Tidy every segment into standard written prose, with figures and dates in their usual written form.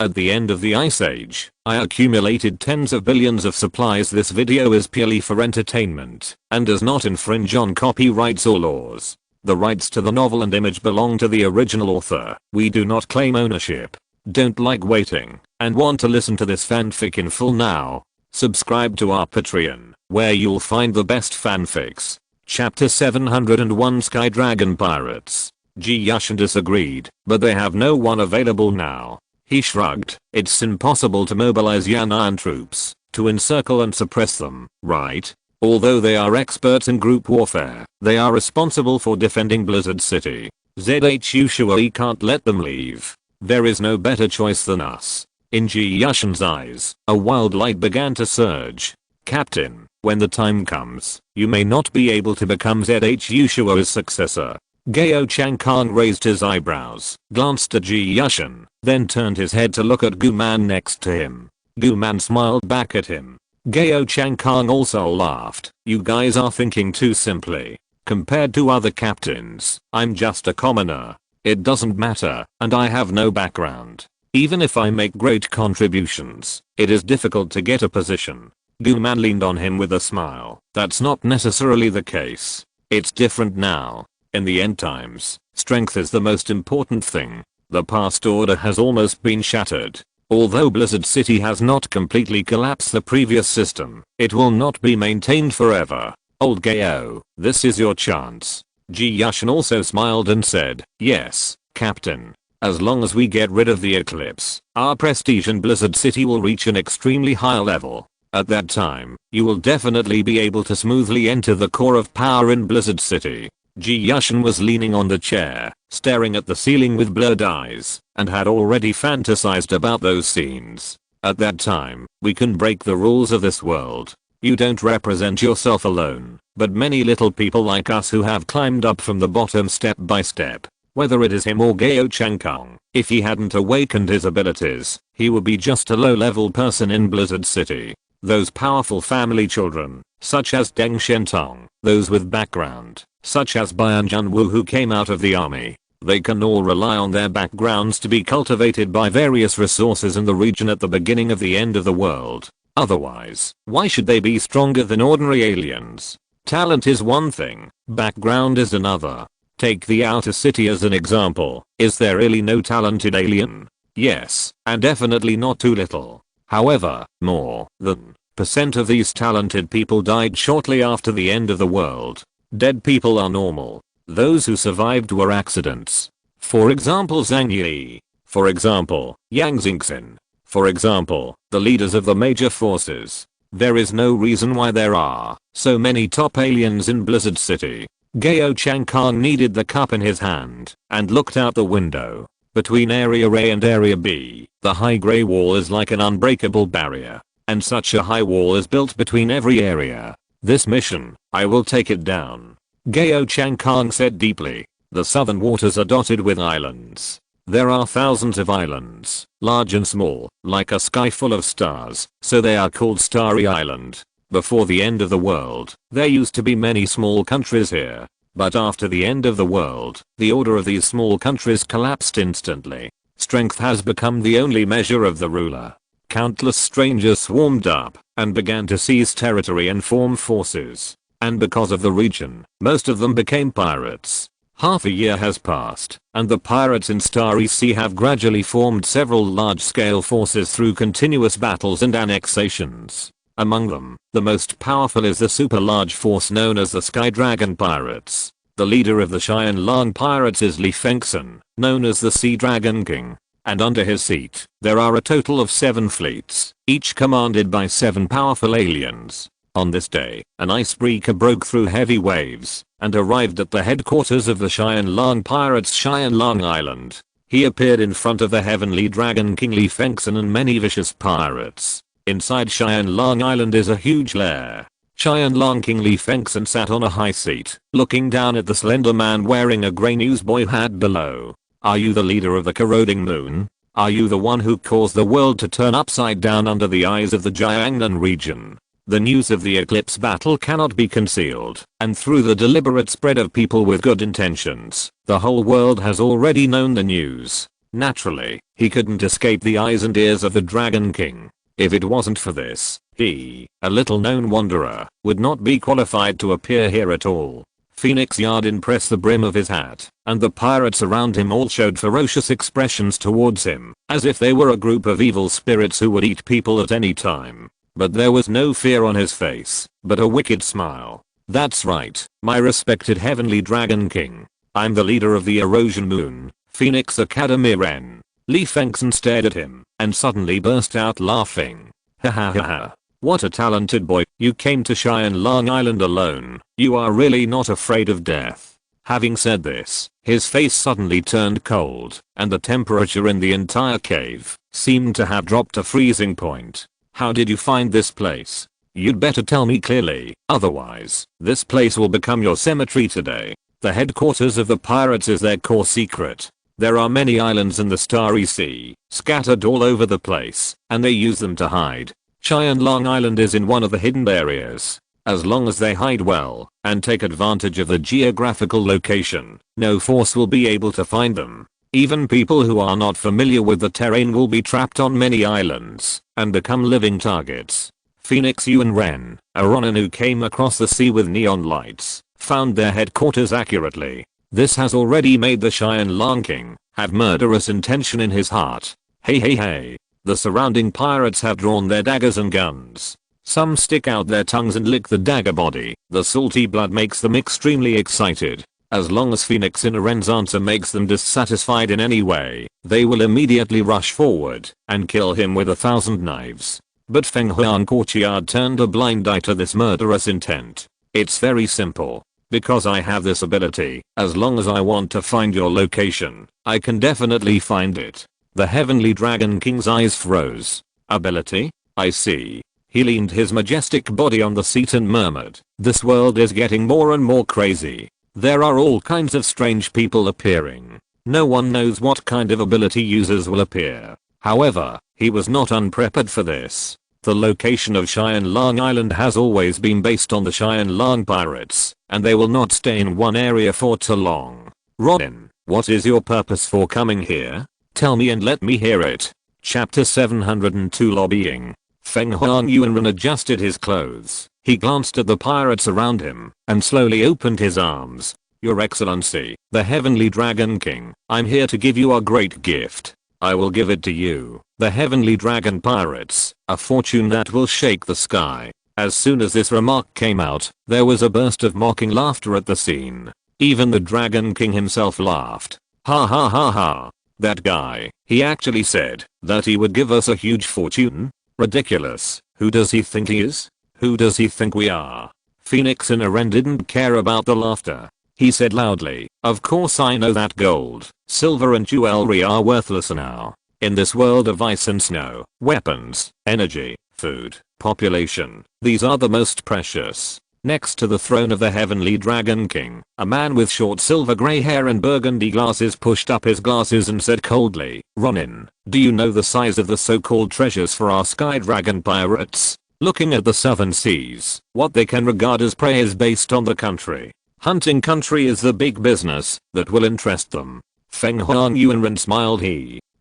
At the end of the Ice Age, I accumulated tens of billions of supplies. This video is purely for entertainment and does not infringe on copyrights or laws. The rights to the novel and image belong to the original author. We do not claim ownership. Don't like waiting and want to listen to this fanfic in full now? Subscribe to our Patreon, where you'll find the best fanfics. Chapter 701 Sky Dragon Pirates. Yushin disagreed, but they have no one available now. He shrugged. It's impossible to mobilize Yan'an troops to encircle and suppress them, right? Although they are experts in group warfare, they are responsible for defending Blizzard City. ZHU sure can't let them leave. There is no better choice than us. In Yushin's eyes, a wild light began to surge. Captain, when the time comes, you may not be able to become ZHU Shua's successor. Gao Changkang raised his eyebrows, glanced at Yushin, then turned his head to look at Guman next to him. Guman smiled back at him. Gao Changkang also laughed. You guys are thinking too simply. Compared to other captains, I'm just a commoner. It doesn't matter, and I have no background. Even if I make great contributions, it is difficult to get a position. Guman leaned on him with a smile. That's not necessarily the case. It's different now. In the end times, strength is the most important thing. The past order has almost been shattered. Although Blizzard City has not completely collapsed the previous system, it will not be maintained forever. Old Gao, this is your chance. Yushin also smiled and said, yes, Captain. As long as we get rid of the eclipse, our prestige in Blizzard City will reach an extremely high level. At that time, you will definitely be able to smoothly enter the core of power in Blizzard City. Yushin was leaning on the chair, staring at the ceiling with blurred eyes, and had already fantasized about those scenes. At that time, we can break the rules of this world. You don't represent yourself alone, but many little people like us who have climbed up from the bottom step by step. Whether it is him or Gao Changkang, if he hadn't awakened his abilities, he would be just a low-level person in Blizzard City. Those powerful family children, such as Deng Shentong, those with background, such as Bian Junwu who came out of the army, they can all rely on their backgrounds to be cultivated by various resources in the region at the beginning of the end of the world. Otherwise, why should they be stronger than ordinary aliens? Talent is one thing, background is another. Take the outer city as an example. Is there really no talented alien? Yes, and definitely not too little. However, more than % of these talented people died shortly after the end of the world. Dead people are normal. Those who survived were accidents. For example Zhang Yi. For example, Yang Xingxin. For example, the leaders of the major forces. There is no reason why there are so many top aliens in Blizzard City. Gao Changkang needed the cup in his hand and looked out the window. Between Area A and Area B, the high grey wall is like an unbreakable barrier, and such a high wall is built between every area. This mission, I will take it down. Gao Changkang said deeply. The southern waters are dotted with islands. There are thousands of islands, large and small, like a sky full of stars, so they are called Starry Island. Before the end of the world, there used to be many small countries here. But after the end of the world, the order of these small countries collapsed instantly. Strength has become the only measure of the ruler. Countless strangers swarmed up and began to seize territory and form forces. And because of the region, most of them became pirates. Half a year has passed, and the pirates in Starry Sea have gradually formed several large-scale forces through continuous battles and annexations. Among them, the most powerful is the super large force known as the Sky Dragon Pirates. The leader of the Xianlang Pirates is Li Fengxin, known as the Sea Dragon King. And under his seat, there are a total of 7 fleets, each commanded by 7 powerful aliens. On this day, an icebreaker broke through heavy waves and arrived at the headquarters of the Xianlang Pirates, Xianlang Island. He appeared in front of the Heavenly Dragon King Li Fengxin and many vicious pirates. Inside Xianlang Island is a huge lair. Xianlang King Li Fengxin sat on a high seat, looking down at the slender man wearing a grey newsboy hat below. Are you the leader of the corroding moon? Are you the one who caused the world to turn upside down under the eyes of the Jiangnan region? The news of the eclipse battle cannot be concealed, and through the deliberate spread of people with good intentions, the whole world has already known the news. Naturally, he couldn't escape the eyes and ears of the Dragon King. If it wasn't for this, he, a little known wanderer, would not be qualified to appear here at all. Phoenix Yardin pressed the brim of his hat, and the pirates around him all showed ferocious expressions towards him, as if they were a group of evil spirits who would eat people at any time. But there was no fear on his face, but a wicked smile. That's right, my respected Heavenly Dragon King. I'm the leader of the Erosion Moon, Phoenix Academy Ren. Li Fengson stared at him, and suddenly burst out laughing. Ha ha ha ha. What a talented boy, you came to Cheyenne Long Island alone, you are really not afraid of death. Having said this, his face suddenly turned cold, and the temperature in the entire cave seemed to have dropped to freezing point. How did you find this place? You'd better tell me clearly, otherwise, this place will become your cemetery today. The headquarters of the pirates is their core secret. There are many islands in the Starry Sea, scattered all over the place, and they use them to hide. Cheyenne Long Island is in one of the hidden areas. As long as they hide well, and take advantage of the geographical location, no force will be able to find them. Even people who are not familiar with the terrain will be trapped on many islands, and become living targets. Phoenix Yuan Ren, a Ronin who came across the sea with neon lights, found their headquarters accurately. This has already made the Cheyenne Long King have murderous intention in his heart. Hey hey hey. The surrounding pirates have drawn their daggers and guns. Some stick out their tongues and lick the dagger body. The salty blood makes them extremely excited. As long as Phoenix Ren's answer makes them dissatisfied in any way, they will immediately rush forward and kill him with 1,000 knives. But Feng Huan Courtyard turned a blind eye to this murderous intent. It's very simple. Because I have this ability, as long as I want to find your location, I can definitely find it. The Heavenly Dragon King's eyes froze. Ability? I see. He leaned his majestic body on the seat and murmured, this world is getting more and more crazy. There are all kinds of strange people appearing. No one knows what kind of ability users will appear. However, he was not unprepared for this. The location of Cheyenne Long Island has always been based on the Cheyenne Long pirates, and they will not stay in one area for too long. Ronin, what is your purpose for coming here? Tell me and let me hear it. Chapter 702 Lobbying. Feng Huang Yuanren adjusted his clothes. He glanced at the pirates around him, and slowly opened his arms. Your Excellency, the Heavenly Dragon King, I'm here to give you a great gift. I will give it to you, the Heavenly Dragon Pirates, a fortune that will shake the sky. As soon as this remark came out, there was a burst of mocking laughter at the scene. Even the Dragon King himself laughed. Ha ha ha ha. That guy, he actually said that he would give us a huge fortune? Ridiculous. Who does he think he is? Who does he think we are? Phoenix Ren didn't care about the laughter. He said loudly, of course I know that gold, silver and jewelry are worthless now. In this world of ice and snow, weapons, energy, food, population, these are the most precious. Next to the throne of the Heavenly Dragon King, a man with short silver gray hair and burgundy glasses pushed up his glasses and said coldly, Ronin, do you know the size of the so-called treasures for our Sky Dragon pirates? Looking at the southern seas, what they can regard as prey is based on the country. Hunting country is the big business that will interest them. Feng Huang Yuanren smiled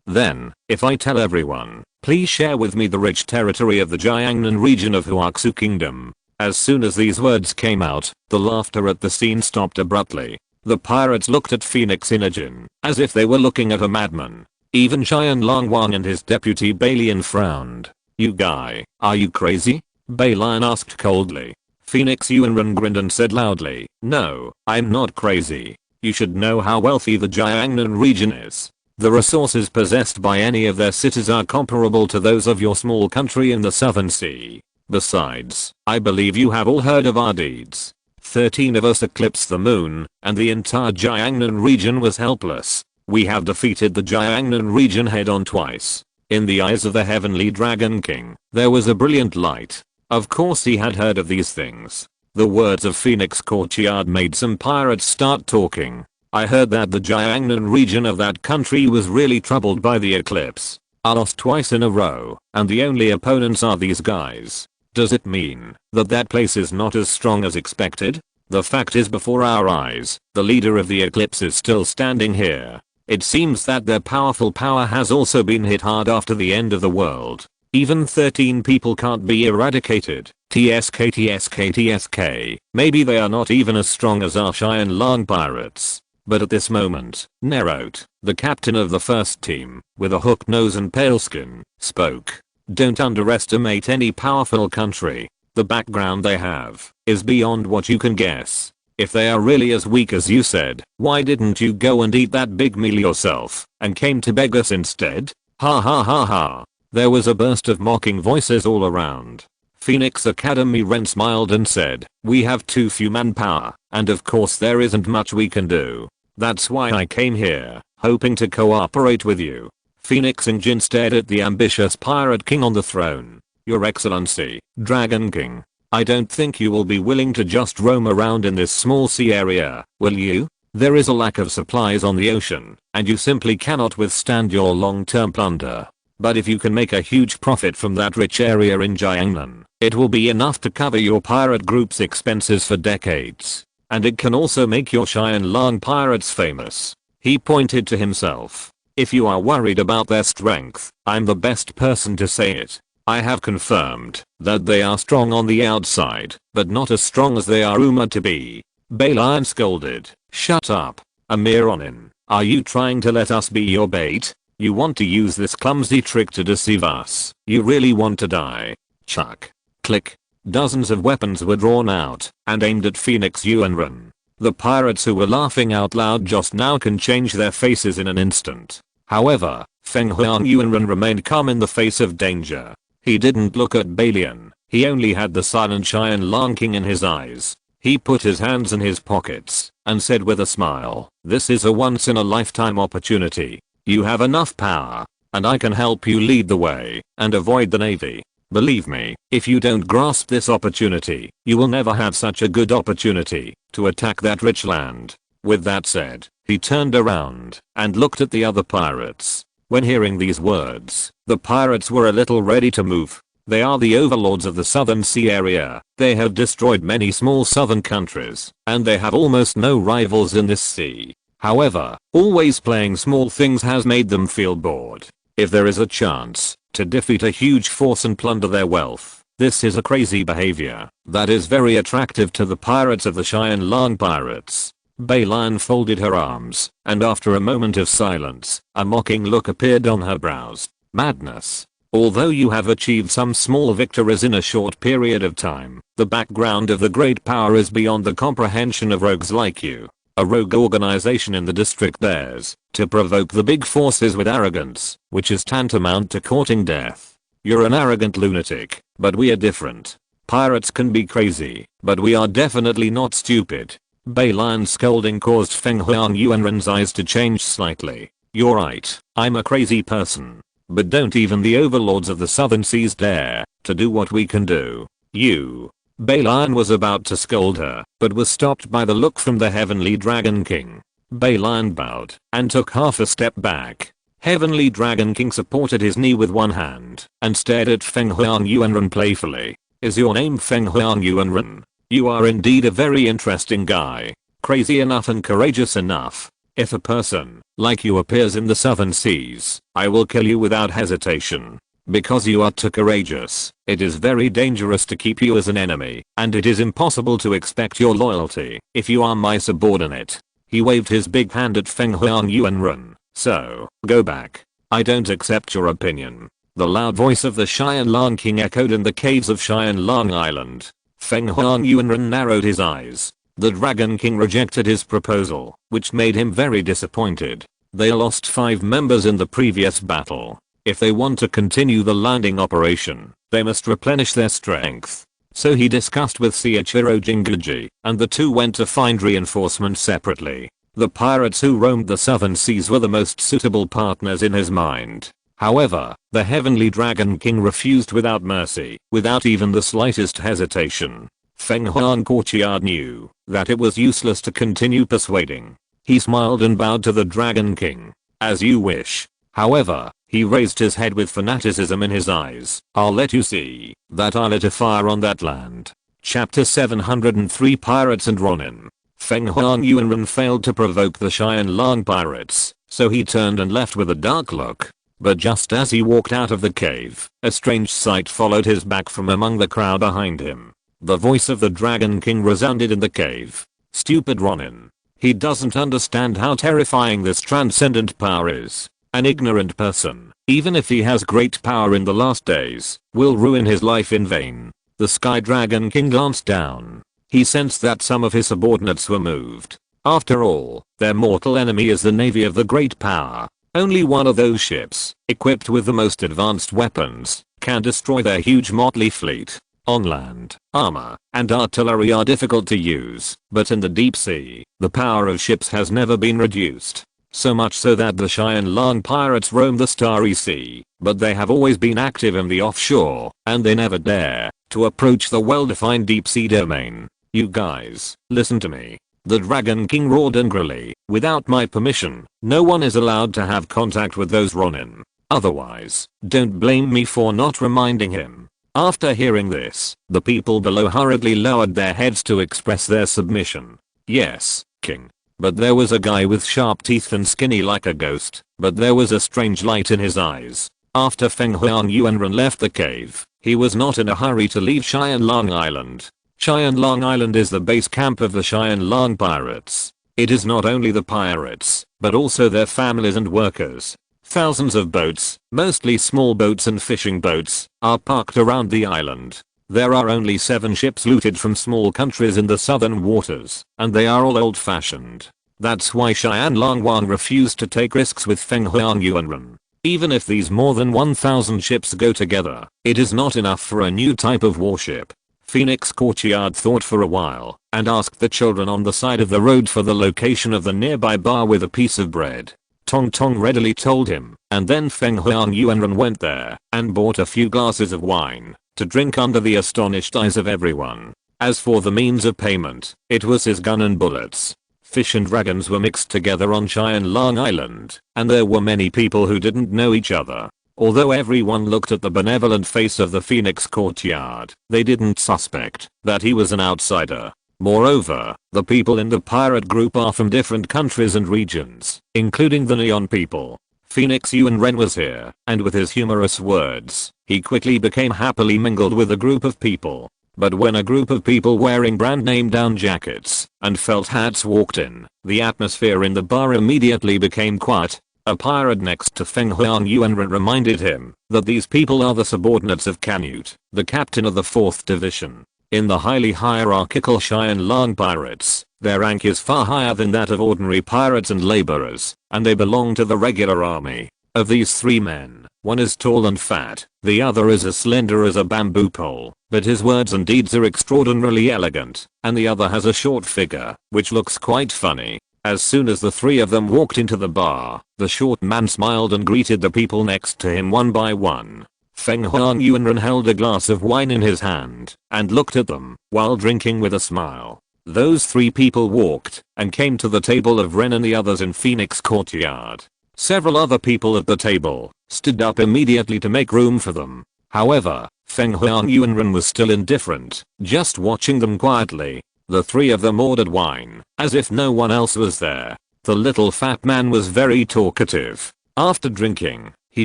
Then, if I tell everyone, please share with me the rich territory of the Jiangnan region of Huaxu Kingdom. As soon as these words came out, the laughter at the scene stopped abruptly. The pirates looked at Phoenix Inogen, as if they were looking at a madman. Even Cheyenne Long Wang and his deputy Balian frowned. You guy, are you crazy? Balian asked coldly. Phoenix Yuanren grinned and said loudly, no, I'm not crazy. You should know how wealthy the Jiangnan region is. The resources possessed by any of their cities are comparable to those of your small country in the Southern Sea. Besides, I believe you have all heard of our deeds. 13 of us eclipsed the moon, and the entire Jiangnan region was helpless. We have defeated the Jiangnan region head-on twice. In the eyes of the Heavenly Dragon King, there was a brilliant light. Of course he had heard of these things. The words of Phoenix Courtyard made some pirates start talking. I heard that the Jiangnan region of that country was really troubled by the eclipse. I lost twice in a row, and the only opponents are these guys. Does it mean that that place is not as strong as expected? The fact is before our eyes, the leader of the eclipse is still standing here. It seems that their powerful power has also been hit hard after the end of the world. Even 13 people can't be eradicated. TSK TSK TSK. Maybe they are not even as strong as our Cheyenne Lang pirates. But at this moment, Nerot, the captain of the first team, with a hooked nose and pale skin, spoke. Don't underestimate any powerful country. The background they have is beyond what you can guess. If they are really as weak as you said, why didn't you go and eat that big meal yourself and came to beg us instead? Ha ha ha ha. There was a burst of mocking voices all around. Phoenix Academy Ren smiled and said, we have too few manpower, and of course there isn't much we can do. That's why I came here, hoping to cooperate with you. Phoenix Injin stared at the ambitious pirate king on the throne. Your Excellency, Dragon King, I don't think you will be willing to just roam around in this small sea area, will you? There is a lack of supplies on the ocean, and you simply cannot withstand your long-term plunder. But if you can make a huge profit from that rich area in Jiangnan, it will be enough to cover your pirate group's expenses for decades. And it can also make your Cheyenne Lang pirates famous. He pointed to himself. If you are worried about their strength, I'm the best person to say it. I have confirmed that they are strong on the outside, but not as strong as they are rumored to be. Baylion scolded. Shut up. Amir Onin, are you trying to let us be your bait? You want to use this clumsy trick to deceive us. You really want to die. Chuck. Click. Dozens of weapons were drawn out and aimed at Phoenix Yuanren. The pirates who were laughing out loud just now can change their faces in an instant. However, Feng Huang Yuanren remained calm in the face of danger. He didn't look at Balian, he only had the silent Cheyenne Lang King in his eyes. He put his hands in his pockets and said with a smile, this is a once-in-a-lifetime opportunity. You have enough power, and I can help you lead the way and avoid the Navy. Believe me, if you don't grasp this opportunity, you will never have such a good opportunity to attack that rich land. With that said, he turned around and looked at the other pirates. When hearing these words, the pirates were a little ready to move. They are the overlords of the southern sea area. They have destroyed many small southern countries, and they have almost no rivals in this sea. However, always playing small things has made them feel bored. If there is a chance to defeat a huge force and plunder their wealth, this is a crazy behavior that is very attractive to the pirates of the Cheyenne Lang pirates. Baylion folded her arms, and after a moment of silence, a mocking look appeared on her brows. Madness. Although you have achieved some small victories in a short period of time, the background of the great power is beyond the comprehension of rogues like you. A rogue organization in the district dares to provoke the big forces with arrogance, which is tantamount to courting death. You're an arrogant lunatic, but we are different. Pirates can be crazy, but we are definitely not stupid. Baylion's scolding caused Feng Huang Yuanren's eyes to change slightly. You're right, I'm a crazy person. But don't even the overlords of the southern seas dare to do what we can do. You. Baylion was about to scold her, but was stopped by the look from the Heavenly Dragon King. Baylion bowed and took half a step back. Heavenly Dragon King supported his knee with one hand and stared at Feng Huang Yuanren playfully. Is your name Feng Huang Yuanren? You are indeed a very interesting guy. Crazy enough and courageous enough. If a person like you appears in the southern seas, I will kill you without hesitation. Because you are too courageous, it is very dangerous to keep you as an enemy, and it is impossible to expect your loyalty if you are my subordinate. He waved his big hand at Feng Huang Yuanren. So, go back. I don't accept your opinion. The loud voice of the Cheyenne Lang King echoed in the caves of Cheyenne Lang Island. Feng Huang Yuanren narrowed his eyes. The Dragon King rejected his proposal, which made him very disappointed. They lost 5 members in the previous battle. If they want to continue the landing operation, they must replenish their strength. So he discussed with Seiichiro Jinguji, and the two went to find reinforcements separately. The pirates who roamed the southern seas were the most suitable partners in his mind. However, the Heavenly Dragon King refused without mercy, without even the slightest hesitation. Feng Huang Courtyard knew that it was useless to continue persuading. He smiled and bowed to the Dragon King. As you wish. However, he raised his head with fanaticism in his eyes. I'll let you see that I lit a fire on that land. Chapter 703 Pirates and Ronin. Feng Huang Yuanren failed to provoke the Cheyenne Lang pirates, so he turned and left with a dark look. But just as he walked out of the cave, a strange sight followed his back from among the crowd behind him. The voice of the Dragon King resounded in the cave. "Stupid Ronin. He doesn't understand how terrifying this transcendent power is. An ignorant person, even if he has great power in the last days, will ruin his life in vain." The Sky Dragon King glanced down. He sensed that some of his subordinates were moved. After all, their mortal enemy is the navy of the great power. Only one of those ships, equipped with the most advanced weapons, can destroy their huge motley fleet. On land, armor and artillery are difficult to use, but in the deep sea, the power of ships has never been reduced. So much so that the Xianlong pirates roam the starry sea, but they have always been active in the offshore, and they never dare to approach the well-defined deep sea domain. "You guys, listen to me." The Dragon King roared angrily. "Without my permission, no one is allowed to have contact with those Ronin. Otherwise, don't blame me for not reminding him." After hearing this, the people below hurriedly lowered their heads to express their submission. "Yes, King." But there was a guy with sharp teeth and skinny like a ghost, but there was a strange light in his eyes. After Feng Huang Yuanren left the cave, he was not in a hurry to leave Xianlong Island. Xianlong Island is the base camp of the Xianlong pirates. It is not only the pirates, but also their families and workers. Thousands of boats, mostly small boats and fishing boats, are parked around the island. There are only 7 ships looted from small countries in the southern waters, and they are all old-fashioned. That's why Xianlong Wang refused to take risks with Feng Huang Yuanren. Even if these more than 1,000 ships go together, it is not enough for a new type of warship. Phoenix Courtyard thought for a while, and asked the children on the side of the road for the location of the nearby bar with a piece of bread. Tong Tong readily told him, and then Feng Huang Yuanren went there, and bought a few glasses of wine, to drink under the astonished eyes of everyone. As for the means of payment, it was his gun and bullets. Fish and dragons were mixed together on Xianlong Island, and there were many people who didn't know each other. Although everyone looked at the benevolent face of the Phoenix Courtyard, they didn't suspect that he was an outsider. Moreover, the people in the pirate group are from different countries and regions, including the Neon people. Phoenix Yuanren was here, and with his humorous words, he quickly became happily mingled with a group of people. But when a group of people wearing brand name down jackets and felt hats walked in, the atmosphere in the bar immediately became quiet. A pirate next to Feng Huang Yuanren reminded him that these people are the subordinates of Canute, the captain of the 4th Division. In the highly hierarchical Xianlong pirates, their rank is far higher than that of ordinary pirates and laborers, and they belong to the regular army. Of these 3 men, one is tall and fat, the other is as slender as a bamboo pole, but his words and deeds are extraordinarily elegant, and the other has a short figure, which looks quite funny. As soon as the 3 of them walked into the bar, the short man smiled and greeted the people next to him one by one. Feng Huang Yuanren held a glass of wine in his hand, and looked at them, while drinking with a smile. Those 3 people walked, and came to the table of Ren and the others in Phoenix Courtyard. Several other people at the table stood up immediately to make room for them. However, Feng Huang Yuanren was still indifferent, just watching them quietly. The 3 of them ordered wine, as if no one else was there. The little fat man was very talkative. After drinking, he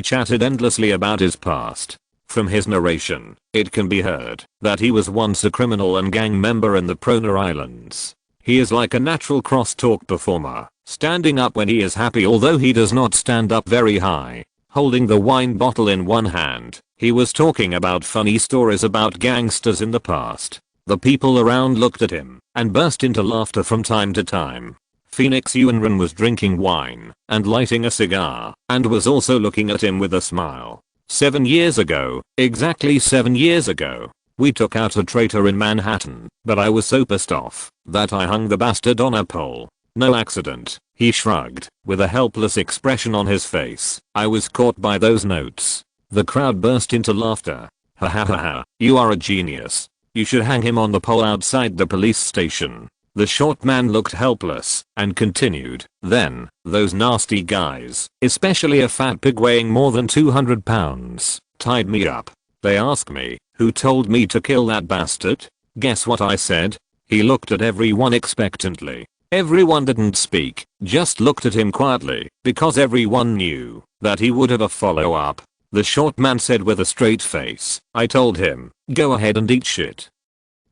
chatted endlessly about his past. From his narration, it can be heard that he was once a criminal and gang member in the Prona Islands. He is like a natural cross-talk performer, standing up when he is happy although he does not stand up very high. Holding the wine bottle in one hand, he was talking about funny stories about gangsters in the past. The people around looked at him and burst into laughter from time to time. Phoenix Yuanren was drinking wine and lighting a cigar and was also looking at him with a smile. 7 years ago, exactly 7 years ago, we took out a traitor in Manhattan, but I was so pissed off that I hung the bastard on a pole. No accident, he shrugged, with a helpless expression on his face. I was caught by those notes. The crowd burst into laughter. Ha ha ha ha, you are a genius. You should hang him on the pole outside the police station. The short man looked helpless and continued, then, those nasty guys, especially a fat pig weighing more than 200 pounds, tied me up. They asked me, who told me to kill that bastard? Guess what I said? He looked at everyone expectantly. Everyone didn't speak, just looked at him quietly, because everyone knew that he would have a follow-up. The short man said with a straight face, I told him, go ahead and eat shit.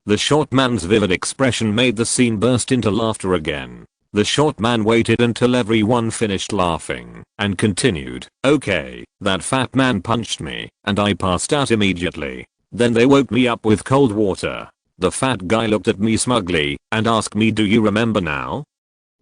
The short man's vivid expression made the scene burst into laughter again. The short man waited until everyone finished laughing and continued, okay, that fat man punched me and I passed out immediately. Then they woke me up with cold water. The fat guy looked at me smugly and asked me, do you remember now?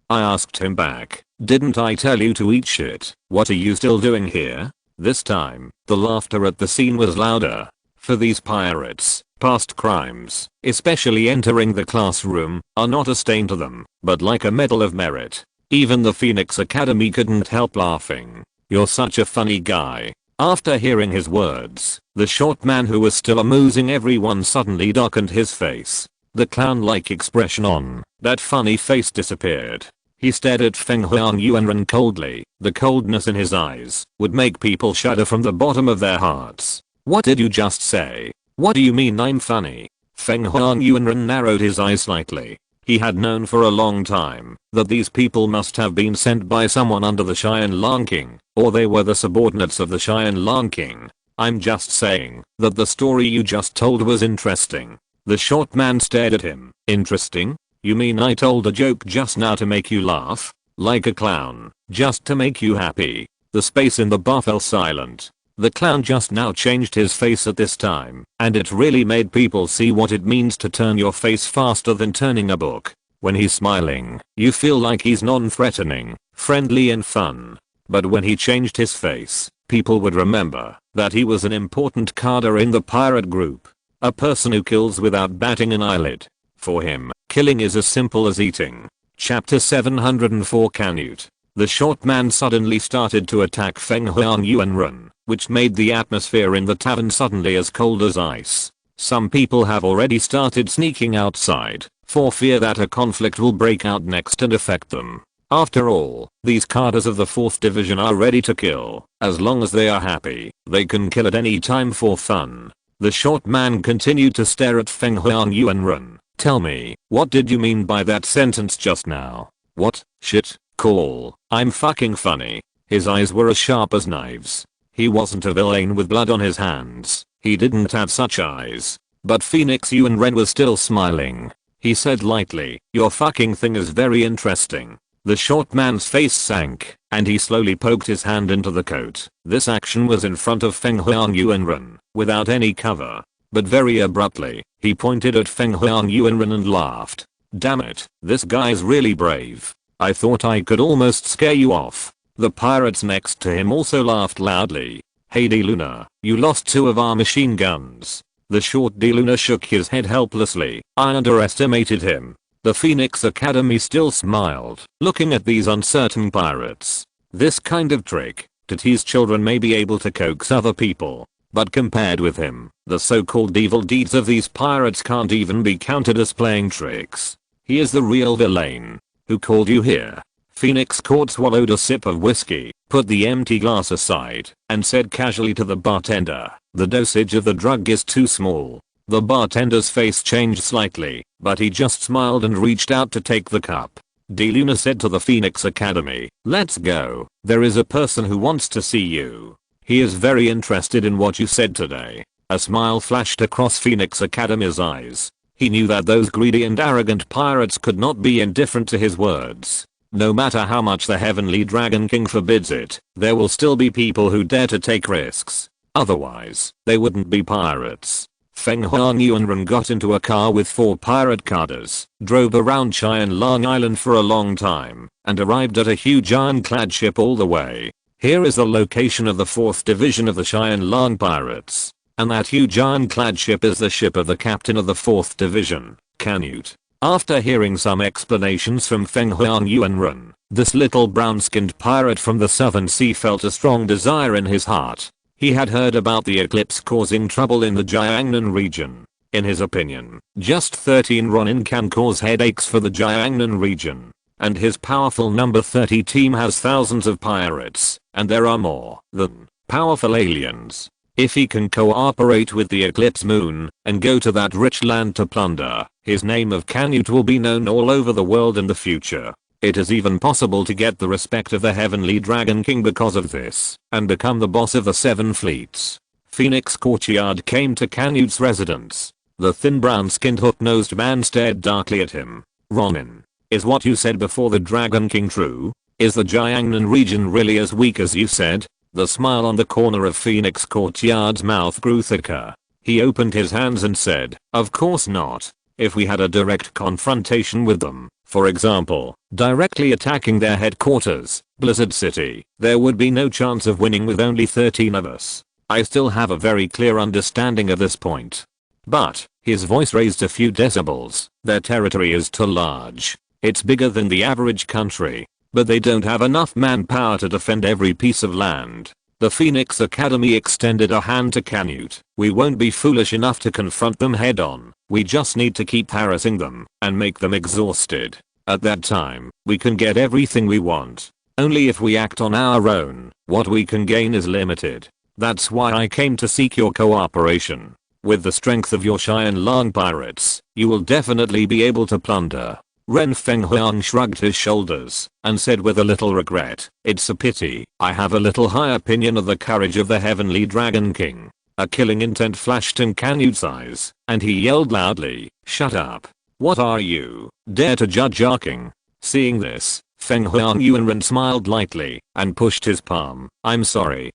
I asked him back, didn't I tell you to eat shit? What are you still doing here? This time, the laughter at the scene was louder. For these pirates, past crimes, especially entering the classroom, are not a stain to them, but like a medal of merit. Even the Phoenix Academy couldn't help laughing. You're such a funny guy. After hearing his words, the short man who was still amusing everyone suddenly darkened his face. The clown-like expression on that funny face disappeared. He stared at Feng Huangyuanren coldly. The coldness in his eyes would make people shudder from the bottom of their hearts. What did you just say? What do you mean I'm funny? Feng Huangyuanren narrowed his eyes slightly. He had known for a long time that these people must have been sent by someone under the Cheyenne Lang King, or they were the subordinates of the Cheyenne Lang King. I'm just saying that the story you just told was interesting. The short man stared at him. Interesting? You mean I told a joke just now to make you laugh? Like a clown, just to make you happy? The space in the bar fell silent. The clown just now changed his face at this time, and it really made people see what it means to turn your face faster than turning a book. When he's smiling, you feel like he's non-threatening, friendly and fun. But when he changed his face, people would remember that he was an important cadre in the pirate group. A person who kills without batting an eyelid. For him, killing is as simple as eating. Chapter 704 Canute. The short man suddenly started to attack Feng Huangyuanren, which made the atmosphere in the tavern suddenly as cold as ice. Some people have already started sneaking outside, for fear that a conflict will break out next and affect them. After all, these cadres of the 4th Division are ready to kill. As long as they are happy, they can kill at any time for fun. The short man continued to stare at Feng Huangyuanren. Tell me, what did you mean by that sentence just now? What? Shit? Cool. I'm fucking funny. His eyes were as sharp as knives. He wasn't a villain with blood on his hands. He didn't have such eyes. But Phoenix Yuanren was still smiling. He said lightly, your fucking thing is very interesting. The short man's face sank, and he slowly poked his hand into the coat. This action was in front of Feng Huangyuanren, without any cover. But very abruptly, he pointed at Feng Huangyuanren and laughed. Damn it, this guy's really brave. I thought I could almost scare you off. The pirates next to him also laughed loudly. Hey D Luna, you lost 2 of our machine guns. The short D Luna shook his head helplessly. I underestimated him. The Phoenix Academy still smiled, looking at these uncertain pirates. This kind of trick, to tease children, may be able to coax other people. But compared with him, the so-called evil deeds of these pirates can't even be counted as playing tricks. He is the real villain. Who called you here? Phoenix Court swallowed a sip of whiskey, put the empty glass aside, and said casually to the bartender, the dosage of the drug is too small. The bartender's face changed slightly, but he just smiled and reached out to take the cup. D Luna said to the Phoenix Academy, let's go. There is a person who wants to see you. He is very interested in what you said today. A smile flashed across Phoenix Academy's eyes. He knew that those greedy and arrogant pirates could not be indifferent to his words. No matter how much the Heavenly Dragon King forbids it, there will still be people who dare to take risks. Otherwise, they wouldn't be pirates. Feng Huangyuanren got into a car with 4 pirate cadres, drove around Cheyenne Lang Island for a long time, and arrived at a huge ironclad ship all the way. Here is the location of the 4th Division of the Cheyenne Lang Pirates. And that huge ironclad ship is the ship of the captain of the 4th Division, Canute. After hearing some explanations from Feng Huangyuanren, this little brown-skinned pirate from the southern sea felt a strong desire in his heart. He had heard about the eclipse causing trouble in the Jiangnan region. In his opinion, just 13 Ronin can cause headaches for the Jiangnan region. And his powerful number 30 team has thousands of pirates, and there are more than powerful aliens. If he can cooperate with the eclipse moon and go to that rich land to plunder, his name of Canute will be known all over the world in the future. It is even possible to get the respect of the Heavenly Dragon King because of this, and become the boss of the 7 fleets. Phoenix Courtyard came to Canute's residence. The thin brown-skinned hook-nosed man stared darkly at him. Ronin, is what you said before the Dragon King true? Is the Jiangnan region really as weak as you said? The smile on the corner of Phoenix Courtyard's mouth grew thicker. He opened his hands and said, of course not. If we had a direct confrontation with them, for example, directly attacking their headquarters, Blizzard City, there would be no chance of winning with only 13 of us. I still have a very clear understanding of this point. But, his voice raised a few decibels, their territory is too large. It's bigger than the average country. But they don't have enough manpower to defend every piece of land. The Phoenix Academy extended a hand to Canute. We won't be foolish enough to confront them head on. We just need to keep harassing them and make them exhausted. At that time, we can get everything we want. Only if we act on our own, what we can gain is limited. That's why I came to seek your cooperation. With the strength of your Cheyenne Long pirates, you will definitely be able to plunder. Ren Fenghuang shrugged his shoulders and said with a little regret, it's a pity, I have a little high opinion of the courage of the Heavenly Dragon King. A killing intent flashed in Canute's eyes, and he yelled loudly, shut up. What are you, dare to judge our king? Seeing this, Fenghuang Yuanren smiled lightly and pushed his palm. I'm sorry,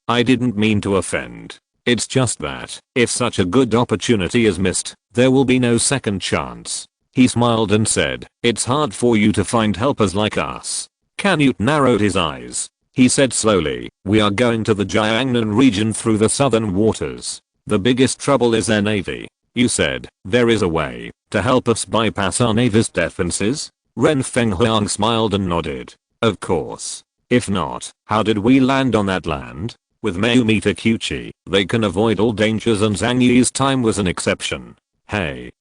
I didn't mean to offend. It's just that, if such a good opportunity is missed, there will be no second chance. He smiled and said, it's hard for you to find helpers like us. Canute narrowed his eyes. He said slowly, we are going to the Jiangnan region through the southern waters. The biggest trouble is their navy. You said, there is a way to help us bypass our navy's defenses? Ren Fenghuang smiled and nodded. Of course. If not, how did we land on that land? With Mayumi Takuchi, they can avoid all dangers and Zhang Yi's time was an exception. Hey.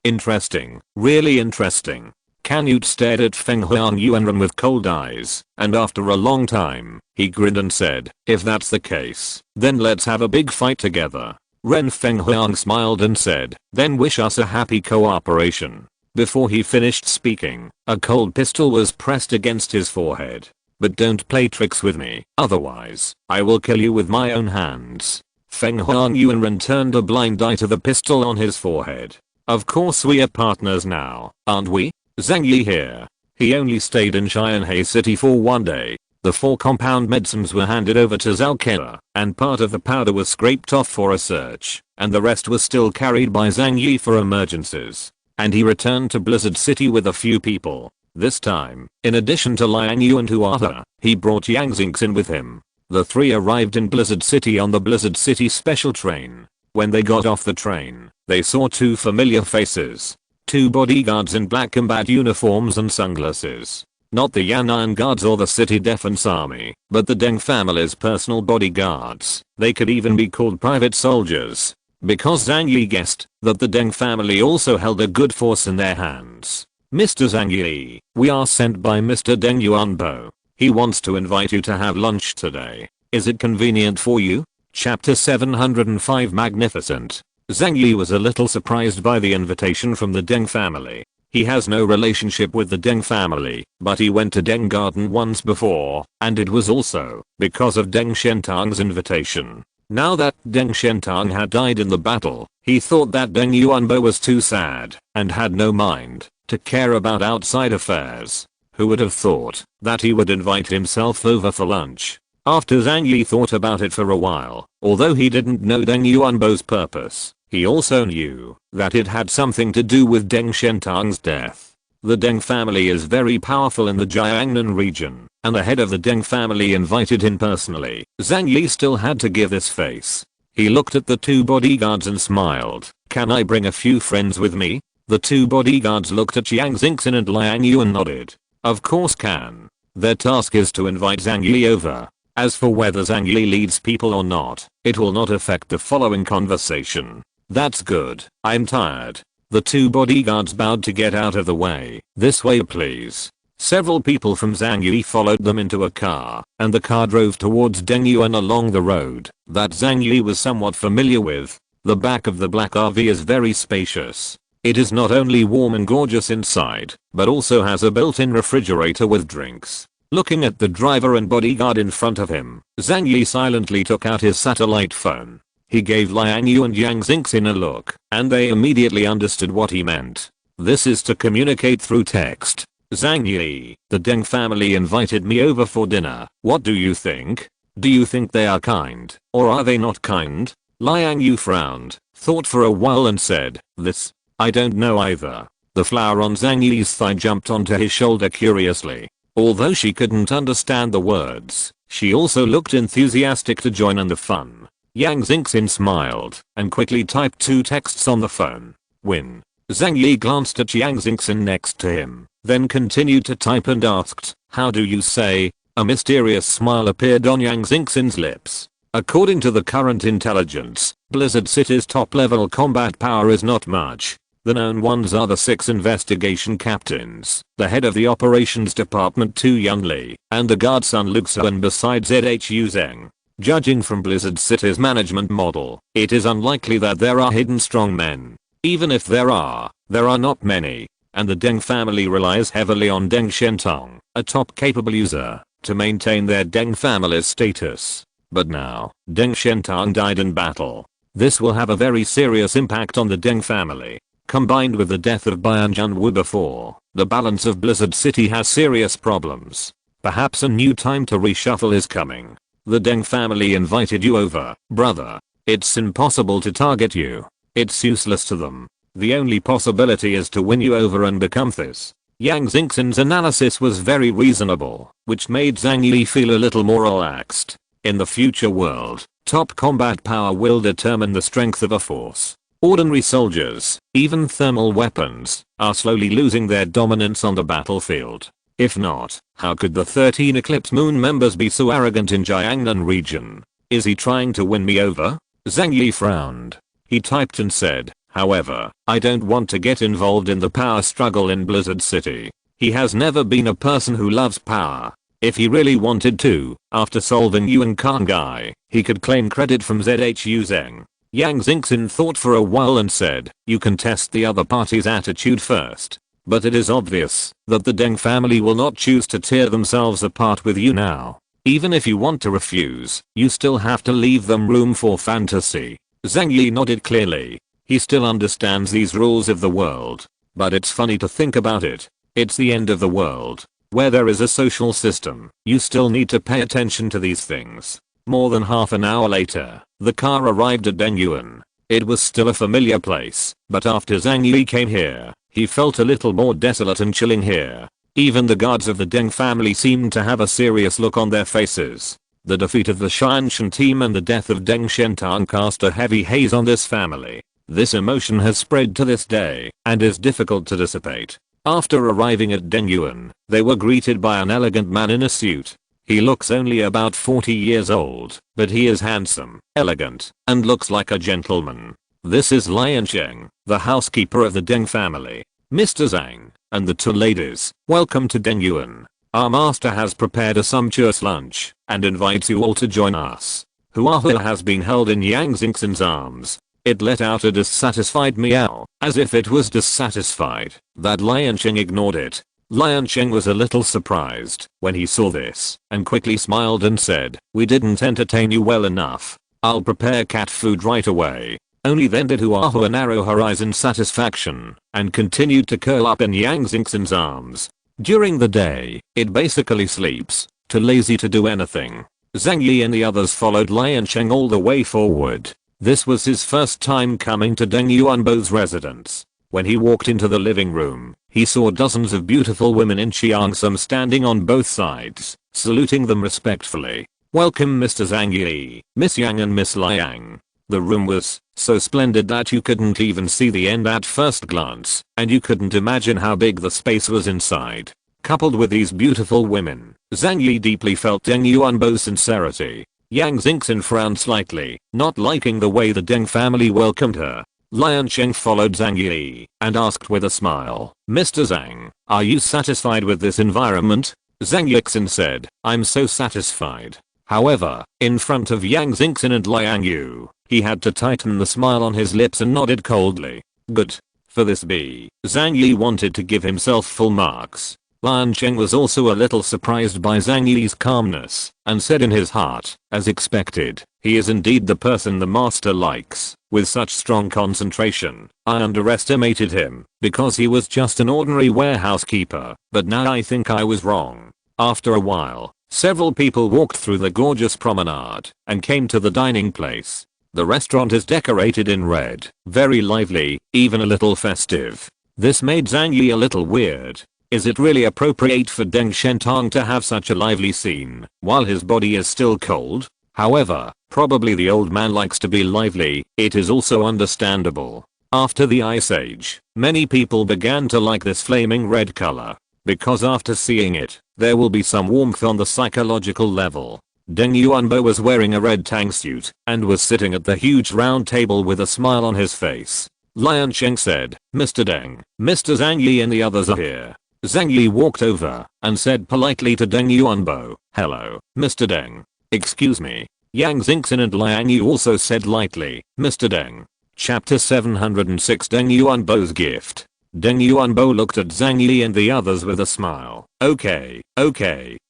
Interesting, really interesting. Canute stared at Fenghuang Yuanren with cold eyes, and after a long time, he grinned and said, if that's the case, then let's have a big fight together. Ren Fenghuang smiled and said, then wish us a happy cooperation. Before he finished speaking, a cold pistol was pressed against his forehead. But don't play tricks with me, otherwise, I will kill you with my own hands. Fenghuang Yuanren turned a blind eye to the pistol on his forehead. Of course we are partners now, aren't we? Zhang Yi here. He only stayed in Cheyenne City for 1 day. The 4 compound medicines were handed over to Zalkera, and part of the powder was scraped off for a search, and the rest was still carried by Zhang Yi for emergencies. And he returned to Blizzard City with a few people. This time, in addition to Liang Yu and Huata, he brought Yang Xingxin with him. The 3 arrived in Blizzard City on the Blizzard City special train. When they got off the train, they saw 2 familiar faces. 2 bodyguards in black combat uniforms and sunglasses. Not the Yan'an guards or the city defense army, but the Deng family's personal bodyguards. They could even be called private soldiers. Because Zhang Yi guessed that the Deng family also held a good force in their hands. Mr. Zhang Yi, we are sent by Mr. Deng Yuanbo. He wants to invite you to have lunch today. Is it convenient for you? Chapter 705 Magnificent. Zhang Yi was a little surprised by the invitation from the Deng family. He has no relationship with the Deng family, but he went to Deng Garden once before, and it was also because of Deng Shentang's invitation. Now that Deng Shentang had died in the battle, he thought that Deng Yuanbo was too sad and had no mind to care about outside affairs. Who would have thought that he would invite himself over for lunch? After Zhang Yi thought about it for a while, although he didn't know Deng Yuanbo's purpose, he also knew that it had something to do with Deng Shentang's death. The Deng family is very powerful in the Jiangnan region, and the head of the Deng family invited him personally. Zhang Yi still had to give this face. He looked at the 2 bodyguards and smiled. Can I bring a few friends with me? The 2 bodyguards looked at Yang Xingxin and Liang Yu and nodded. Of course can. Their task is to invite Zhang Yi over. As for whether Zhang Yi leads people or not, it will not affect the following conversation. That's good. I'm tired. The 2 bodyguards bowed to get out of the way. This way please. Several people from Zhang Yi followed them into a car, and the car drove towards Deng Yuan along the road that Zhang Yi was somewhat familiar with. The back of the black RV is very spacious. It is not only warm and gorgeous inside, but also has a built-in refrigerator with drinks. Looking at the driver and bodyguard in front of him, Zhang Yi silently took out his satellite phone. He gave Liang Yu and Yang Xingxin a look, and they immediately understood what he meant. This is to communicate through text. Zhang Yi, the Deng family invited me over for dinner. What do you think? Do you think they are kind, or are they not kind? Liang Yu frowned, thought for a while and said, this, I don't know either. The flower on Zhang Yi's thigh jumped onto his shoulder curiously. Although she couldn't understand the words, she also looked enthusiastic to join in the fun. Yang Xingxin smiled and quickly typed 2 texts on the phone. Win. Zhang Yi glanced at Yang Xingxin next to him, then continued to type and asked, how do you say? A mysterious smile appeared on Yang Xingxin's lips. According to the current intelligence, Blizzard City's top-level combat power is not much. The known ones are the 6 investigation captains, the head of the operations department Tu Yunli, and the guard Sun Luxu, and besides Zhu Zheng. Judging from Blizzard City's management model, it is unlikely that there are hidden strongmen. Even if there are not many, and the Deng family relies heavily on Deng Shentong, a top capable user, to maintain their Deng family's status. But now, Deng Shentong died in battle. This will have a very serious impact on the Deng family. Combined with the death of Bian Junwu before, the balance of Blizzard City has serious problems. Perhaps a new time to reshuffle is coming. The Deng family invited you over, brother. It's impossible to target you. It's useless to them. The only possibility is to win you over and become this. Yang Xingxin's analysis was very reasonable, which made Zhang Yi feel a little more relaxed. In the future world, top combat power will determine the strength of a force. Ordinary soldiers, even thermal weapons, are slowly losing their dominance on the battlefield. If not, how could the 13 Eclipse Moon members be so arrogant in Jiangnan region? Is he trying to win me over? Zhang Yi frowned. He typed and said, however, I don't want to get involved in the power struggle in Blizzard City. He has never been a person who loves power. If he really wanted to, after solving Yuan Khan guy, he could claim credit from Zhu Zheng. Yang Xingxin thought for a while and said, you can test the other party's attitude first. But it is obvious that the Deng family will not choose to tear themselves apart with you now. Even if you want to refuse, you still have to leave them room for fantasy. Zhang Yi nodded clearly. He still understands these rules of the world. But it's funny to think about it. It's the end of the world. Where there is a social system, you still need to pay attention to these things. More than half an hour later, the car arrived at Deng Yuan. It was still a familiar place, but after Zhang Yi came here, he felt a little more desolate and chilling here. Even the guards of the Deng family seemed to have a serious look on their faces. The defeat of the Shanshan team and the death of Deng Shentong cast a heavy haze on this family. This emotion has spread to this day, and is difficult to dissipate. After arriving at Deng Yuan, they were greeted by an elegant man in a suit. He looks only about 40 years old, but he is handsome, elegant, and looks like a gentleman. This is Lian Sheng, the housekeeper of the Deng family. Mr. Zhang, and the 2 ladies, welcome to Deng Yuan. Our master has prepared a sumptuous lunch, and invites you all to join us. Huahua has been held in Yang Xingxin's arms. It let out a dissatisfied meow, as if it was dissatisfied that Lian Sheng ignored it. Lian Sheng was a little surprised when he saw this, and quickly smiled and said, we didn't entertain you well enough. I'll prepare cat food right away. Only then did Huahua narrow her eyes in satisfaction, and continued to curl up in Yang Xingxin's arms. During the day, it basically sleeps, too lazy to do anything. Zhang Yi and the others followed Lian Sheng all the way forward. This was his first time coming to Deng Yuanbo's residence. When he walked into the living room, he saw dozens of beautiful women in Xiangsum standing on both sides, saluting them respectfully. Welcome Mr. Zhang Yi, Miss Yang and Miss Liang. The room was so splendid that you couldn't even see the end at first glance, and you couldn't imagine how big the space was inside. Coupled with these beautiful women, Zhang Yi deeply felt Deng Yuanbo's sincerity. Yang Xingxin frowned slightly, not liking the way the Deng family welcomed her. Lian Cheng followed Zhang Yi and asked with a smile, "Mr. Zhang, are you satisfied with this environment?" Zhang Yixin said, "I'm so satisfied." However, in front of Yang Xingxin and Liang Yu, he had to tighten the smile on his lips and nodded coldly. Good. For this B, Zhang Yi wanted to give himself full marks. Lian Cheng was also a little surprised by Zhang Yi's calmness and said in his heart, as expected, he is indeed the person the master likes. With such strong concentration, I underestimated him because he was just an ordinary warehouse keeper, but now I think I was wrong. After a while, several people walked through the gorgeous promenade and came to the dining place. The restaurant is decorated in red, very lively, even a little festive. This made Zhang Yi a little weird. Is it really appropriate for Deng Shentong to have such a lively scene while his body is still cold? However, probably the old man likes to be lively. It is also understandable. After the Ice Age, many people began to like this flaming red color, because after seeing it, there will be some warmth on the psychological level. Deng Yuanbo was wearing a red tang suit and was sitting at the huge round table with a smile on his face. Lian Cheng said, "Mr. Deng, Mr. Zhang Yi and the others are here." Zhang Yi walked over and said politely to Deng Yuanbo, "Hello, Mr. Deng." "Excuse me." Yang Xingxin and Liang Yu also said lightly, "Mr. Deng." Chapter 706 Deng Yuanbo's gift. Deng Yuanbo looked at Zhang Yi and the others with a smile. Okay,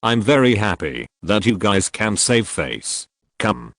I'm very happy that you guys can save face. Come,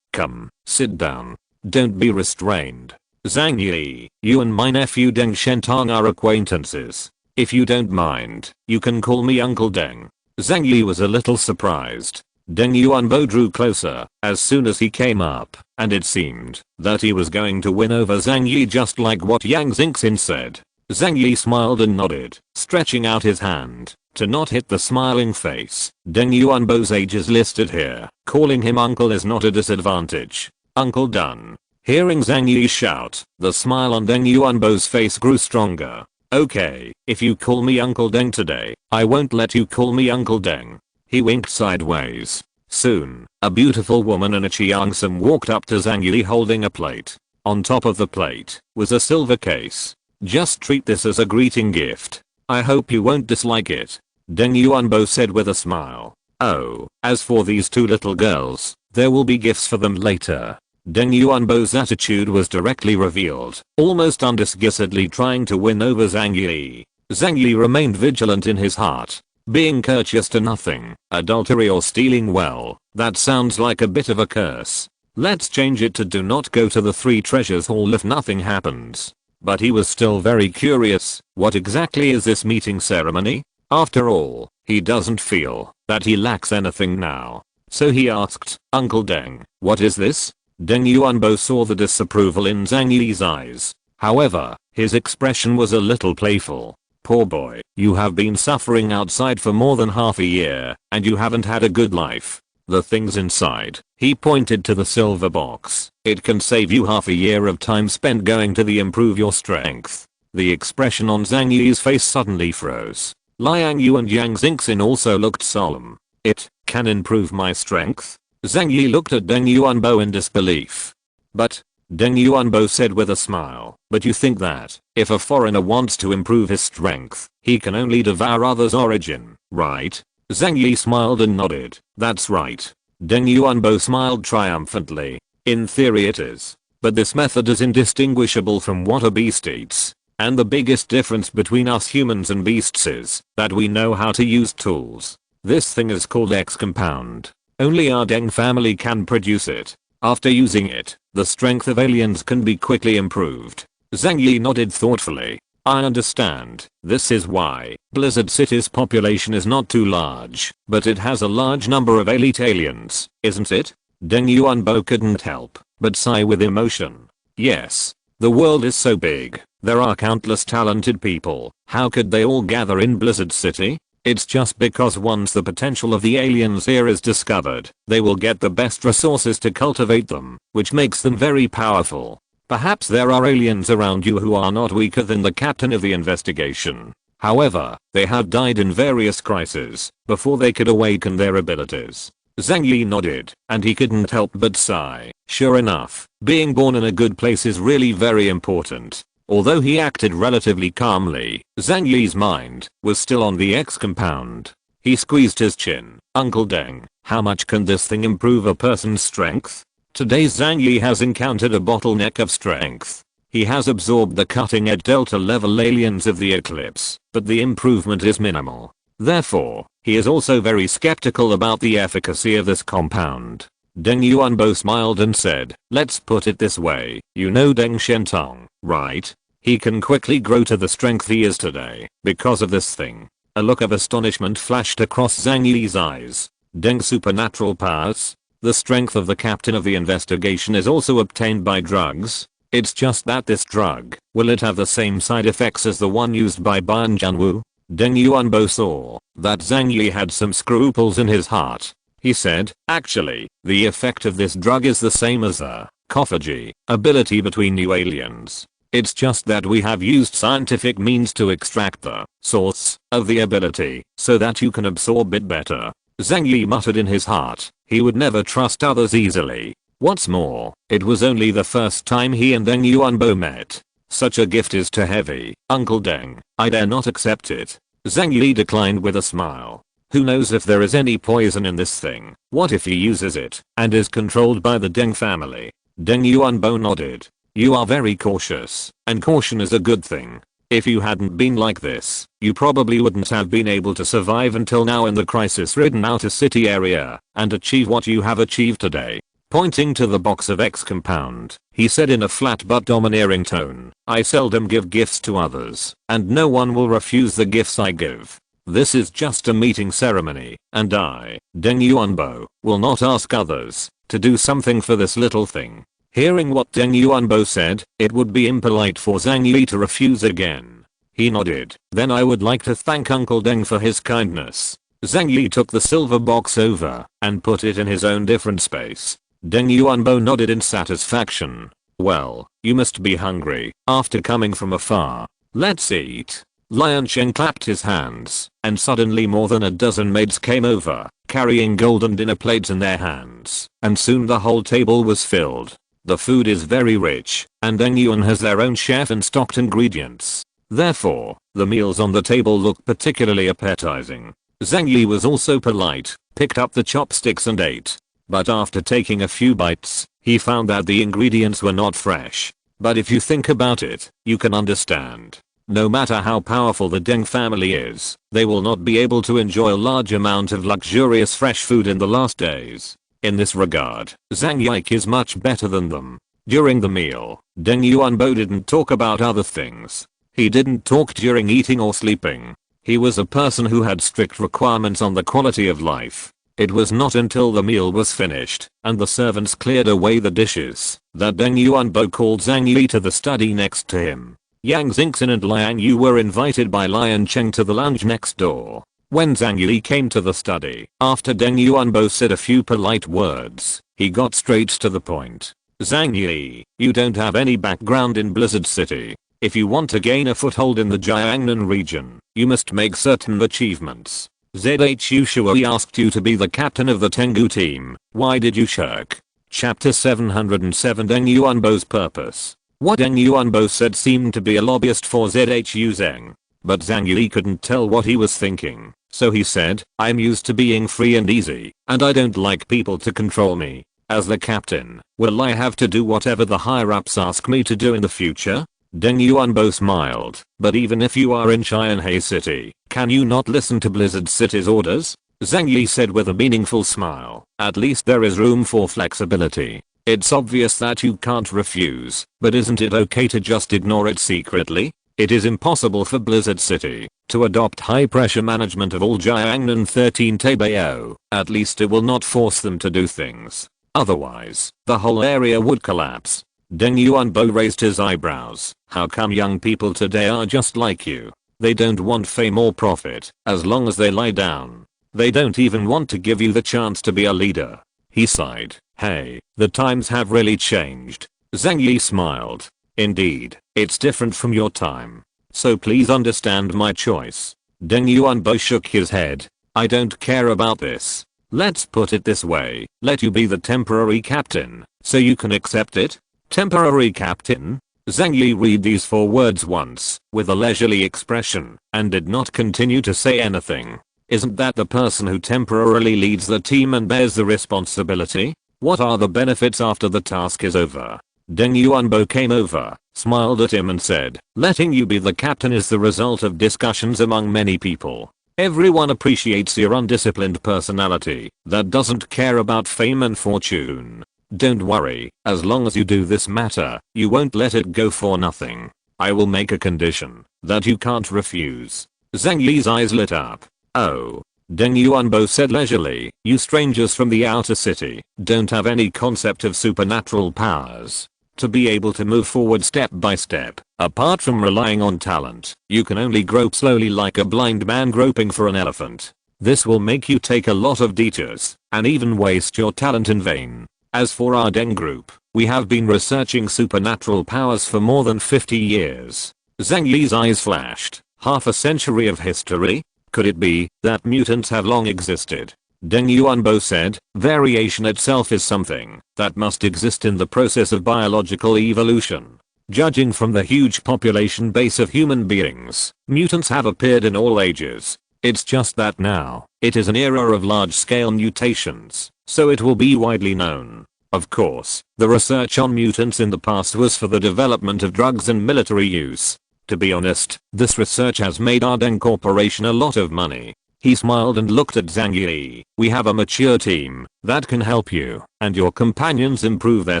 sit down. Don't be restrained. Zhang Yi, you and my nephew Deng Shentong are acquaintances. If you don't mind, you can call me Uncle Deng." Zhang Yi was a little surprised. Deng Yuanbo drew closer as soon as he came up, and it seemed that he was going to win over Zhang Yi just like what Yang Xingxin said. Zhang Yi smiled and nodded, stretching out his hand to not hit the smiling face. Deng Yuanbo's age is listed here. Calling him uncle is not a disadvantage. Uncle Dun. Hearing Zhang Yi shout, the smile on Deng Yuanbo's face grew stronger. "Okay, if you call me Uncle Deng today, I won't let you call me Uncle Deng." He winked sideways. Soon, a beautiful woman in a cheongsam walked up to Zhang Yi holding a plate. On top of the plate was a silver case. "Just treat this as a greeting gift. I hope you won't dislike it," Deng Yuanbo said with a smile. "Oh, as for these two little girls, there will be gifts for them later." Deng Yuanbo's attitude was directly revealed, almost undisguisedly trying to win over Zhang Yi. Zhang Yi remained vigilant in his heart. Being courteous to nothing, adultery or stealing, well, that sounds like a bit of a curse. Let's change it to do not go to the Three Treasures Hall if nothing happens. But he was still very curious. What exactly is this meeting ceremony? After all, he doesn't feel that he lacks anything now. So he asked, "Uncle Deng, what is this?" Deng Yuanbo saw the disapproval in Zhang Yi's eyes. However, his expression was a little playful. "Poor boy, you have been suffering outside for more than half a year, and you haven't had a good life. The things inside," he pointed to the silver box, "it can save you half a year of time spent going to the improve your strength." The expression on Zhang Yi's face suddenly froze. Liang Yu and Yang Xingxin also looked solemn. "It can improve my strength?" Zhang Yi looked at Deng Yuanbo in disbelief. "But," Deng Yuanbo said with a smile, "but you think that, if a foreigner wants to improve his strength, he can only devour others' origin, right?" Zhang Yi smiled and nodded. "That's right." Deng Yuanbo smiled triumphantly. "In theory it is. But this method is indistinguishable from what a beast eats. And the biggest difference between us humans and beasts is that we know how to use tools. This thing is called X compound. Only our Deng family can produce it. After using it, the strength of aliens can be quickly improved." Zhang Yi nodded thoughtfully. "I understand. This is why Blizzard City's population is not too large, but it has a large number of elite aliens, isn't it?" Deng Yuanbo couldn't help but sigh with emotion. "Yes. The world is so big. There are countless talented people. How could they all gather in Blizzard City? It's just because once the potential of the aliens here is discovered, they will get the best resources to cultivate them, which makes them very powerful. Perhaps there are aliens around you who are not weaker than the captain of the investigation. However, they have died in various crises before they could awaken their abilities. Zhang Yi nodded, and he couldn't help but sigh. Sure enough, being born in a good place is really very important. Although he acted relatively calmly, Zhang Yi's mind was still on the X compound. He squeezed his chin. Uncle Deng, how much can this thing improve a person's strength? Today Zhang Yi has encountered a bottleneck of strength. He has absorbed the cutting-edge Delta-level aliens of the Eclipse, but the improvement is minimal. Therefore, he is also very skeptical about the efficacy of this compound. Deng Yuanbo smiled and said, let's put it this way, you know Deng Shentong, right? He can quickly grow to the strength he is today, because of this thing. A look of astonishment flashed across Zhang Yi's eyes. Deng's supernatural powers? The strength of the captain of the investigation is also obtained by drugs. It's just that this drug, will it have the same side effects as the one used by Ban Jianwu? Deng Yuanbo saw that Zhang Yi had some scruples in his heart. He said, actually, the effect of this drug is the same as a autophagy ability between you aliens. It's just that we have used scientific means to extract the source of the ability so that you can absorb it better. Zhang Yi muttered in his heart, he would never trust others easily. What's more, it was only the first time he and Deng Yuanbo met. Such a gift is too heavy, Uncle Deng, I dare not accept it. Zhang Yi declined with a smile. Who knows if there is any poison in this thing? What if he uses it and is controlled by the Deng family? Deng Yuanbo nodded. You are very cautious, and caution is a good thing. If you hadn't been like this, you probably wouldn't have been able to survive until now in the crisis-ridden outer city area and achieve what you have achieved today. Pointing to the box of X compound, he said in a flat but domineering tone, I seldom give gifts to others, and no one will refuse the gifts I give. This is just a meeting ceremony, and I, Deng Yuanbo, will not ask others to do something for this little thing. Hearing what Deng Yuanbo said, it would be impolite for Zhang Yi to refuse again. He nodded. Then I would like to thank Uncle Deng for his kindness. Zhang Yi took the silver box over and put it in his own different space. Deng Yuanbo nodded in satisfaction. Well, you must be hungry after coming from afar. Let's eat. Lion Cheng clapped his hands, and suddenly more than a dozen maids came over, carrying golden dinner plates in their hands, and soon the whole table was filled. The food is very rich, and Deng Yuan has their own chef and stocked ingredients. Therefore, the meals on the table look particularly appetizing. Zhang Yi was also polite, picked up the chopsticks and ate. But after taking a few bites, he found that the ingredients were not fresh. But if you think about it, you can understand. No matter how powerful the Deng family is, they will not be able to enjoy a large amount of luxurious fresh food in the last days. In this regard, Zhang Yi is much better than them. During the meal, Deng Yuanbo didn't talk about other things. He didn't talk during eating or sleeping. He was a person who had strict requirements on the quality of life. It was not until the meal was finished and the servants cleared away the dishes that Deng Yuanbo called Zhang Yi to the study next to him. Yang Xingxin and Liang Yu were invited by Lion Cheng to the lounge next door. When Zhang Yi came to the study, after Deng Yuanbo said a few polite words, he got straight to the point. Zhang Yi, you don't have any background in Blizzard City. If you want to gain a foothold in the Jiangnan region, you must make certain achievements. ZHU Shui asked you to be the captain of the Tengu team. Why did you shirk? Chapter 707 Deng Yuanbo's purpose. What Deng Yuanbo said seemed to be a lobbyist for ZHU Zheng. But Zhang Yi couldn't tell what he was thinking, so he said, I'm used to being free and easy, and I don't like people to control me. As the captain, will I have to do whatever the higher-ups ask me to do in the future? Deng Yuanbo smiled, but even if you are in Qianhai City, can you not listen to Blizzard City's orders? Zhang Yi said with a meaningful smile, at least there is room for flexibility. It's obvious that you can't refuse, but isn't it okay to just ignore it secretly? It is impossible for Blizzard City to adopt high-pressure management of all Jiangnan 13 Taibao, at least it will not force them to do things. Otherwise, the whole area would collapse. Deng Yuanbo raised his eyebrows. How come young people today are just like you? They don't want fame or profit, as long as they lie down. They don't even want to give you the chance to be a leader. He sighed. Hey, the times have really changed. Zhang Yi smiled. Indeed, it's different from your time. So please understand my choice. Deng Yuanbo shook his head. I don't care about this. Let's put it this way, let you be the temporary captain, so you can accept it? Temporary captain? Zhang Yi read these 4 words once, with a leisurely expression, and did not continue to say anything. Isn't that the person who temporarily leads the team and bears the responsibility? What are the benefits after the task is over? Deng Yuanbo came over, smiled at him and said, letting you be the captain is the result of discussions among many people. Everyone appreciates your undisciplined personality that doesn't care about fame and fortune. Don't worry, as long as you do this matter, you won't let it go for nothing. I will make a condition that you can't refuse. Zhang Yi's eyes lit up. Oh. Deng Yuanbo said leisurely, you strangers from the outer city don't have any concept of supernatural powers. To be able to move forward step by step, apart from relying on talent, you can only grope slowly like a blind man groping for an elephant. This will make you take a lot of detours, and even waste your talent in vain. As for our Deng group, we have been researching supernatural powers for more than 50 years. Zhang Yi's eyes flashed. Half a century of history? Could it be that mutants have long existed? Deng Yuanbo said, variation itself is something that must exist in the process of biological evolution. Judging from the huge population base of human beings, mutants have appeared in all ages. It's just that now, it is an era of large-scale mutations, so it will be widely known. Of course, the research on mutants in the past was for the development of drugs and military use. To be honest, this research has made our Deng Corporation a lot of money. He smiled and looked at Zhang Yi. We have a mature team that can help you and your companions improve their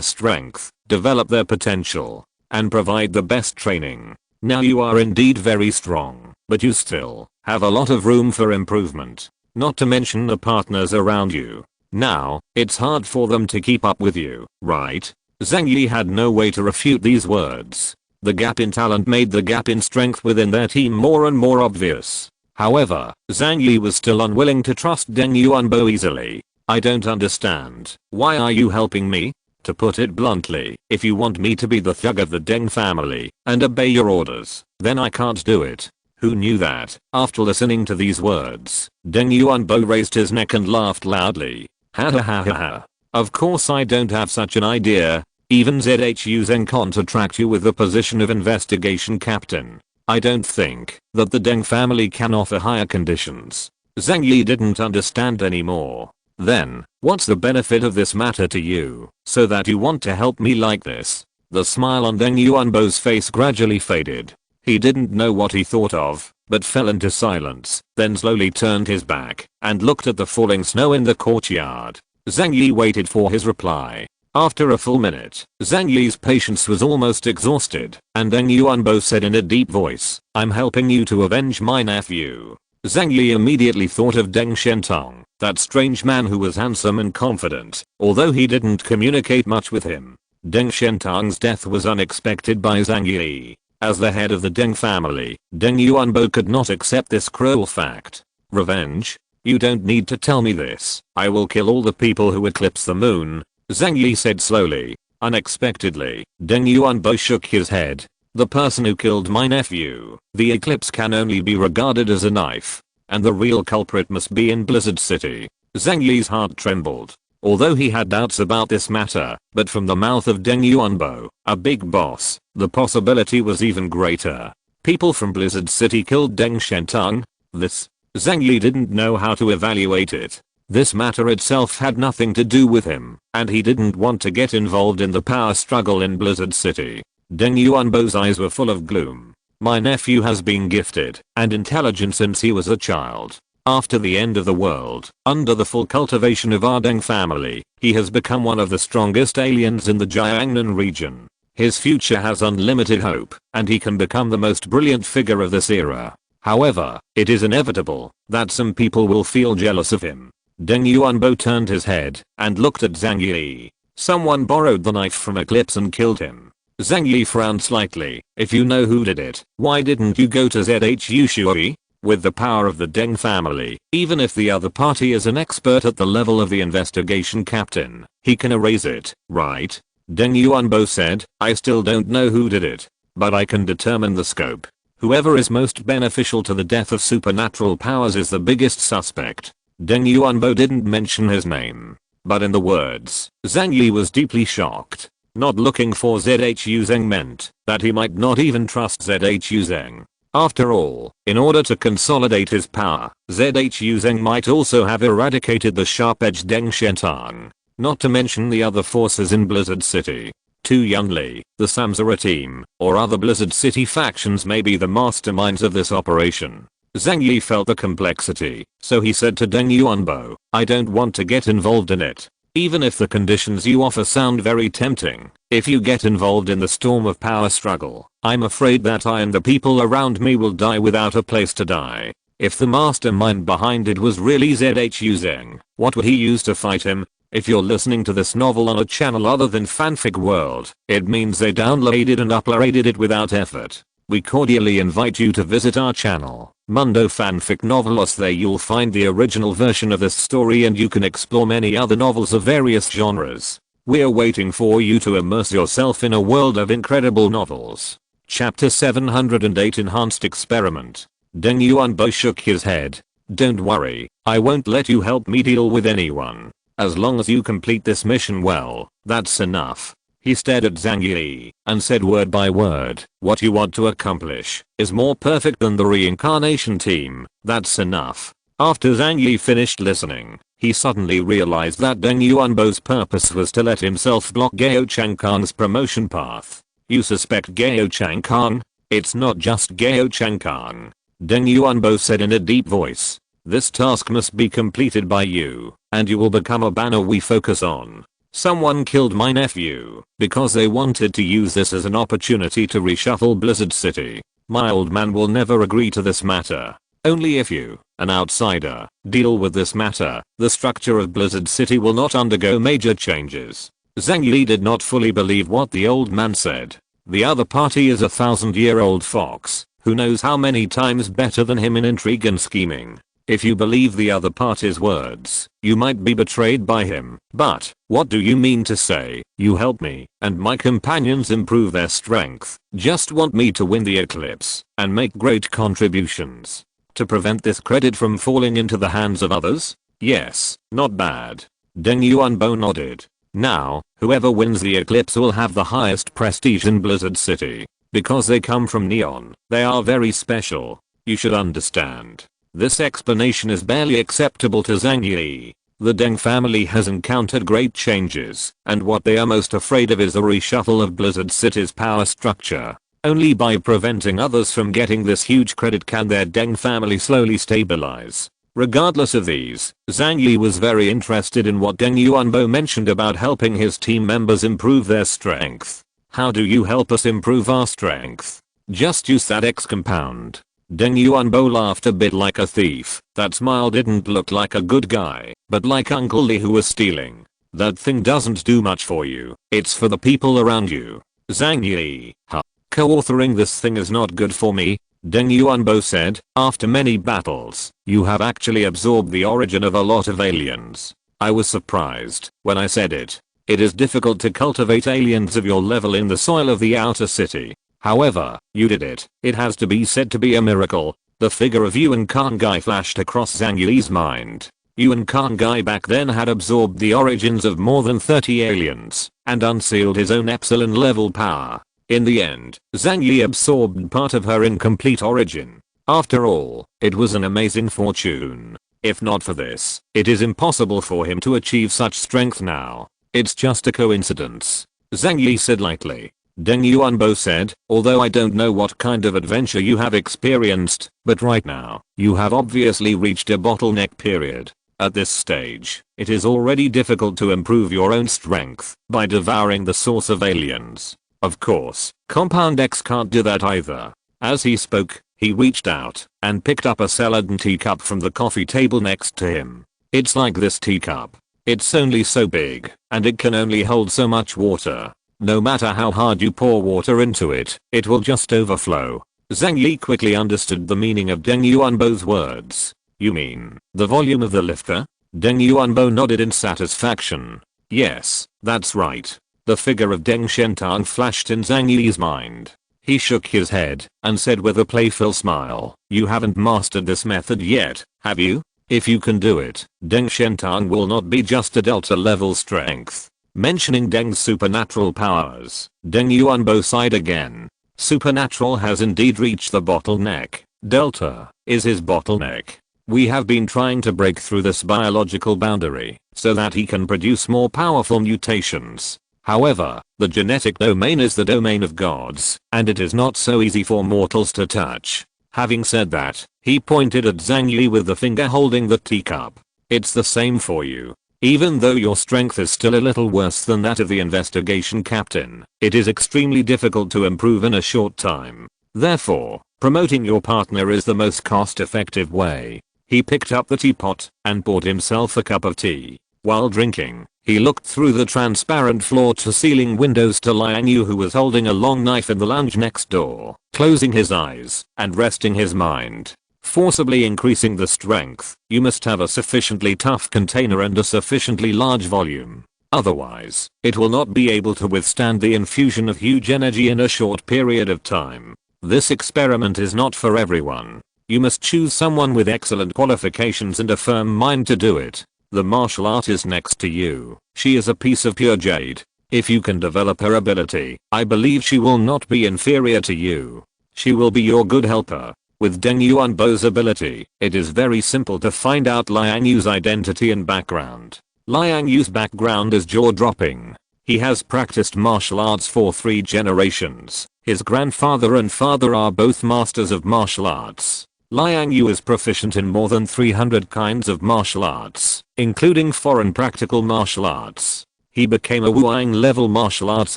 strength, develop their potential, and provide the best training. Now you are indeed very strong, but you still have a lot of room for improvement. Not to mention the partners around you. Now, it's hard for them to keep up with you, right? Zhang Yi had no way to refute these words. The gap in talent made the gap in strength within their team more and more obvious. However, Zhang Yi was still unwilling to trust Deng Yuanbo easily. I don't understand. Why are you helping me? To put it bluntly, if you want me to be the thug of the Deng family and obey your orders, then I can't do it. Who knew that? After listening to these words, Deng Yuanbo raised his neck and laughed loudly. Ha ha ha ha ha. Of course I don't have such an idea. Even ZHU Zeng can't attract you with the position of investigation captain. I don't think that the Deng family can offer higher conditions. Zhang Yi didn't understand anymore. Then, what's the benefit of this matter to you, so that you want to help me like this? The smile on Deng Yuanbo's face gradually faded. He didn't know what he thought of, but fell into silence, then slowly turned his back and looked at the falling snow in the courtyard. Zhang Yi waited for his reply. After a full minute, Zhang Yi's patience was almost exhausted, and Deng Yuanbo said in a deep voice, I'm helping you to avenge my nephew. Zhang Yi immediately thought of Deng Shentong, that strange man who was handsome and confident, although he didn't communicate much with him. Deng Shentong's death was unexpected by Zhang Yi. As the head of the Deng family, Deng Yuanbo could not accept this cruel fact. Revenge? You don't need to tell me this. I will kill all the people who eclipse the moon. Zhang Yi said slowly. Unexpectedly, Deng Yuanbo shook his head. The person who killed my nephew, the eclipse can only be regarded as a knife. And the real culprit must be in Blizzard City. Zhang Yi's heart trembled. Although he had doubts about this matter, but from the mouth of Deng Yuanbo, a big boss, the possibility was even greater. People from Blizzard City killed Deng Shentong? Zhang Yi didn't know how to evaluate it. This matter itself had nothing to do with him, and he didn't want to get involved in the power struggle in Blizzard City. Deng Yuanbo's eyes were full of gloom. My nephew has been gifted and intelligent since he was a child. After the end of the world, under the full cultivation of our Deng family, he has become one of the strongest aliens in the Jiangnan region. His future has unlimited hope, and he can become the most brilliant figure of this era. However, it is inevitable that some people will feel jealous of him. Deng Yuanbo turned his head and looked at Zhang Yi. Someone borrowed the knife from Eclipse and killed him. Zhang Yi frowned slightly. If you know who did it, why didn't you go to ZHU Shui? With the power of the Deng family, even if the other party is an expert at the level of the investigation captain, he can erase it, right? Deng Yuanbo said, I still don't know who did it, but I can determine the scope. Whoever is most beneficial to the death of supernatural powers is the biggest suspect. Deng Yuanbo didn't mention his name. But in the words, Zhang Yi was deeply shocked. Not looking for Zhu Zeng meant that he might not even trust Zhu Zeng. After all, in order to consolidate his power, Zhu Zeng might also have eradicated the sharp-edged Deng Shentang. Not to mention the other forces in Blizzard City. Tu Yunli, the Samsara team, or other Blizzard City factions may be the masterminds of this operation. Zhang Yi felt the complexity, so he said to Deng Yuanbo, I don't want to get involved in it. Even if the conditions you offer sound very tempting, if you get involved in the storm of power struggle, I'm afraid that I and the people around me will die without a place to die. If the mastermind behind it was really Zhu Zeng, what would he use to fight him? If you're listening to this novel on a channel other than Fanfic World, it means they downloaded and uploaded it without effort. We cordially invite you to visit our channel, Mundo Fanfic Novelos. There you'll find the original version of this story and you can explore many other novels of various genres. We're waiting for you to immerse yourself in a world of incredible novels. Chapter 708 Enhanced Experiment. Deng Yuanbo shook his head. Don't worry, I won't let you help me deal with anyone. As long as you complete this mission well, that's enough. He stared at Zhang Yi and said word by word, what you want to accomplish is more perfect than the reincarnation team, that's enough. After Zhang Yi finished listening, he suddenly realized that Deng Yuanbo's purpose was to let himself block Gao Changkang's promotion path. You suspect Gao Changkang? It's not just Gao Changkang. Deng Yuanbo said in a deep voice. This task must be completed by you, and you will become a banner we focus on. Someone killed my nephew because they wanted to use this as an opportunity to reshuffle Blizzard City. My old man will never agree to this matter. Only if you, an outsider, deal with this matter, the structure of Blizzard City will not undergo major changes. Zhang Yi did not fully believe what the old man said. The other party is a 1,000-year-old fox, who knows how many times better than him in intrigue and scheming. If you believe the other party's words, you might be betrayed by him. But, what do you mean to say, you help me, and my companions improve their strength, just want me to win the eclipse, and make great contributions? To prevent this credit from falling into the hands of others? Yes, not bad. Deng Yuanbo nodded. Now, whoever wins the eclipse will have the highest prestige in Blizzard City. Because they come from Neon, they are very special. You should understand. This explanation is barely acceptable to Zhang Yi. The Deng family has encountered great changes, and what they are most afraid of is a reshuffle of Blizzard City's power structure. Only by preventing others from getting this huge credit can their Deng family slowly stabilize. Regardless of these, Zhang Yi was very interested in what Deng Yuanbo mentioned about helping his team members improve their strength. How do you help us improve our strength? Just use that X compound. Deng Yuanbo laughed a bit like a thief. That smile didn't look like a good guy, but like Uncle Lee who was stealing. That thing doesn't do much for you. It's for the people around you. Zhang Yi, huh? Co-authoring this thing is not good for me. Deng Yuanbo said, after many battles, you have actually absorbed the origin of a lot of aliens. I was surprised when I said it. It is difficult to cultivate aliens of your level in the soil of the outer city. However, you did it. It has to be said to be a miracle. The figure of Yuan Kangai flashed across Zhang Yi's mind. Yuan Kangai back then had absorbed the origins of more than 30 aliens, and unsealed his own epsilon level power. In the end, Zhang Yi absorbed part of her incomplete origin. After all, it was an amazing fortune. If not for this, it is impossible for him to achieve such strength now. It's just a coincidence. Zhang Yi said lightly. Deng Yuanbo said, although I don't know what kind of adventure you have experienced, but right now, you have obviously reached a bottleneck period. At this stage, it is already difficult to improve your own strength by devouring the source of aliens. Of course, Compound X can't do that either. As he spoke, he reached out and picked up a Celadon teacup from the coffee table next to him. It's like this teacup. It's only so big, and it can only hold so much water. No matter how hard you pour water into it, it will just overflow. Zhang Yi quickly understood the meaning of Deng Yuanbo's words. You mean, the volume of the lifter? Deng Yuanbo nodded in satisfaction. Yes, that's right. The figure of Deng Shentang flashed in Zhang Yi's mind. He shook his head and said with a playful smile, you haven't mastered this method yet, have you? If you can do it, Deng Shentang will not be just a delta level strength. Mentioning Deng's supernatural powers, Deng Yuanbo sighed again. Supernatural has indeed reached the bottleneck. Delta is his bottleneck. We have been trying to break through this biological boundary so that he can produce more powerful mutations. However, the genetic domain is the domain of gods, and it is not so easy for mortals to touch. Having said that, he pointed at Zhang Yi with the finger holding the teacup. It's the same for you. Even though your strength is still a little worse than that of the investigation captain, it is extremely difficult to improve in a short time. Therefore, promoting your partner is the most cost-effective way. He picked up the teapot and poured himself a cup of tea. While drinking, he looked through the transparent floor-to-ceiling windows to Liang Yu, who was holding a long knife in the lounge next door, closing his eyes and resting his mind. Forcibly increasing the strength, you must have a sufficiently tough container and a sufficiently large volume. Otherwise, it will not be able to withstand the infusion of huge energy in a short period of time. This experiment is not for everyone. You must choose someone with excellent qualifications and a firm mind to do it. The martial artist next to you, she is a piece of pure jade. If you can develop her ability, I believe she will not be inferior to you. She will be your good helper. With Deng Yuanbo's ability, it is very simple to find out Liang Yu's identity and background. Liang Yu's background is jaw-dropping. He has practiced martial arts for 3 generations. His grandfather and father are both masters of martial arts. Liang Yu is proficient in more than 300 kinds of martial arts, including foreign practical martial arts. He became a Wuang level martial arts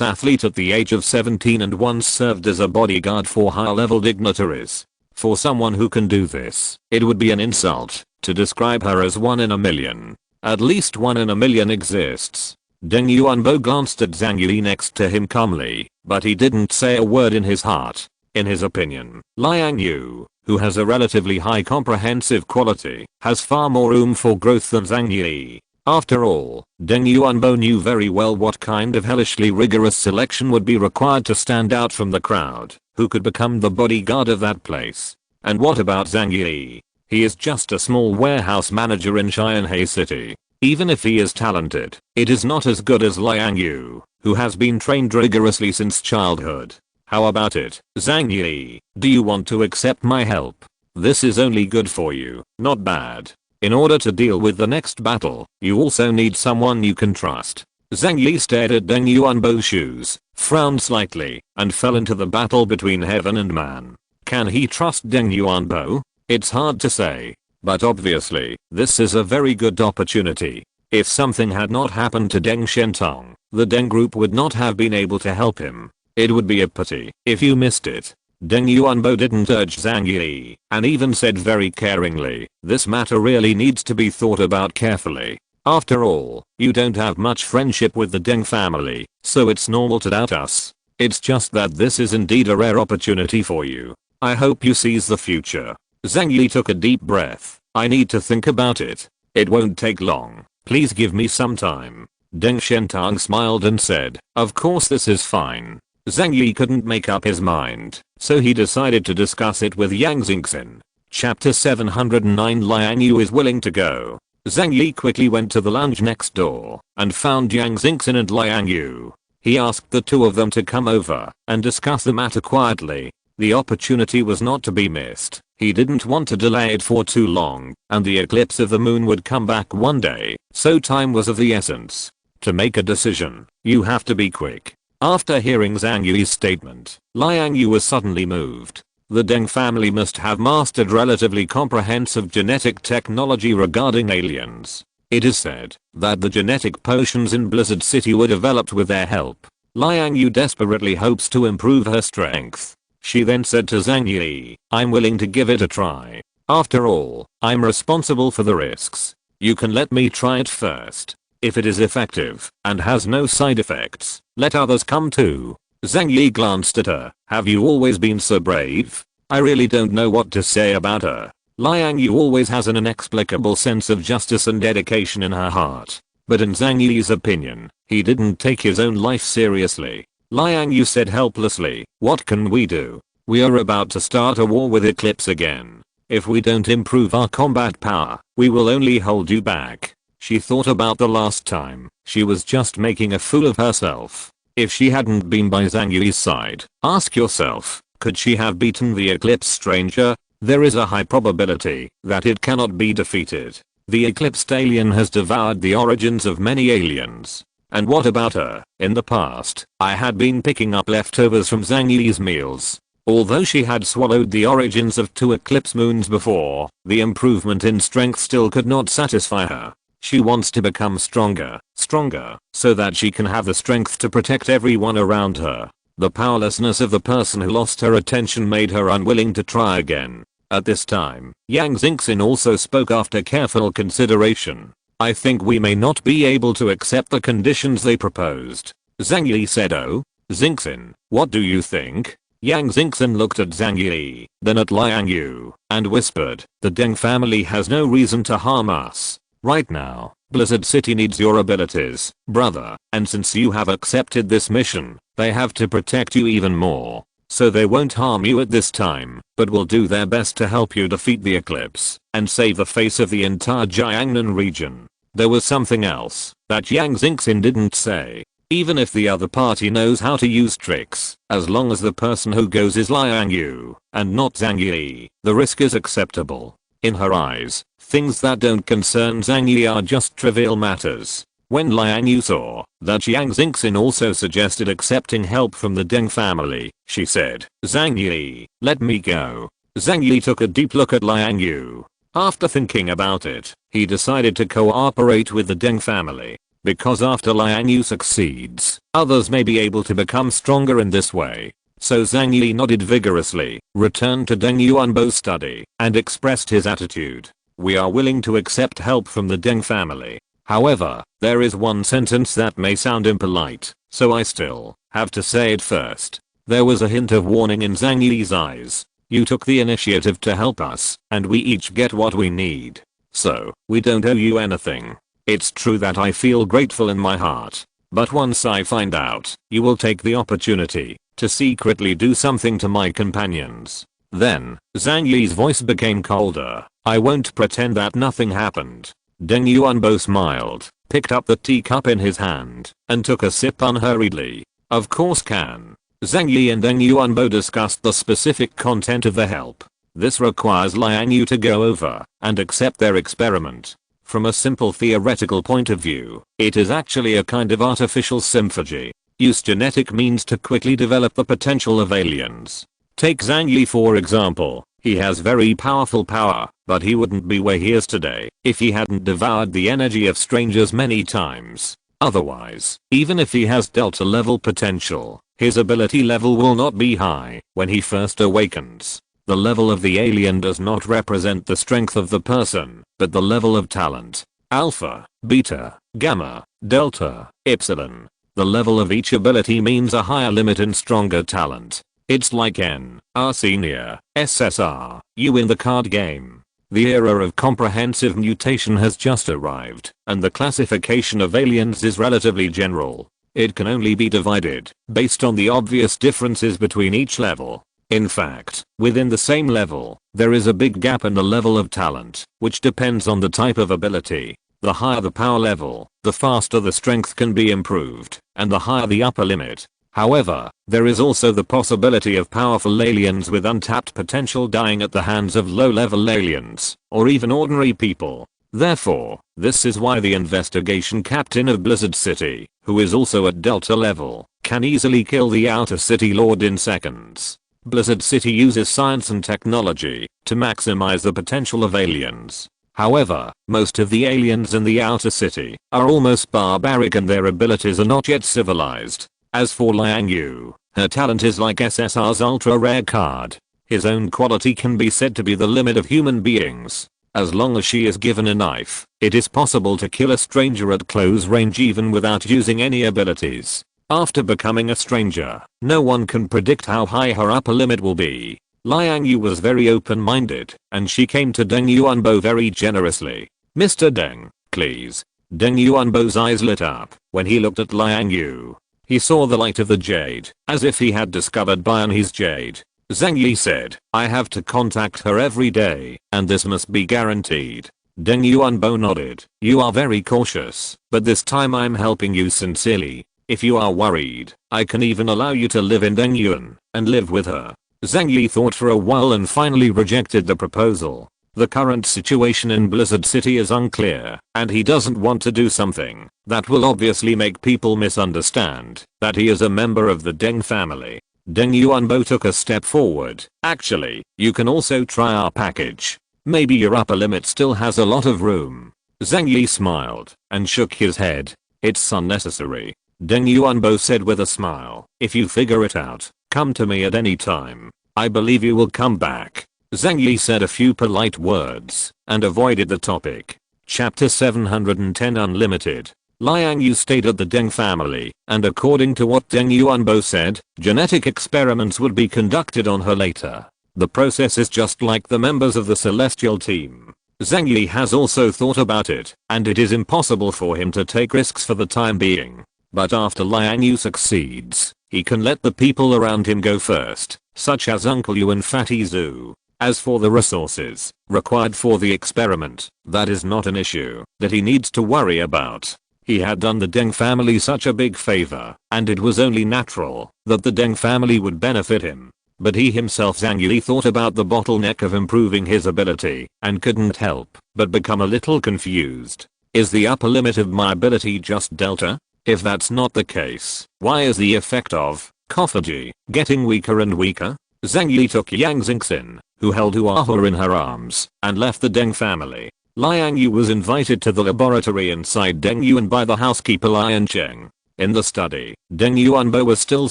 athlete at the age of 17 and once served as a bodyguard for higher level dignitaries. For someone who can do this, it would be an insult to describe her as 1 in a million. At least 1 in a million exists. Deng Yuanbo glanced at Zhang Yi next to him calmly, but he didn't say a word in his heart. In his opinion, Liang Yu, who has a relatively high comprehensive quality, has far more room for growth than Zhang Yi. After all, Deng Yuanbo knew very well what kind of hellishly rigorous selection would be required to stand out from the crowd. Who could become the bodyguard of that place? And what about Zhang Yi? He is just a small warehouse manager in Xianhe City. Even if he is talented, it is not as good as Liang Yu, who has been trained rigorously since childhood. How about it, Zhang Yi? Do you want to accept my help? This is only good for you, not bad. In order to deal with the next battle, you also need someone you can trust. Zhang Yi stared at Deng Yuanbo's shoes, frowned slightly, and fell into the battle between heaven and man. Can he trust Deng Yuanbo? It's hard to say. But obviously, this is a very good opportunity. If something had not happened to Deng Shentong, the Deng group would not have been able to help him. It would be a pity if you missed it. Deng Yuanbo didn't urge Zhang Yi, and even said very caringly, this matter really needs to be thought about carefully. After all, you don't have much friendship with the Deng family, so it's normal to doubt us. It's just that this is indeed a rare opportunity for you. I hope you seize the future. Zhang Yi took a deep breath. I need to think about it. It won't take long. Please give me some time. Deng Shentang smiled and said, of course this is fine. Zhang Yi couldn't make up his mind, so he decided to discuss it with Yang Xingxin. Chapter 709 Liang Yu is willing to go. Zhang Yi quickly went to the lounge next door and found Yang Xingxin and Liang Yu. He asked the two of them to come over and discuss the matter quietly. The opportunity was not to be missed. He didn't want to delay it for too long, and the eclipse of the moon would come back one day, so time was of the essence. To make a decision, you have to be quick. After hearing Zhang Yi's statement, Liang Yu was suddenly moved. The Deng family must have mastered relatively comprehensive genetic technology regarding aliens. It is said that the genetic potions in Blizzard City were developed with their help. Liang Yu desperately hopes to improve her strength. She then said to Zhang Yi, I'm willing to give it a try. After all, I'm responsible for the risks. You can let me try it first. If it is effective and has no side effects, let others come too. Zhang Yi glanced at her. Have you always been so brave? I really don't know what to say about her. Liang Yu always has an inexplicable sense of justice and dedication in her heart. But in Zhang Yi's opinion, he didn't take his own life seriously. Liang Yu said helplessly, what can we do? We are about to start a war with Eclipse again. If we don't improve our combat power, we will only hold you back. She thought about the last time she was just making a fool of herself. If she hadn't been by Zhang Yi's side, ask yourself, could she have beaten the Eclipse Stranger? There is a high probability that it cannot be defeated. The eclipsed alien has devoured the origins of many aliens. And what about her? In the past, I had been picking up leftovers from Zhang Yi's meals. Although she had swallowed the origins of 2 eclipse moons before, the improvement in strength still could not satisfy her. She wants to become stronger, so that she can have the strength to protect everyone around her. The powerlessness of the person who lost her attention made her unwilling to try again. At this time, Yang Xingxin also spoke after careful consideration. I think we may not be able to accept the conditions they proposed. Zhang Yi said, oh, Xingxin, what do you think? Yang Xingxin looked at Zhang Yi, then at Liang Yu, and whispered, the Deng family has no reason to harm us. Right now, Blizzard City needs your abilities, brother, and since you have accepted this mission, they have to protect you even more. So they won't harm you at this time, but will do their best to help you defeat the eclipse, and save the face of the entire Jiangnan region. There was something else that Yang Xingxin didn't say. Even if the other party knows how to use tricks, as long as the person who goes is Liang Yu, and not Zhang Yi, the risk is acceptable. In her eyes, things that don't concern Zhang Yi are just trivial matters. When Liang Yu saw that Yang Xingxin also suggested accepting help from the Deng family, she said, Zhang Yi, let me go. Zhang Yi took a deep look at Liang Yu. After thinking about it, he decided to cooperate with the Deng family. Because after Liang Yu succeeds, others may be able to become stronger in this way. So Zhang Yi nodded vigorously, returned to Deng Yuanbo's study, and expressed his attitude. We are willing to accept help from the Deng family. However, there is one sentence that may sound impolite, so I still have to say it first. There was a hint of warning in Zhang Yi's eyes. You took the initiative to help us, and we each get what we need. So, we don't owe you anything. It's true that I feel grateful in my heart. But once I find out, you will take the opportunity to secretly do something to my companions. Then, Zhang Yi's voice became colder. I won't pretend that nothing happened. Deng Yuanbo smiled, picked up the teacup in his hand, and took a sip unhurriedly. Of course can. Zhang Yi and Deng Yuanbo discussed the specific content of the help. This requires Liang Yu to go over and accept their experiment. From a simple theoretical point of view, it is actually a kind of artificial symphagy. Use genetic means to quickly develop the potential of aliens. Take Zhang Yi for example. He has very powerful power, but he wouldn't be where he is today if he hadn't devoured the energy of strangers many times. Otherwise, even if he has Delta level potential, his ability level will not be high when he first awakens. The level of the alien does not represent the strength of the person, but the level of talent. Alpha, Beta, Gamma, Delta, Epsilon. The level of each ability means a higher limit and stronger talent. It's like N, R senior, SSR, U in the card game. The era of comprehensive mutation has just arrived, and the classification of aliens is relatively general. It can only be divided based on the obvious differences between each level. In fact, within the same level, there is a big gap in the level of talent, which depends on the type of ability. The higher the power level, the faster the strength can be improved, and the higher the upper limit. However, there is also the possibility of powerful aliens with untapped potential dying at the hands of low-level aliens, or even ordinary people. Therefore, this is why the investigation captain of Blizzard City, who is also at Delta level, can easily kill the Outer City Lord in seconds. Blizzard City uses science and technology to maximize the potential of aliens. However, most of the aliens in the Outer City are almost barbaric and their abilities are not yet civilized. As for Liang Yu, her talent is like SSR's ultra rare card. His own quality can be said to be the limit of human beings. As long as she is given a knife, it is possible to kill a stranger at close range even without using any abilities. After becoming a stranger, no one can predict how high her upper limit will be. Liang Yu was very open-minded, and she came to Deng Yuanbo very generously. Mr. Deng, please. Deng Yuanbo's eyes lit up when he looked at Liang Yu. He saw the light of the jade, as if he had discovered Bianhe's jade. Zhang Yi said, I have to contact her every day, and this must be guaranteed. Deng Yuanbo nodded. You are very cautious, but this time I'm helping you sincerely. If you are worried, I can even allow you to live in Deng Yuan and live with her. Zhang Yi thought for a while and finally rejected the proposal. The current situation in Blizzard City is unclear, and he doesn't want to do something that will obviously make people misunderstand that he is a member of the Deng family. Deng Yuanbo took a step forward. Actually, you can also try our package. Maybe your upper limit still has a lot of room. Zhang Yi smiled and shook his head. It's unnecessary. Deng Yuanbo said with a smile. If you figure it out, come to me at any time. I believe you will come back. Zhang Yi said a few polite words and avoided the topic. Chapter 710 Unlimited. Liang Yu stayed at the Deng family, and according to what Deng Yuanbo said, genetic experiments would be conducted on her later. The process is just like the members of the Celestial team. Zhang Yi has also thought about it, and it is impossible for him to take risks for the time being. But after Liang Yu succeeds, he can let the people around him go first, such as Uncle Yu and Fatty Zhu. As for the resources required for the experiment, that is not an issue that he needs to worry about. He had done the Deng family such a big favor, and it was only natural that the Deng family would benefit him. But he himself, Zhang Yi, thought about the bottleneck of improving his ability and couldn't help but become a little confused. Is the upper limit of my ability just delta? If that's not the case, why is the effect of autophagy getting weaker and weaker? Zhang Yi took Yang Xingxin, who held Huahua in her arms, and left the Deng family. Liang Yu was invited to the laboratory inside Deng Yuan by the housekeeper Lian Cheng. In the study, Deng Yuanbo was still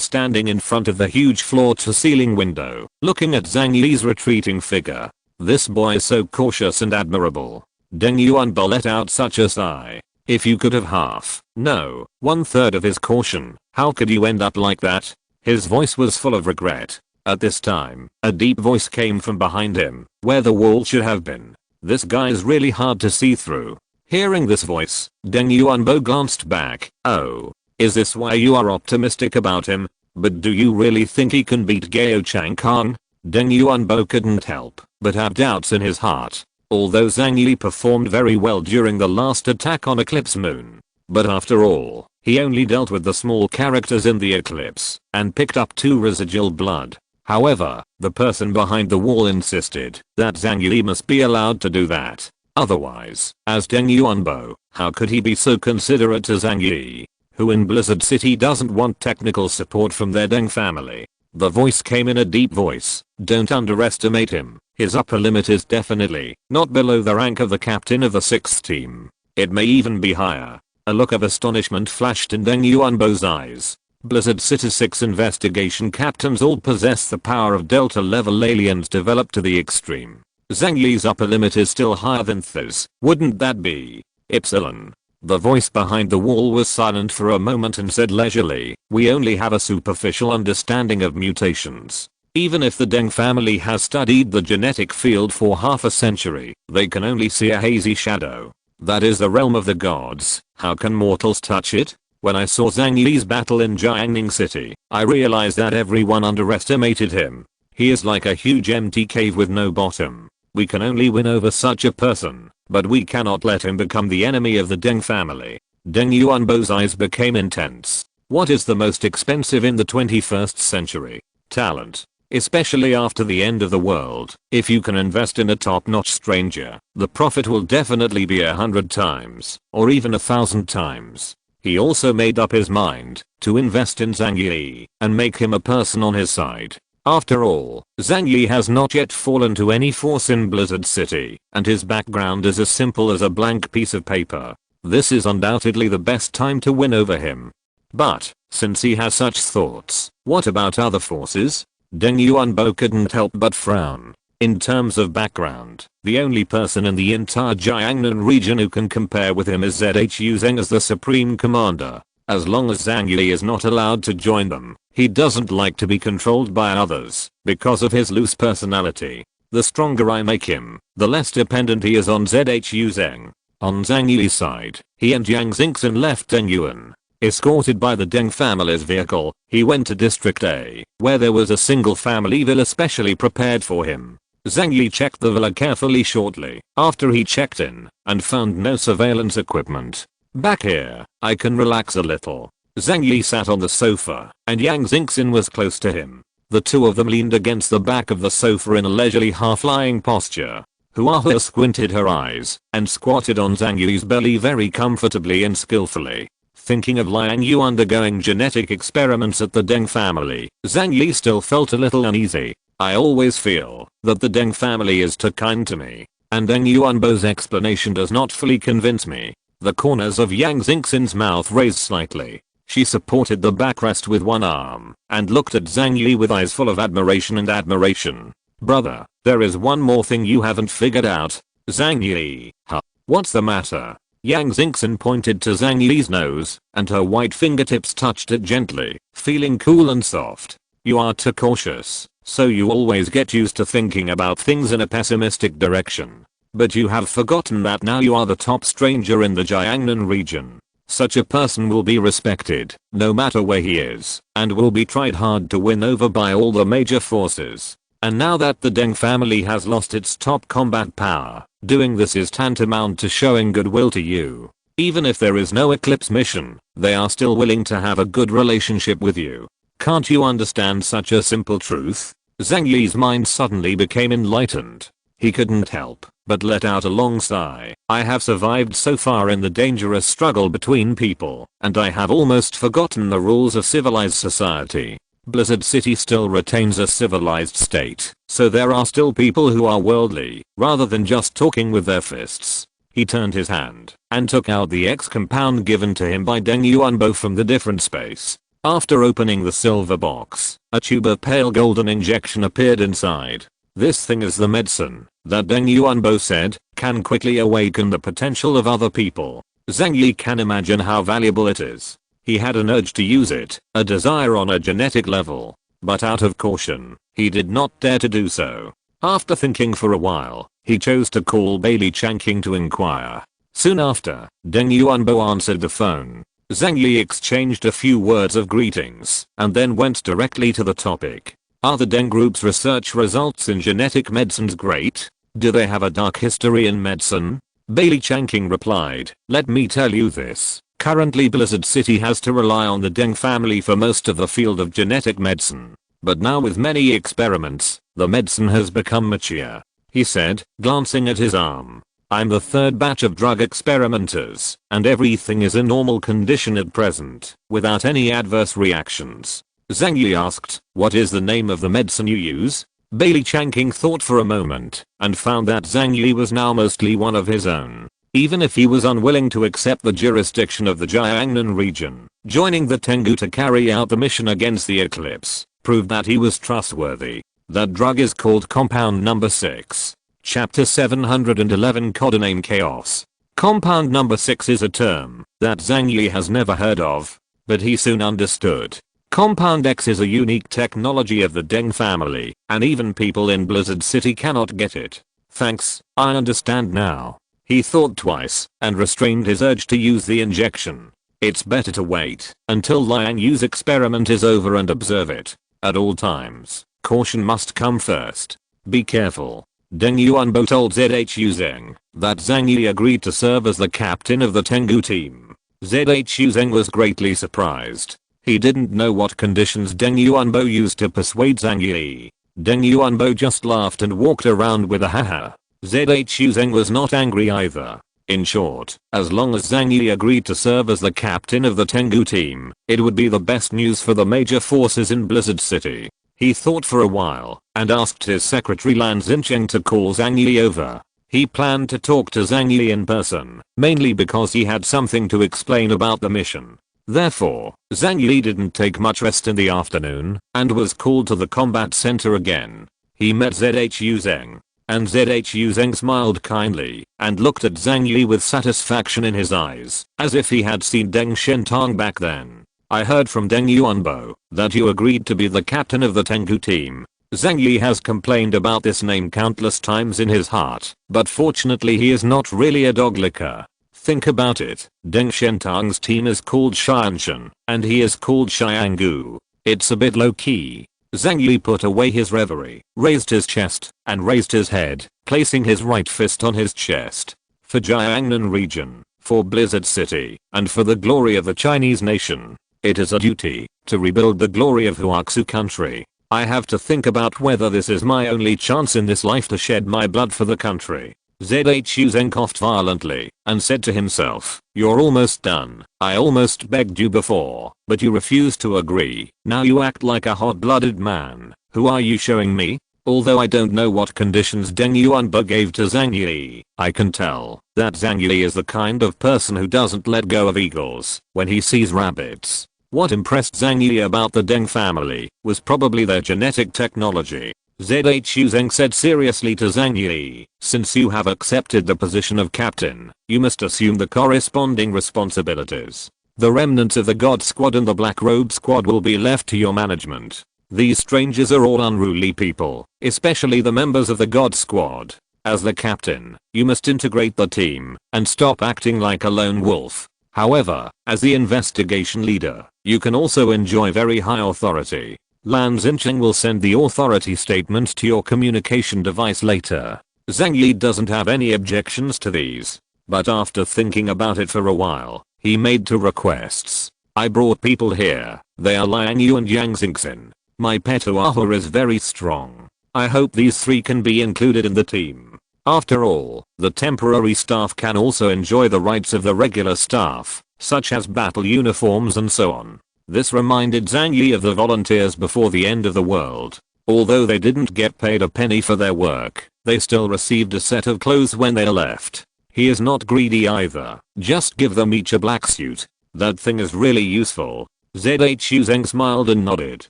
standing in front of the huge floor-to-ceiling window, looking at Zhang Yi's retreating figure. This boy is so cautious and admirable. Deng Yuanbo let out such a sigh. If you could have half, no, 1/3 of his caution, how could you end up like that? His voice was full of regret. At this time, a deep voice came from behind him, where the wall should have been. This guy is really hard to see through. Hearing this voice, Deng Yuanbo glanced back. Oh, is this why you are optimistic about him? But do you really think he can beat Gao Changkang? Deng Yuanbo couldn't help but have doubts in his heart. Although Zhang Yi performed very well during the last attack on Eclipse Moon. But after all, he only dealt with the small characters in the eclipse and picked up 2 residual blood. However, the person behind the wall insisted that Zhang Yi must be allowed to do that. Otherwise, as Deng Yuanbo, how could he be so considerate to Zhang Yi, who in Blizzard City doesn't want technical support from their Deng family? The voice came in a deep voice. Don't underestimate him. His upper limit is definitely not below the rank of the captain of the 6th team. It may even be higher. A look of astonishment flashed in Deng Yuanbo's eyes. Blizzard City 6 investigation captains all possess the power of Delta level aliens developed to the extreme. Zhang Yi's upper limit is still higher than Th's. Wouldn't that be Epsilon? The voice behind the wall was silent for a moment and said leisurely, we only have a superficial understanding of mutations. Even if the Deng family has studied the genetic field for half a century, they can only see a hazy shadow. That is the realm of the gods. How can mortals touch it? When I saw Zhang Yi's battle in Jiangning City, I realized that everyone underestimated him. He is like a huge empty cave with no bottom. We can only win over such a person, but we cannot let him become the enemy of the Deng family. Deng Yuanbo's eyes became intense. What is the most expensive in the 21st century? Talent. Especially after the end of the world. If you can invest in a top-notch stranger, the profit will definitely be 100 times, or even 1,000 times. He also made up his mind to invest in Zhang Yi and make him a person on his side. After all, Zhang Yi has not yet fallen to any force in Blizzard City, and his background is as simple as a blank piece of paper. This is undoubtedly the best time to win over him. But, since he has such thoughts, what about other forces? Deng Yuanbo couldn't help but frown. In terms of background, the only person in the entire Jiangnan region who can compare with him is ZHU Zheng as the Supreme Commander. As long as Zhang Yi is not allowed to join them, he doesn't like to be controlled by others because of his loose personality. The stronger I make him, the less dependent he is on ZHU Zheng. On Zhang Yi's side, he and Yang Xingxin left Deng Yuan. Escorted by the Deng family's vehicle, he went to District A, where there was a single family villa specially prepared for him. Zhang Yi checked the villa carefully shortly after he checked in and found no surveillance equipment. Back here, I can relax a little. Zhang Yi sat on the sofa, and Yang Xingxin was close to him. The two of them leaned against the back of the sofa in a leisurely half-lying posture. Hua squinted her eyes and squatted on Zhang Yi's belly very comfortably and skillfully. Thinking of Liang Yu undergoing genetic experiments at the Deng family, Zhang Yi still felt a little uneasy. I always feel that the Deng family is too kind to me, and Deng Yuanbo's explanation does not fully convince me. The corners of Yang Xingxin's mouth raised slightly. She supported the backrest with one arm and looked at Zhang Yi with eyes full of admiration and admiration. Brother, there is one more thing you haven't figured out. Zhang Yi. Huh? What's the matter? Yang Xingxin pointed to Zhang Yi's nose, and her white fingertips touched it gently, feeling cool and soft. You are too cautious, so you always get used to thinking about things in a pessimistic direction. But you have forgotten that now you are the top stranger in the Jiangnan region. Such a person will be respected, no matter where he is, and will be tried hard to win over by all the major forces. And now that the Deng family has lost its top combat power, doing this is tantamount to showing goodwill to you. Even if there is no eclipse mission, they are still willing to have a good relationship with you. Can't you understand such a simple truth? Zhang Yi's mind suddenly became enlightened. He couldn't help but let out a long sigh. I have survived so far in the dangerous struggle between people, and I have almost forgotten the rules of civilized society. Blizzard City still retains a civilized state, so there are still people who are worldly, rather than just talking with their fists. He turned his hand and took out the X compound given to him by Deng Yuanbo from the different space. After opening the silver box, a tube of pale golden injection appeared inside. This thing is the medicine that Deng Yuanbo said can quickly awaken the potential of other people. Zhang Yi can imagine how valuable it is. He had an urge to use it, a desire on a genetic level, but out of caution, he did not dare to do so. After thinking for a while, he chose to call Bailey Changqing to inquire. Soon after, Deng Yuanbo answered the phone. Zhang Yi exchanged a few words of greetings and then went directly to the topic. Are the Deng Group's research results in genetic medicines great? Do they have a dark history in medicine? Bailey Changqing replied, let me tell you this. Currently Blizzard City has to rely on the Deng family for most of the field of genetic medicine. But now with many experiments, the medicine has become mature. He said, glancing at his arm. I'm the third batch of drug experimenters, and everything is in normal condition at present, without any adverse reactions. Zhang Yi asked, what is the name of the medicine you use? Bailey Changqing thought for a moment, and found that Zhang Yi was now mostly one of his own. Even if he was unwilling to accept the jurisdiction of the Jiangnan region, joining the Tengu to carry out the mission against the eclipse proved that he was trustworthy. That drug is called Compound Number 6. Chapter 711 Codename Chaos. Compound Number 6 is a term that Zhang Yi has never heard of, but he soon understood. Compound X is a unique technology of the Deng family, and even people in Blizzard City cannot get it. Thanks, I understand now. He thought twice and restrained his urge to use the injection. It's better to wait until Liang Yu's experiment is over and observe it. At all times, caution must come first. Be careful. Deng Yuanbo told Zhu Zheng that Zhang Yi agreed to serve as the captain of the Tengu team. Zhu Zheng was greatly surprised. He didn't know what conditions Deng Yuanbo used to persuade Zhang Yi. Deng Yuanbo just laughed and walked around with a haha. Zhu Zheng was not angry either. In short, as long as Zhang Yi agreed to serve as the captain of the Tengu team, it would be the best news for the major forces in Blizzard City. He thought for a while and asked his secretary Lan Xincheng to call Zhang Yi over. He planned to talk to Zhang Yi in person, mainly because he had something to explain about the mission. Therefore, Zhang Yi didn't take much rest in the afternoon and was called to the combat center again. He met Zhu Zheng. And Zhu Zheng smiled kindly and looked at Zhang Yi with satisfaction in his eyes, as if he had seen Deng Shentong back then. I heard from Deng Yuanbo that you agreed to be the captain of the Tengu team. Zhang Yi has complained about this name countless times in his heart, but fortunately he is not really a dog licker. Think about it. Deng Shentang's team is called Xianshan, and he is called Xiangu. It's a bit low-key. Zhang Yi put away his reverie, raised his chest, and raised his head, placing his right fist on his chest. For Jiangnan region, for Blizzard City, and for the glory of the Chinese nation, it is a duty to rebuild the glory of Huaxu country. I have to think about whether this is my only chance in this life to shed my blood for the country. Zhu Zeng coughed violently and said to himself, "You're almost done. I almost begged you before, but you refused to agree. Now you act like a hot-blooded man. Who are you showing me?" Although I don't know what conditions Deng Yuanba gave to Zhang Yi, I can tell that Zhang Yi is the kind of person who doesn't let go of eagles when he sees rabbits. What impressed Zhang Yi about the Deng family was probably their genetic technology. Zhu Zeng said seriously to Zhang Yi, "Since you have accepted the position of captain, you must assume the corresponding responsibilities. The remnants of the God Squad and the Black Robe Squad will be left to your management. These strangers are all unruly people, especially the members of the God Squad. As the captain, you must integrate the team and stop acting like a lone wolf. However, as the investigation leader, you can also enjoy very high authority. Lan Xincheng will send the authority statement to your communication device later." Zhang Yi doesn't have any objections to these, but after thinking about it for a while, he made two requests. "I brought people here. They are Liang Yu and Yang Xingxin. My pet Oahu is very strong. I hope these three can be included in the team. After all, the temporary staff can also enjoy the rights of the regular staff, such as battle uniforms and so on." This reminded Zhang Yi of the volunteers before the end of the world. Although they didn't get paid a penny for their work, they still received a set of clothes when they left. He is not greedy either. Just give them each a black suit. That thing is really useful. Zhu Zeng smiled and nodded.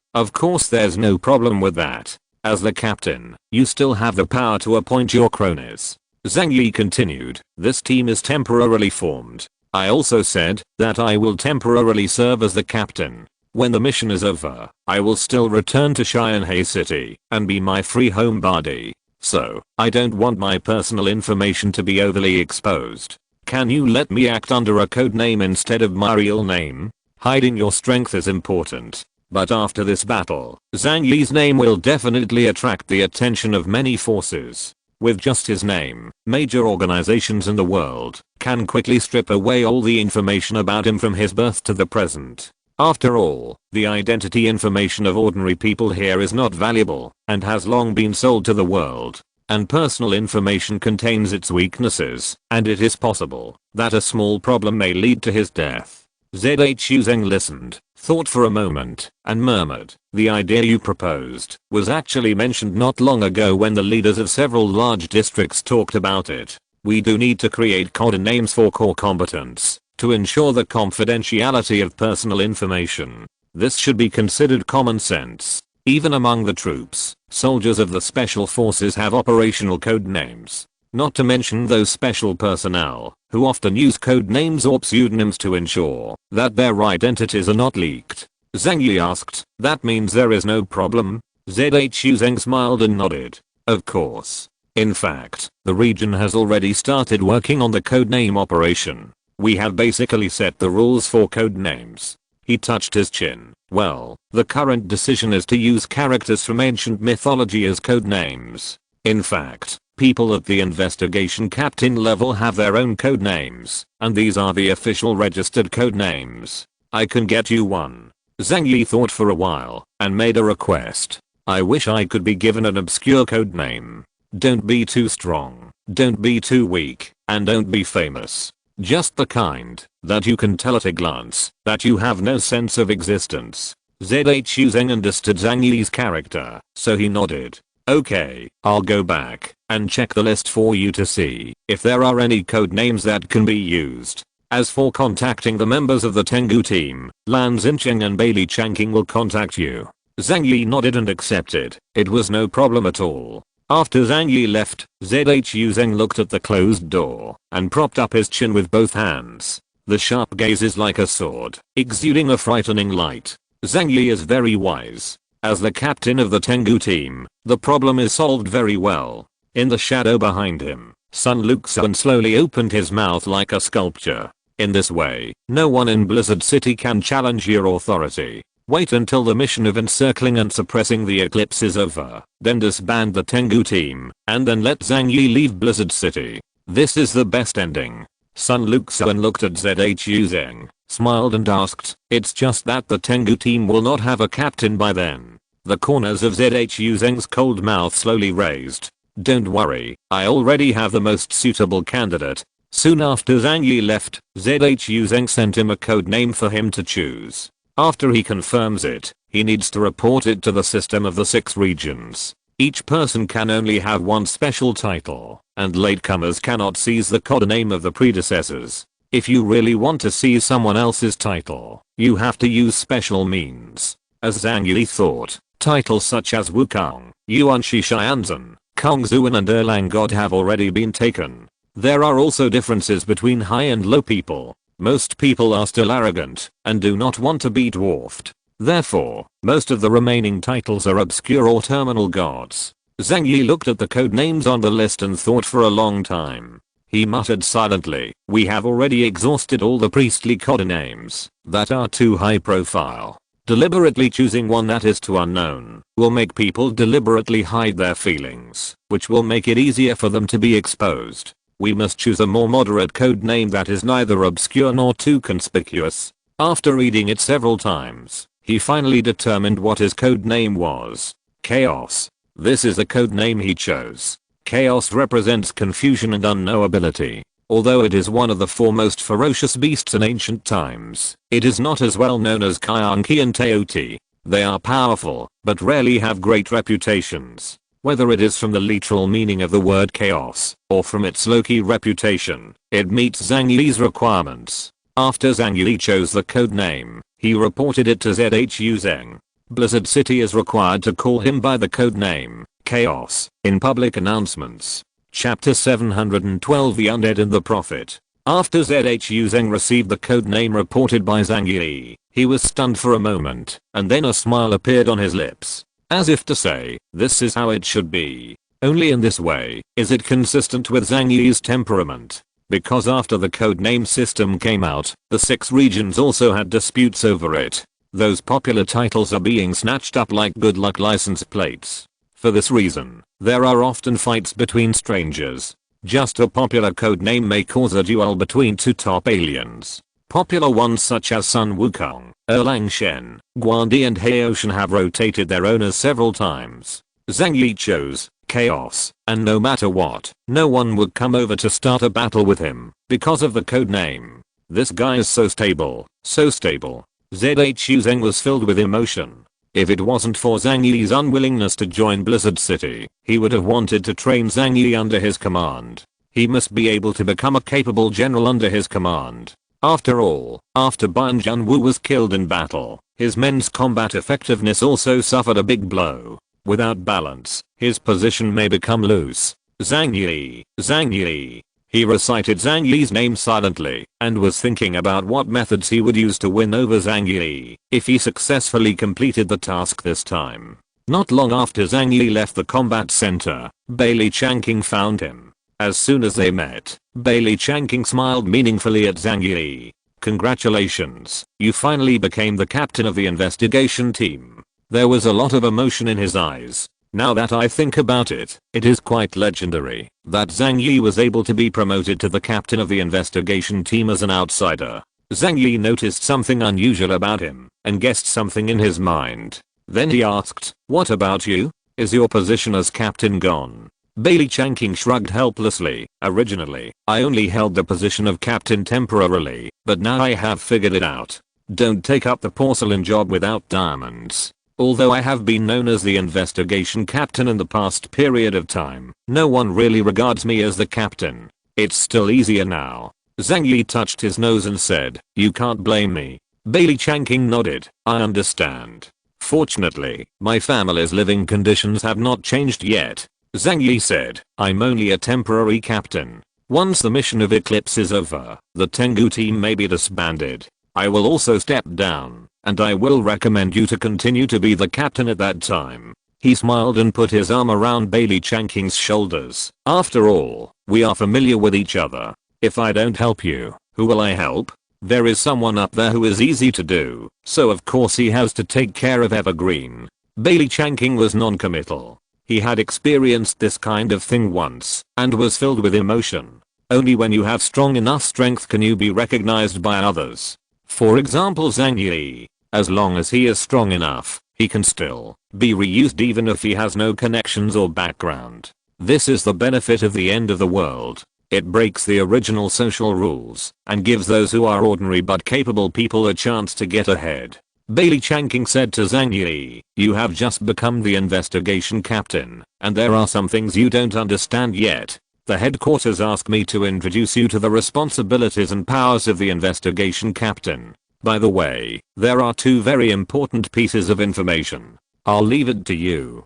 Of course there's no problem with that. As the captain, you still have the power to appoint your cronies. Zhang Yi continued, "This team is temporarily formed. I also said that I will temporarily serve as the captain. When the mission is over, I will still return to Xianhai City and be my free home body. So, I don't want my personal information to be overly exposed. Can you let me act under a code name instead of my real name? Hiding your strength is important. But after this battle, Zhang Yi's name will definitely attract the attention of many forces. With just his name, major organizations in the world can quickly strip away all the information about him from his birth to the present. After all, the identity information of ordinary people here is not valuable and has long been sold to the world. And personal information contains its weaknesses, and it is possible that a small problem may lead to his death." Zhu Zeng listened, thought for a moment, and murmured, "The idea you proposed was actually mentioned not long ago when the leaders of several large districts talked about it. We do need to create code names for core combatants to ensure the confidentiality of personal information. This should be considered common sense. Even among the troops, soldiers of the special forces have operational code names. Not to mention those special personnel, who often use code names or pseudonyms to ensure that their identities are not leaked." Zhang Yi asked, "That means there is no problem?" Zhu Zeng smiled and nodded. "Of course. In fact, the region has already started working on the codename operation. We have basically set the rules for code names." He touched his chin. "Well, the current decision is to use characters from ancient mythology as code names. In fact, people at the investigation captain level have their own code names, and these are the official registered code names. I can get you one." Zhang Yi thought for a while and made a request. "I wish I could be given an obscure code name. Don't be too strong, don't be too weak, and don't be famous. Just the kind that you can tell at a glance that you have no sense of existence." Zhu Zeng understood Zhang Yi's character, so he nodded. "Okay, I'll go back and check the list for you to see if there are any code names that can be used. As for contacting the members of the Tengu team, Lan Xincheng and Bailey Changqing will contact you." Zhang Yi nodded and accepted. It was no problem at all. After Zhang Yi left, Zhu Zeng looked at the closed door and propped up his chin with both hands. The sharp gaze is like a sword, exuding a frightening light. Zhang Yi is very wise. As the captain of the Tengu team, the problem is solved very well. In the shadow behind him, Sun Luxon slowly opened his mouth like a sculpture. In this way, no one in Blizzard City can challenge your authority. Wait until the mission of encircling and suppressing the eclipse is over, then disband the Tengu team, and then let Zhang Yi leave Blizzard City. This is the best ending. Sun Luxon looked at ZHU Zheng, smiled and asked, it's just that the Tengu team will not have a captain by then. The corners of ZHU Zheng's cold mouth slowly raised. Don't worry, I already have the most suitable candidate. Soon after Zhang Yi left, ZHU Zheng sent him a code name for him to choose. After he confirms it, he needs to report it to the system of the 6 regions. Each person can only have one special title, and latecomers cannot seize the codename of the predecessors. If you really want to seize someone else's title, you have to use special means. As Zhang Yi thought, titles such as Wukong, Yuan Shishianzhen, Kongzuan and Erlang God have already been taken. There are also differences between high and low people. Most people are still arrogant and do not want to be dwarfed. Therefore, most of the remaining titles are obscure or terminal gods. Zhang Yi looked at the code names on the list and thought for a long time. He muttered silently, we have already exhausted all the priestly codenames that are too high profile. Deliberately choosing one that is too unknown will make people deliberately hide their feelings, which will make it easier for them to be exposed. We must choose a more moderate code name that is neither obscure nor too conspicuous. After reading it several times, he finally determined what his code name was. Chaos. This is the code name he chose. Chaos represents confusion and unknowability. Although it is one of the 4 most ferocious beasts in ancient times, it is not as well known as Kyanki and Teoti. They are powerful, but rarely have great reputations. Whether it is from the literal meaning of the word chaos, or from its low-key reputation, it meets Zhang Yi's requirements. After Zhang Yi chose the code name, he reported it to ZHU Zheng. Blizzard City is required to call him by the code name, Chaos, in public announcements. Chapter 712 The Undead and the Prophet. After ZHU Zheng received the code name reported by Zhang Yi, he was stunned for a moment, and then a smile appeared on his lips. As if to say, this is how it should be. Only in this way is it consistent with Zhang Yi's temperament. Because after the codename system came out, the 6 regions also had disputes over it. Those popular titles are being snatched up like good luck license plates. For this reason, there are often fights between strangers. Just a popular codename may cause a duel between 2 top aliens. Popular ones such as Sun Wukong, Erlang Shen, Guandi and Haoshan have rotated their owners several times. Zhang Yi chose Chaos, and no matter what, no one would come over to start a battle with him because of the codename. This guy is so stable, so stable. ZHU Zheng was filled with emotion. If it wasn't for Zhang Yi's unwillingness to join Blizzard City, he would have wanted to train Zhang Yi under his command. He must be able to become a capable general under his command. After all, after Ban Junwu was killed in battle, his men's combat effectiveness also suffered a big blow. Without balance, his position may become loose. Zhang Yi, Zhang Yi. He recited Zhang Yi's name silently, and was thinking about what methods he would use to win over Zhang Yi, if he successfully completed the task this time. Not long after Zhang Yi left the combat center, Bailey Changqing found him. As soon as they met, Bailey Changqing smiled meaningfully at Zhang Yi. Congratulations, you finally became the captain of the investigation team. There was a lot of emotion in his eyes. Now that I think about it, it is quite legendary that Zhang Yi was able to be promoted to the captain of the investigation team as an outsider. Zhang Yi noticed something unusual about him and guessed something in his mind. Then he asked, what about you? Is your position as captain gone? Bailey Changqing shrugged helplessly. Originally, I only held the position of captain temporarily, but now I have figured it out. Don't take up the porcelain job without diamonds. Although I have been known as the investigation captain in the past period of time, no one really regards me as the captain. It's still easier now. Zhang Yi touched his nose and said, you can't blame me. Bailey Changqing nodded, I understand. Fortunately, my family's living conditions have not changed yet. Zhang Yi said, I'm only a temporary captain. Once the mission of Eclipse is over, the Tengu team may be disbanded. I will also step down, and I will recommend you to continue to be the captain at that time. He smiled and put his arm around Bailey Chanking's shoulders. After all, we are familiar with each other. If I don't help you, who will I help? There is someone up there who is easy to do, so of course he has to take care of Evergreen. Bailey Chanking was non-committal. He had experienced this kind of thing once, and was filled with emotion. Only when you have strong enough strength can you be recognized by others. For example, Zhang Yi. As long as he is strong enough, he can still be reused even if he has no connections or background. This is the benefit of the end of the world. It breaks the original social rules and gives those who are ordinary but capable people a chance to get ahead. Bailey Chanking said to Zhang Yi, "You have just become the investigation captain, and there are some things you don't understand yet. The headquarters asked me to introduce you to the responsibilities and powers of the investigation captain. By the way, there are two very important pieces of information. I'll leave it to you."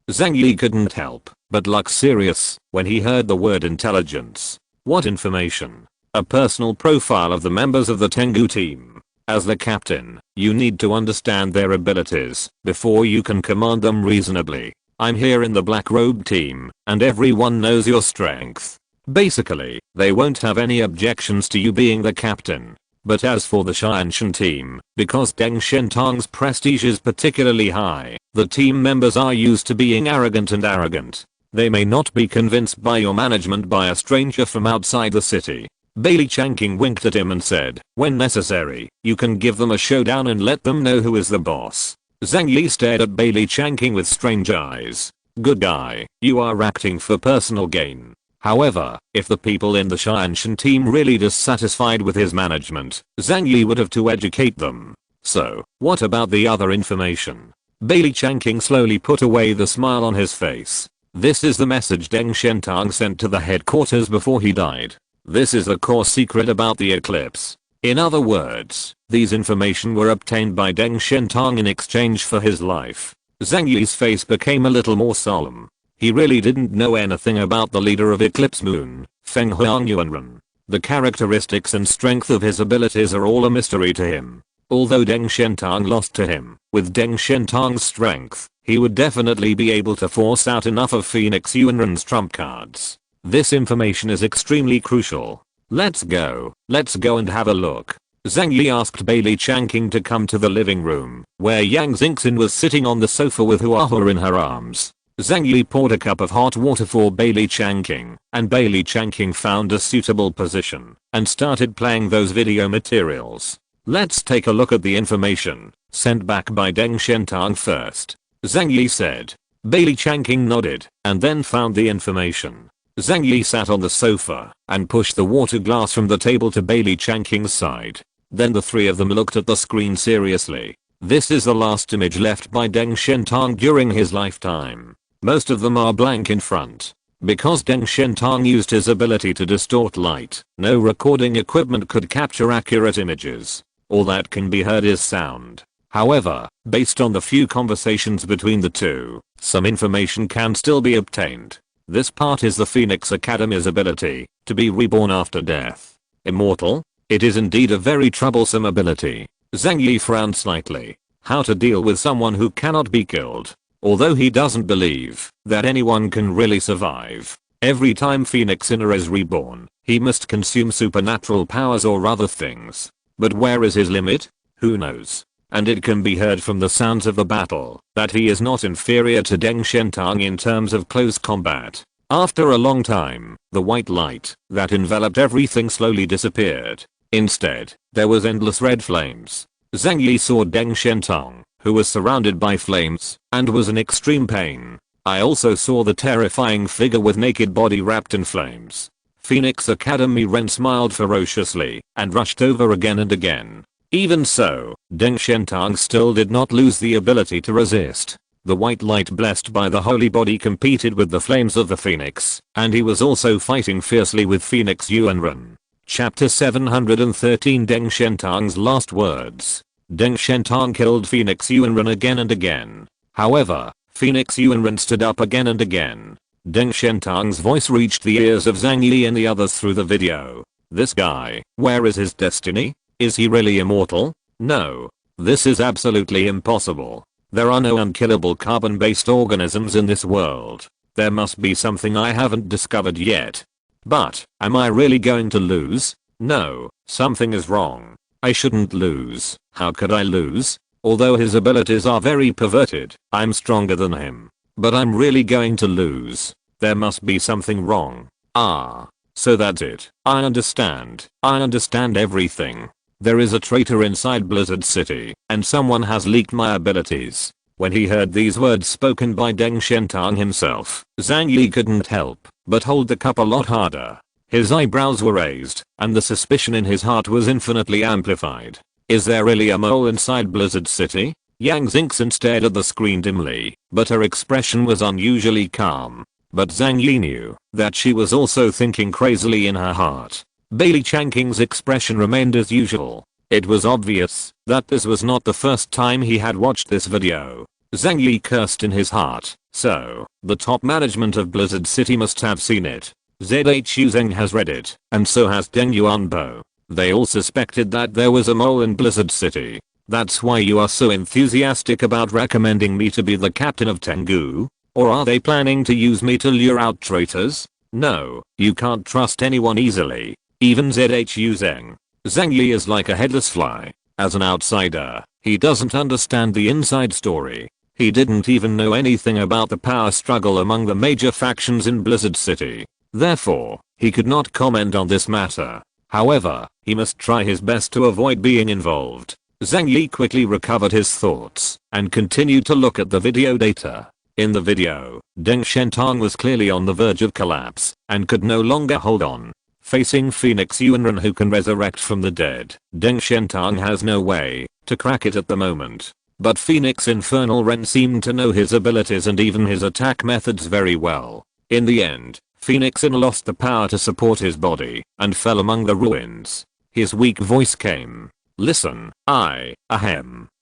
Zhang Yi couldn't help but look serious when he heard the word intelligence. What information? A personal profile of the members of the Tengu team. As the captain, you need to understand their abilities before you can command them reasonably. I'm here in the Black Robe team, and everyone knows your strength. Basically, they won't have any objections to you being the captain. But as for the Xianshan team, because Deng Shentang's prestige is particularly high, the team members are used to being arrogant and arrogant. They may not be convinced by your management by a stranger from outside the city. Bailey Chanking winked at him and said, "When necessary, you can give them a showdown and let them know who is the boss." Zhang Yi stared at Bailey Chanking with strange eyes. "Good guy, you are acting for personal gain." However, if the people in the Xianshan team really dissatisfied with his management, Zhang Yi would have to educate them. So, what about the other information? Bailey Chanking slowly put away the smile on his face. This is the message Deng Shentang sent to the headquarters before he died. This is the core secret about the eclipse. In other words, these information were obtained by Deng Shentang in exchange for his life. Zhang Yi's face became a little more solemn. He really didn't know anything about the leader of Eclipse Moon, Feng Huang Yuanren. The characteristics and strength of his abilities are all a mystery to him. Although Deng Shentang lost to him, with Deng Shentang's strength, he would definitely be able to force out enough of Phoenix Yuanren's trump cards. This information is extremely crucial. Let's go and have a look." Zhang Yi asked Bailey Chanking to come to the living room, where Yang Xingxin was sitting on the sofa with Huahua in her arms. Zhang Yi poured a cup of hot water for Bailey Chanking, and Bailey Chanking found a suitable position and started playing those video materials. "Let's take a look at the information sent back by Deng Shentang first," Zhang Yi said. Bailey Chanking nodded and then found the information. Zhang Yi sat on the sofa and pushed the water glass from the table to Bailey Chanking's side. Then the three of them looked at the screen seriously. This is the last image left by Deng Shentang during his lifetime. Most of them are blank in front. Because Deng Shentang used his ability to distort light, no recording equipment could capture accurate images. All that can be heard is sound. However, based on the few conversations between the two, some information can still be obtained. This part is the Phoenix Academy's ability to be reborn after death. Immortal? It is indeed a very troublesome ability. Zhang Yi frowned slightly. How to deal with someone who cannot be killed? Although he doesn't believe that anyone can really survive. Every time Phoenix Inner is reborn, he must consume supernatural powers or other things. But where is his limit? Who knows? And it can be heard from the sounds of the battle that he is not inferior to Deng Shentang in terms of close combat. After a long time, the white light that enveloped everything slowly disappeared. Instead, there was endless red flames. Zhang Yi saw Deng Shentang, who was surrounded by flames and was in extreme pain. I also saw the terrifying figure with naked body wrapped in flames. Phoenix Academy Ren smiled ferociously and rushed over again and again. Even so, Deng Shentang still did not lose the ability to resist. The white light blessed by the holy body competed with the flames of the phoenix, and he was also fighting fiercely with Phoenix Yuanren. Chapter 713 Deng Shentang's last words. Deng Shentang killed Phoenix Yuanren again and again. However, Phoenix Yuanren stood up again and again. Deng Shentang's voice reached the ears of Zhang Yi and the others through the video. This guy, where is his destiny? Is he really immortal? No. This is absolutely impossible. There are no unkillable carbon-based organisms in this world. There must be something I haven't discovered yet. But, am I really going to lose? No, something is wrong. I shouldn't lose. How could I lose? Although his abilities are very perverted, I'm stronger than him. But I'm really going to lose. There must be something wrong. Ah. So that's it. I understand. I understand everything. There is a traitor inside Blizzard City, and someone has leaked my abilities. When he heard these words spoken by Deng Shentang himself, Zhang Yi couldn't help but hold the cup a lot harder. His eyebrows were raised, and the suspicion in his heart was infinitely amplified. Is there really a mole inside Blizzard City? Yang Xingxin stared at the screen dimly, but her expression was unusually calm. But Zhang Yi knew that she was also thinking crazily in her heart. Bailey Chanking's expression remained as usual. It was obvious that this was not the first time he had watched this video. Zhang Yi cursed in his heart, so the top management of Blizzard City must have seen it. ZHU Zheng has read it, and so has Deng Yuanbo. They all suspected that there was a mole in Blizzard City. That's why you are so enthusiastic about recommending me to be the captain of Tengu? Or are they planning to use me to lure out traitors? No, you can't trust anyone easily. Even ZHU Zheng. Zhang Yi is like a headless fly. As an outsider, he doesn't understand the inside story. He didn't even know anything about the power struggle among the major factions in Blizzard City. Therefore, he could not comment on this matter. However, he must try his best to avoid being involved. Zhang Yi quickly recovered his thoughts and continued to look at the video data. In the video, Deng Shentang was clearly on the verge of collapse and could no longer hold on. Facing Phoenix Yuanren who can resurrect from the dead, Deng Shentang has no way to crack it at the moment. But Phoenix Infernal Ren seemed to know his abilities and even his attack methods very well. In the end, Phoenix In lost the power to support his body and fell among the ruins. His weak voice came. Listen, I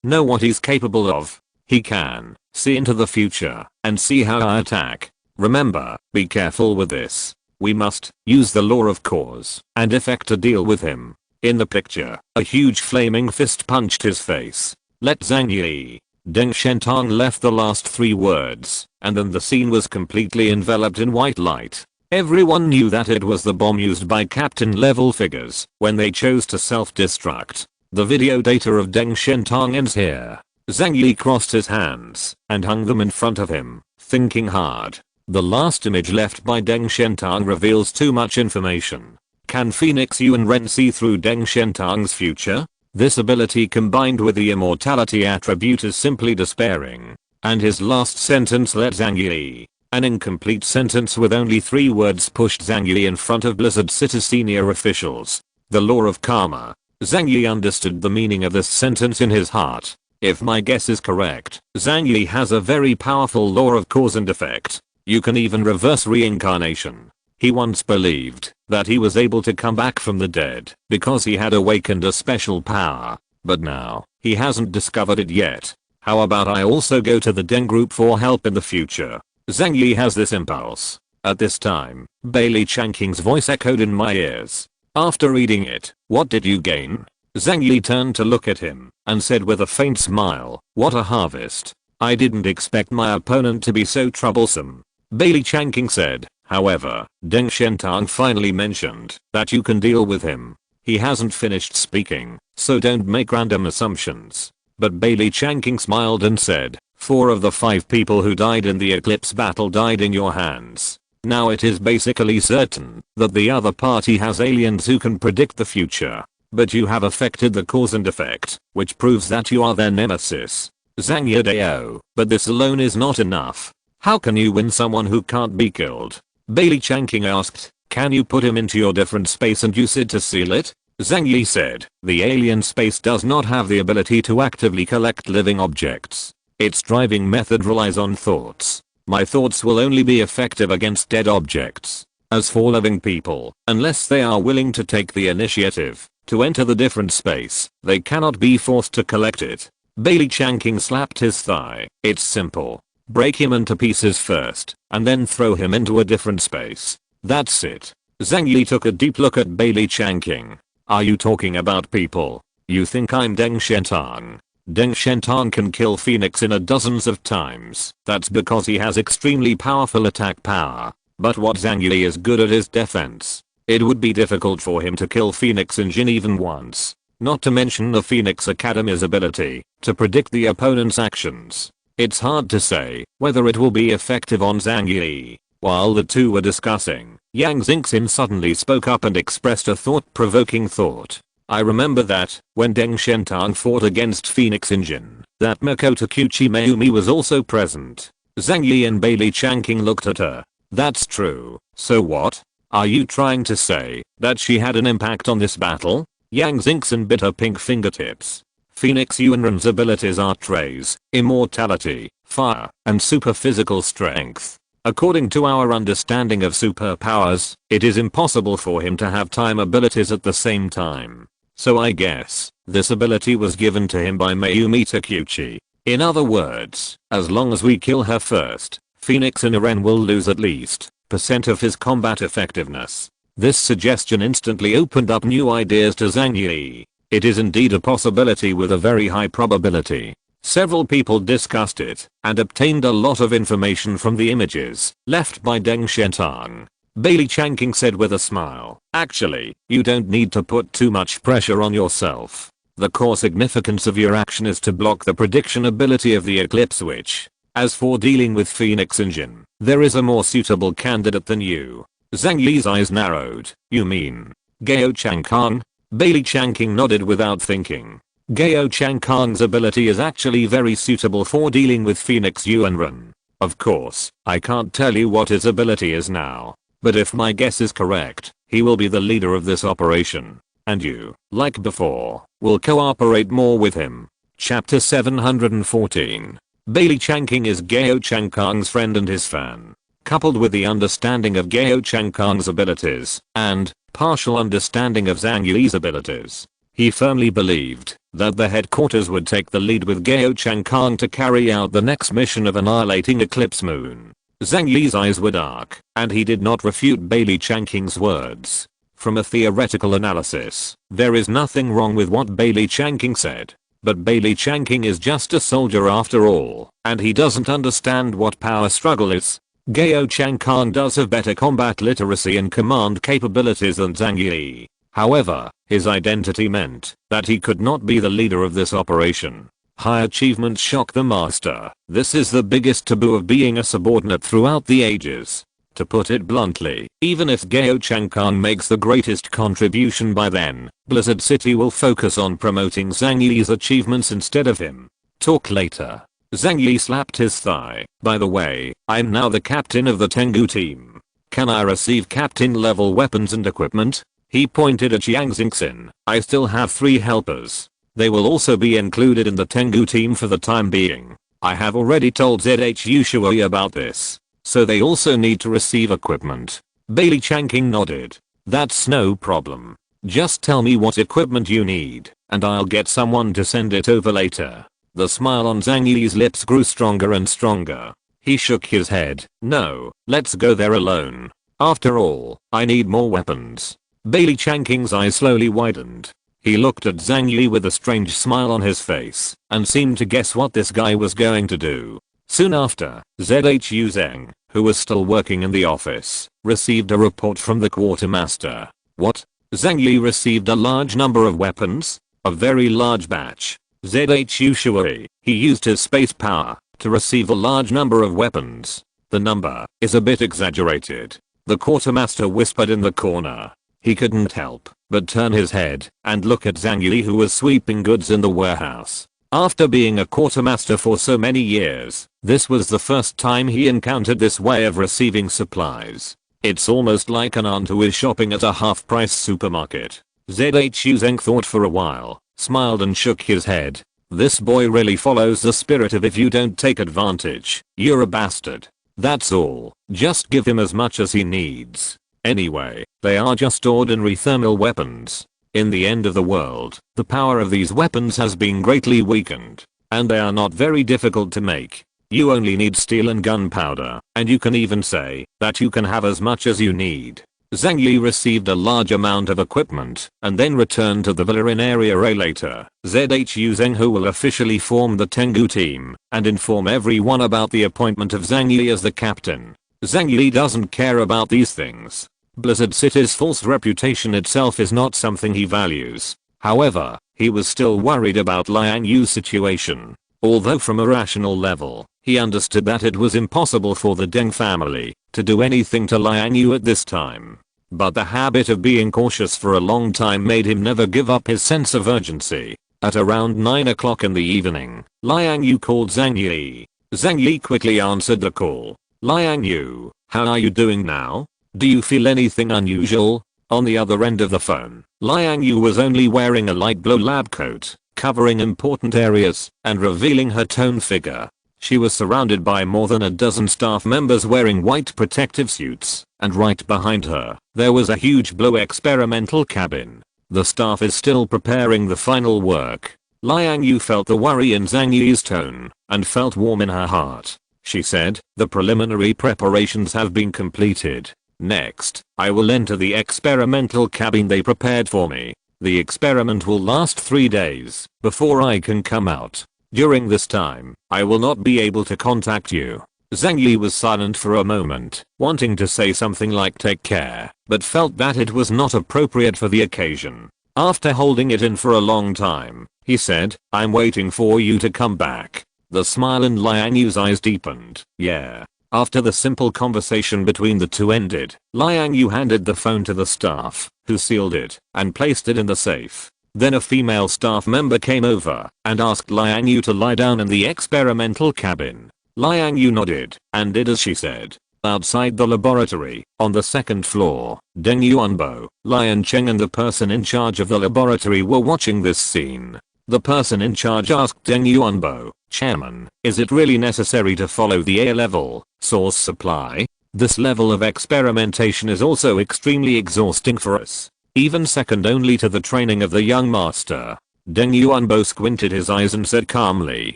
know what he's capable of. He can see into the future and see how I attack. Remember, be careful with this. We must use the law of cause and effect to deal with him. In the picture, a huge flaming fist punched his face. Let Zhang Yi. Deng Shentang left the last 3 words, and then the scene was completely enveloped in white light. Everyone knew that it was the bomb used by captain level figures when they chose to self-destruct. The video data of Deng Shentang ends here. Zhang Yi crossed his hands and hung them in front of him, thinking hard. The last image left by Deng Shentang reveals too much information. Can Phoenix Yuanren see through Deng Shentang's future? This ability combined with the immortality attribute is simply despairing. And his last sentence let Zhang Yi. An incomplete sentence with only 3 words pushed Zhang Yi in front of Blizzard City senior officials. The law of karma. Zhang Yi understood the meaning of this sentence in his heart. If my guess is correct, Zhang Yi has a very powerful law of cause and effect. You can even reverse reincarnation. He once believed that he was able to come back from the dead because he had awakened a special power, but now he hasn't discovered it yet. How about I also go to the Deng group for help in the future? Zhang Yi has this impulse. At this time, Bailey Chanking's voice echoed in my ears. After reading it, what did you gain? Zhang Yi turned to look at him and said with a faint smile, what a harvest. I didn't expect my opponent to be so troublesome. Bailey Chanking said, however, Deng Shentang finally mentioned that you can deal with him. He hasn't finished speaking, so don't make random assumptions. But Bailey Chanking smiled and said, 4 of the 5 people who died in the eclipse battle died in your hands. Now it is basically certain that the other party has aliens who can predict the future. But you have affected the cause and effect, which proves that you are their nemesis. Zhang Yidao, but this alone is not enough. How can you win someone who can't be killed? Bailey Chanking asked, can you put him into your different space and use it to seal it? Zhang Yi said, the alien space does not have the ability to actively collect living objects. Its driving method relies on thoughts. My thoughts will only be effective against dead objects. As for living people, unless they are willing to take the initiative to enter the different space, they cannot be forced to collect it. Bailey Chanking slapped his thigh. It's simple. Break him into pieces first, and then throw him into a different space. That's it. Zhang Yi took a deep look at Bailey Chanking. Are you talking about people? You think I'm Deng Shentang? Deng Shentang can kill Phoenix in a dozens of times. That's because he has extremely powerful attack power. But what Zhang Yi is good at is defense. It would be difficult for him to kill Phoenix Engine even once. Not to mention the Phoenix Academy's ability to predict the opponent's actions. It's hard to say whether it will be effective on Zhang Yi. While the two were discussing, Yang Xingxin suddenly spoke up and expressed a thought-provoking thought. I remember that, when Deng Shentang fought against Phoenix Engine, that Makoto Kuchi Mayumi was also present. Zhang Yi and Bailey Changqing looked at her. That's true. So what? Are you trying to say that she had an impact on this battle? Yang Xingxin bit her pink fingertips. Phoenix Yuanren's abilities are Trace, Immortality, Fire, and Super Physical Strength. According to our understanding of superpowers, it is impossible for him to have time abilities at the same time. So I guess, this ability was given to him by Mayumi Takuchi. In other words, as long as we kill her first, Phoenix Yuanren will lose at least % of his combat effectiveness. This suggestion instantly opened up new ideas to Zhang Yi. It is indeed a possibility with a very high probability. Several people discussed it and obtained a lot of information from the images left by Deng Shentang. Bailey Changqing said with a smile, actually, you don't need to put too much pressure on yourself. The core significance of your action is to block the prediction ability of the Eclipse Witch. As for dealing with Phoenix Engine, there is a more suitable candidate than you. Zhang Yi's eyes narrowed. You mean Gao Changkang? Bailey Changqing nodded without thinking. Gao Changkang's ability is actually very suitable for dealing with Phoenix Yuanren. Of course, I can't tell you what his ability is now. But if my guess is correct, he will be the leader of this operation. And you, like before, will cooperate more with him. Chapter 714. Bailey Changqing is Gao Changkang's friend and his fan. Coupled with the understanding of Gao Changkang's abilities and partial understanding of Zhang Yi's abilities, he firmly believed that the headquarters would take the lead with Gao Changkang to carry out the next mission of annihilating Eclipse Moon. Zhang Yi's eyes were dark, and he did not refute Bailey Changqing's words. From a theoretical analysis, there is nothing wrong with what Bailey Changqing said. But Bailey Changqing is just a soldier after all, and he doesn't understand what power struggle is. Gao Changkang does have better combat literacy and command capabilities than Zhang Yi. However, his identity meant that he could not be the leader of this operation. High achievements shock the master. This is the biggest taboo of being a subordinate throughout the ages. To put it bluntly, even if Gao Changkang makes the greatest contribution by then, Blizzard City will focus on promoting Zhang Yi's achievements instead of him. Talk later. Zhang Yi slapped his thigh. By the way, I'm now the captain of the Tengu team. Can I receive captain level weapons and equipment? He pointed at Yang Xingxin. I still have 3 helpers. They will also be included in the Tengu team for the time being. I have already told ZHU Shui about this. So they also need to receive equipment. Bailey Changqing nodded. That's no problem. Just tell me what equipment you need, and I'll get someone to send it over later. The smile on Zhang Yi's lips grew stronger and stronger. He shook his head. No, let's go there alone. After all, I need more weapons. Bailey Changqing's eyes slowly widened. He looked at Zhang Yi with a strange smile on his face and seemed to guess what this guy was going to do. Soon after, ZHU Zheng, who was still working in the office, received a report from the quartermaster. What? Zhang Yi received a large number of weapons? A very large batch. ZHU Shui, he used his space power to receive a large number of weapons. The number is a bit exaggerated. The quartermaster whispered in the corner. He couldn't help but turn his head and look at Zhang Yi, who was sweeping goods in the warehouse. After being a quartermaster for so many years, this was the first time he encountered this way of receiving supplies. It's almost like an aunt who is shopping at a half-price supermarket. ZHU Zheng thought for a while, smiled and shook his head. This boy really follows the spirit of if you don't take advantage, you're a bastard. That's all. Just give him as much as he needs. Anyway, they are just ordinary thermal weapons. In the end of the world, the power of these weapons has been greatly weakened, and they are not very difficult to make. You only need steel and gunpowder, and you can even say that you can have as much as you need. Zhang Yi received a large amount of equipment and then returned to the villa in Area A later. ZHU Zheng will officially form the Tengu team and inform everyone about the appointment of Zhang Yi as the captain. Zhang Yi doesn't care about these things. Blizzard City's false reputation itself is not something he values. However, he was still worried about Liang Yu's situation. Although from a rational level, he understood that it was impossible for the Deng family to do anything to Liang Yu at this time. But the habit of being cautious for a long time made him never give up his sense of urgency. At around 9 o'clock in the evening, Liang Yu called Zhang Yi. Zhang Yi quickly answered the call. Liang Yu, how are you doing now? Do you feel anything unusual? On the other end of the phone, Liang Yu was only wearing a light blue lab coat, covering important areas and revealing her toned figure. She was surrounded by more than a dozen staff members wearing white protective suits, and right behind her, there was a huge blue experimental cabin. The staff is still preparing the final work. Liang Yu felt the worry in Zhang Yi's tone, and felt warm in her heart. She said, the preliminary preparations have been completed. Next, I will enter the experimental cabin they prepared for me. The experiment will last 3 days before I can come out. During this time, I will not be able to contact you. Zhang Yi was silent for a moment, wanting to say something like take care, but felt that it was not appropriate for the occasion. After holding it in for a long time, he said, I'm waiting for you to come back. The smile in Liang Yu's eyes deepened. Yeah. After the simple conversation between the two ended, Liang Yu handed the phone to the staff, who sealed it and placed it in the safe. Then a female staff member came over and asked Liang Yu to lie down in the experimental cabin. Liang Yu nodded and did as she said. Outside the laboratory, on the second floor, Deng Yuanbo, Lian Cheng and the person in charge of the laboratory were watching this scene. The person in charge asked Deng Yuanbo, Chairman, is it really necessary to follow the A-level source supply? This level of experimentation is also extremely exhausting for us, even second only to the training of the young master. Deng Yuanbo squinted his eyes and said calmly,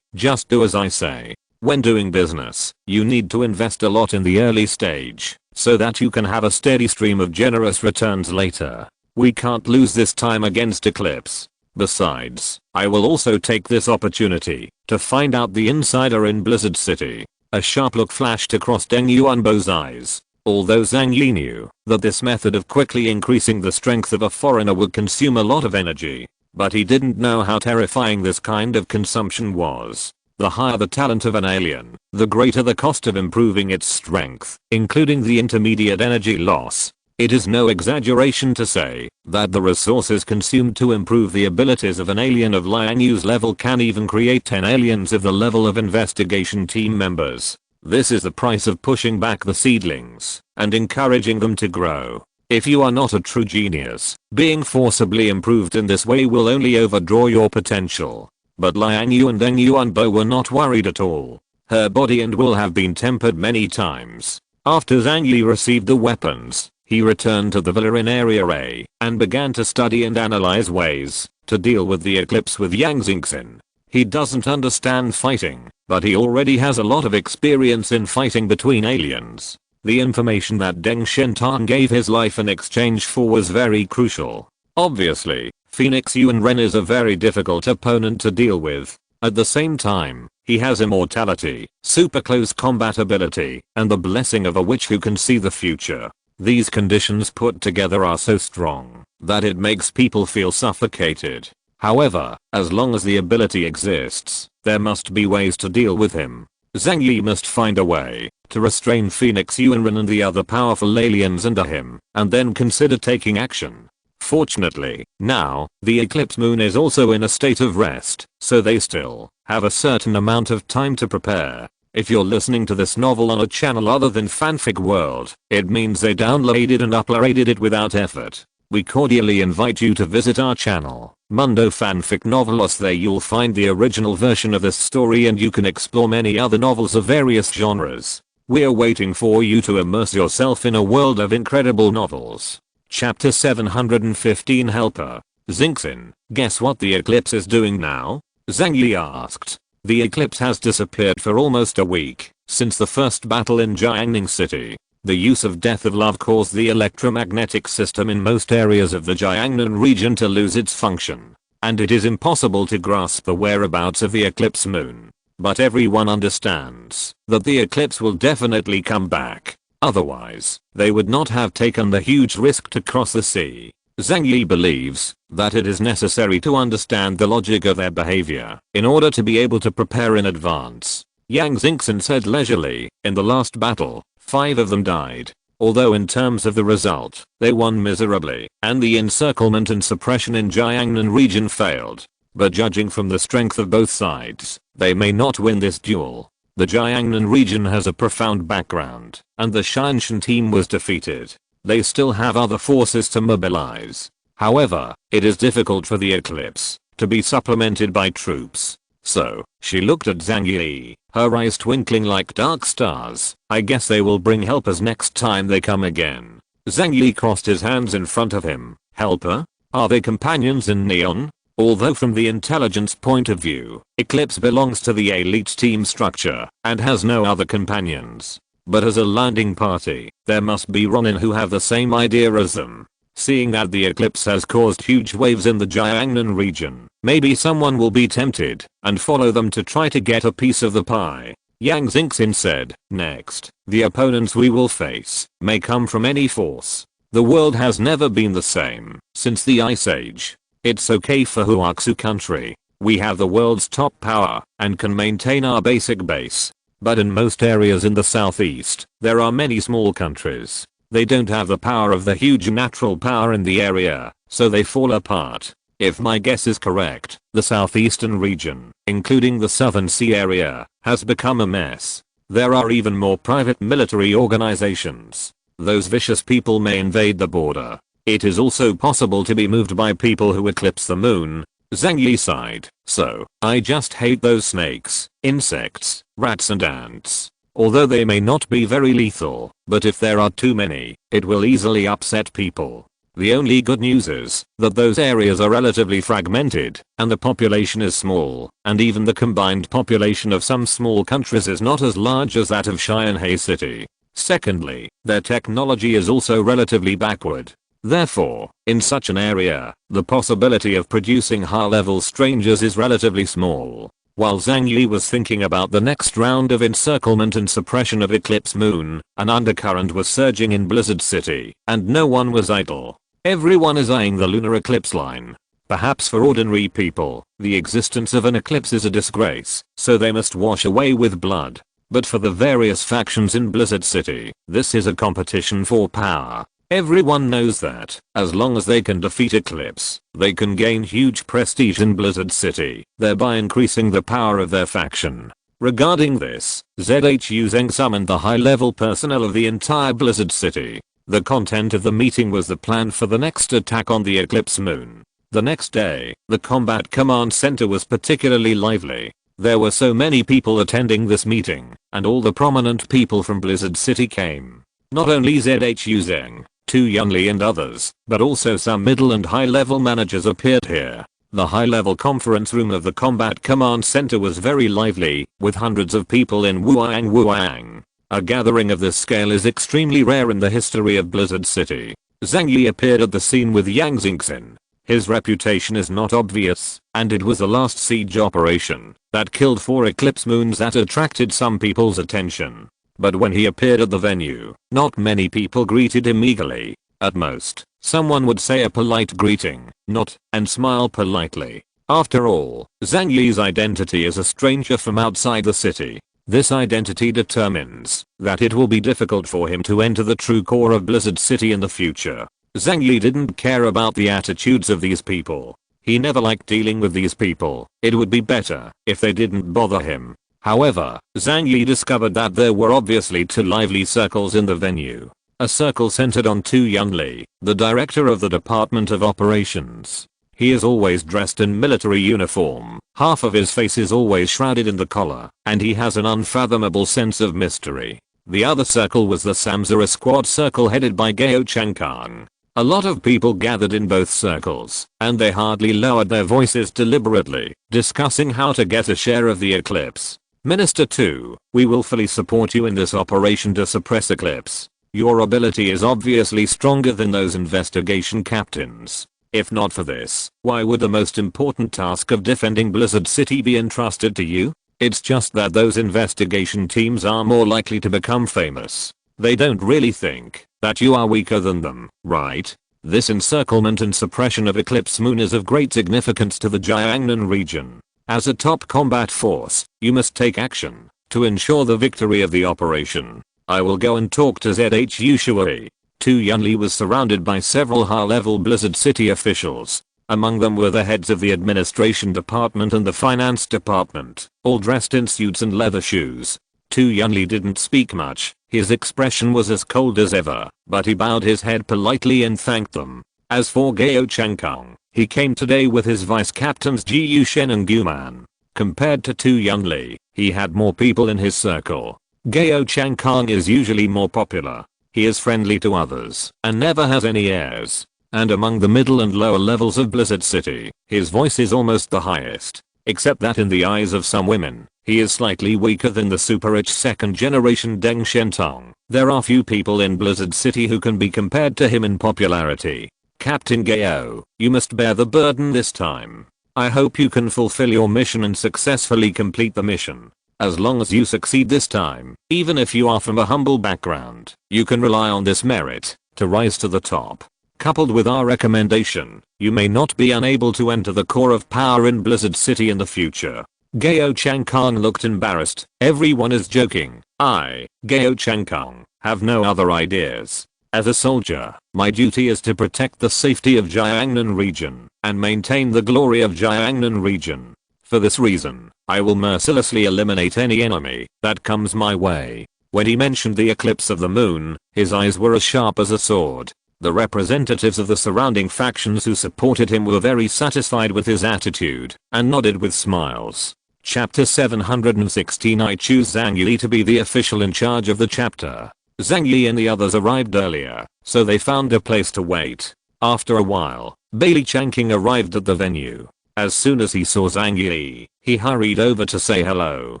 just do as I say. When doing business, you need to invest a lot in the early stage, so that you can have a steady stream of generous returns later. We can't lose this time against Eclipse. Besides, I will also take this opportunity to find out the insider in Blizzard City. A sharp look flashed across Deng Yuanbo's eyes. Although Zhang Yi knew that this method of quickly increasing the strength of a foreigner would consume a lot of energy, but he didn't know how terrifying this kind of consumption was. The higher the talent of an alien, the greater the cost of improving its strength, including the intermediate energy loss. It is no exaggeration to say that the resources consumed to improve the abilities of an alien of Liang Yu's level can even create 10 aliens of the level of investigation team members. This is the price of pushing back the seedlings and encouraging them to grow. If you are not a true genius, being forcibly improved in this way will only overdraw your potential. But Liang Yu and Deng Yuanbo were not worried at all. Her body and will have been tempered many times. After Zhang Yi received the weapons, he returned to the villa in Area A and began to study and analyze ways to deal with the eclipse with Yang Xingxin. He doesn't understand fighting, but he already has a lot of experience in fighting between aliens. The information that Deng Shentang gave his life in exchange for was very crucial. Obviously, Phoenix Yuan Ren is a very difficult opponent to deal with. At the same time, he has immortality, super close combat ability, and the blessing of a witch who can see the future. These conditions put together are so strong that it makes people feel suffocated. However, as long as the ability exists, there must be ways to deal with him. Zhang Yi must find a way to restrain Phoenix Yuanren and the other powerful aliens under him, and then consider taking action. Fortunately, now, the eclipse moon is also in a state of rest, so they still have a certain amount of time to prepare. If you're listening to this novel on a channel other than Fanfic World, it means they downloaded and uploaded it without effort. We cordially invite you to visit our channel, Mundo Fanfic Novelos. There you'll find the original version of this story and you can explore many other novels of various genres. We're waiting for you to immerse yourself in a world of incredible novels. Chapter 715 Helper. Xingxin, guess what the eclipse is doing now? Zhang Yi asked. The eclipse has disappeared for almost a week, since the first battle in Jiangning City. The use of death of love caused the electromagnetic system in most areas of the Jiangnan region to lose its function, and it is impossible to grasp the whereabouts of the eclipse moon. But everyone understands that the eclipse will definitely come back. Otherwise, they would not have taken the huge risk to cross the sea. Zhang Yi believes that it is necessary to understand the logic of their behavior in order to be able to prepare in advance. Yang Xingxin said leisurely, in the last battle, 5 of them died. Although in terms of the result, they won miserably, and the encirclement and suppression in Jiangnan region failed. But judging from the strength of both sides, they may not win this duel. The Jiangnan region has a profound background, and the Shanshan team was defeated. They still have other forces to mobilize. However, it is difficult for the eclipse to be supplemented by troops. So, she looked at Zhang Yi, her eyes twinkling like dark stars. I guess they will bring helpers next time they come again. Zhang Yi crossed his hands in front of him. Helper? Are they companions in Neon? Although from the intelligence point of view, Eclipse belongs to the elite team structure and has no other companions. But as a landing party, there must be Ronin who have the same idea as them. Seeing that the eclipse has caused huge waves in the Jiangnan region, maybe someone will be tempted and follow them to try to get a piece of the pie. Yang Xingxin said. Next, the opponents we will face may come from any force. The world has never been the same since the Ice Age. It's okay for Huaxu country. We have the world's top power and can maintain our basic base. But in most areas in the southeast, there are many small countries. They don't have the power of the huge natural power in the area, so they fall apart. If my guess is correct, the southeastern region, including the southern sea area, has become a mess. There are even more private military organizations. Those vicious people may invade the border. It is also possible to be moved by people who eclipse the moon. Zhang Yi sighed. So, I just hate those snakes, insects, rats and ants. Although they may not be very lethal, but if there are too many, it will easily upset people. The only good news is that those areas are relatively fragmented, and the population is small, and even the combined population of some small countries is not as large as that of Xianhai City. Secondly, their technology is also relatively backward. Therefore, in such an area, the possibility of producing high-level strangers is relatively small. While Zhang Yi was thinking about the next round of encirclement and suppression of Eclipse Moon, an undercurrent was surging in Blizzard City, and no one was idle. Everyone is eyeing the lunar eclipse line. Perhaps for ordinary people, the existence of an eclipse is a disgrace, so they must wash away with blood. But for the various factions in Blizzard City, this is a competition for power. Everyone knows that, as long as they can defeat Eclipse, they can gain huge prestige in Blizzard City, thereby increasing the power of their faction. Regarding this, ZHU Zheng summoned the high-level personnel of the entire Blizzard City. The content of the meeting was the plan for the next attack on the Eclipse Moon. The next day, the Combat Command Center was particularly lively. There were so many people attending this meeting, and all the prominent people from Blizzard City came. Not only ZHU Zheng, Tu Yunli and others, but also some middle and high-level managers appeared here. The high-level conference room of the Combat Command Center was very lively, with hundreds of people in Wuang. A gathering of this scale is extremely rare in the history of Blizzard City. Zhang Yi appeared at the scene with Yang Xingxin. His reputation is not obvious, and it was the last siege operation that killed 4 eclipse moons that attracted some people's attention. But when he appeared at the venue, not many people greeted him eagerly. At most, someone would say a polite greeting, nod, and smile politely. After all, Zhang Yi's identity is a stranger from outside the city. This identity determines that it will be difficult for him to enter the true core of Blizzard City in the future. Zhang Yi didn't care about the attitudes of these people. He never liked dealing with these people. It would be better if they didn't bother him. However, Zhang Yi discovered that there were obviously 2 lively circles in the venue. A circle centered on Tu Yunli, the director of the Department of Operations. He is always dressed in military uniform, half of his face is always shrouded in the collar, and he has an unfathomable sense of mystery. The other circle was the Samsara squad circle headed by Gao Changkang. A lot of people gathered in both circles, and they hardly lowered their voices deliberately, discussing how to get a share of the eclipse. Minister 2, we will fully support you in this operation to suppress Eclipse. Your ability is obviously stronger than those investigation captains. If not for this, why would the most important task of defending Blizzard City be entrusted to you? It's just that those investigation teams are more likely to become famous. They don't really think that you are weaker than them, right? This encirclement and suppression of Eclipse Moon is of great significance to the Jiangnan region. As a top combat force, you must take action to ensure the victory of the operation. I will go and talk to ZHU Shui. Tu Yunli was surrounded by several high-level Blizzard City officials. Among them were the heads of the administration department and the finance department, all dressed in suits and leather shoes. Tu Yunli didn't speak much, his expression was as cold as ever, but he bowed his head politely and thanked them. As for Gao Changkong, he came today with his vice captains Ji Yushen and Guman. Compared to Tu Yunli, he had more people in his circle. Gao Changkong is usually more popular. He is friendly to others and never has any airs. And among the middle and lower levels of Blizzard City, his voice is almost the highest. Except that in the eyes of some women, he is slightly weaker than the super rich second generation Deng Shentong. There are few people in Blizzard City who can be compared to him in popularity. Captain Gao, you must bear the burden this time. I hope you can fulfill your mission and successfully complete the mission. As long as you succeed this time, even if you are from a humble background, you can rely on this merit to rise to the top. Coupled with our recommendation, you may not be unable to enter the core of power in Blizzard City in the future. Gao Changkong looked embarrassed. Everyone is joking. I, Gao Changkong, have no other ideas. As a soldier, my duty is to protect the safety of Jiangnan region and maintain the glory of Jiangnan region. For this reason, I will mercilessly eliminate any enemy that comes my way. When he mentioned the eclipse of the moon, his eyes were as sharp as a sword. The representatives of the surrounding factions who supported him were very satisfied with his attitude and nodded with smiles. Chapter 716. I choose Zhang Yi to be the official in charge of the chapter. Zhang Yi and the others arrived earlier, so they found a place to wait. After a while, Bailey Changking arrived at the venue. As soon as he saw Zhang Yi, he hurried over to say hello.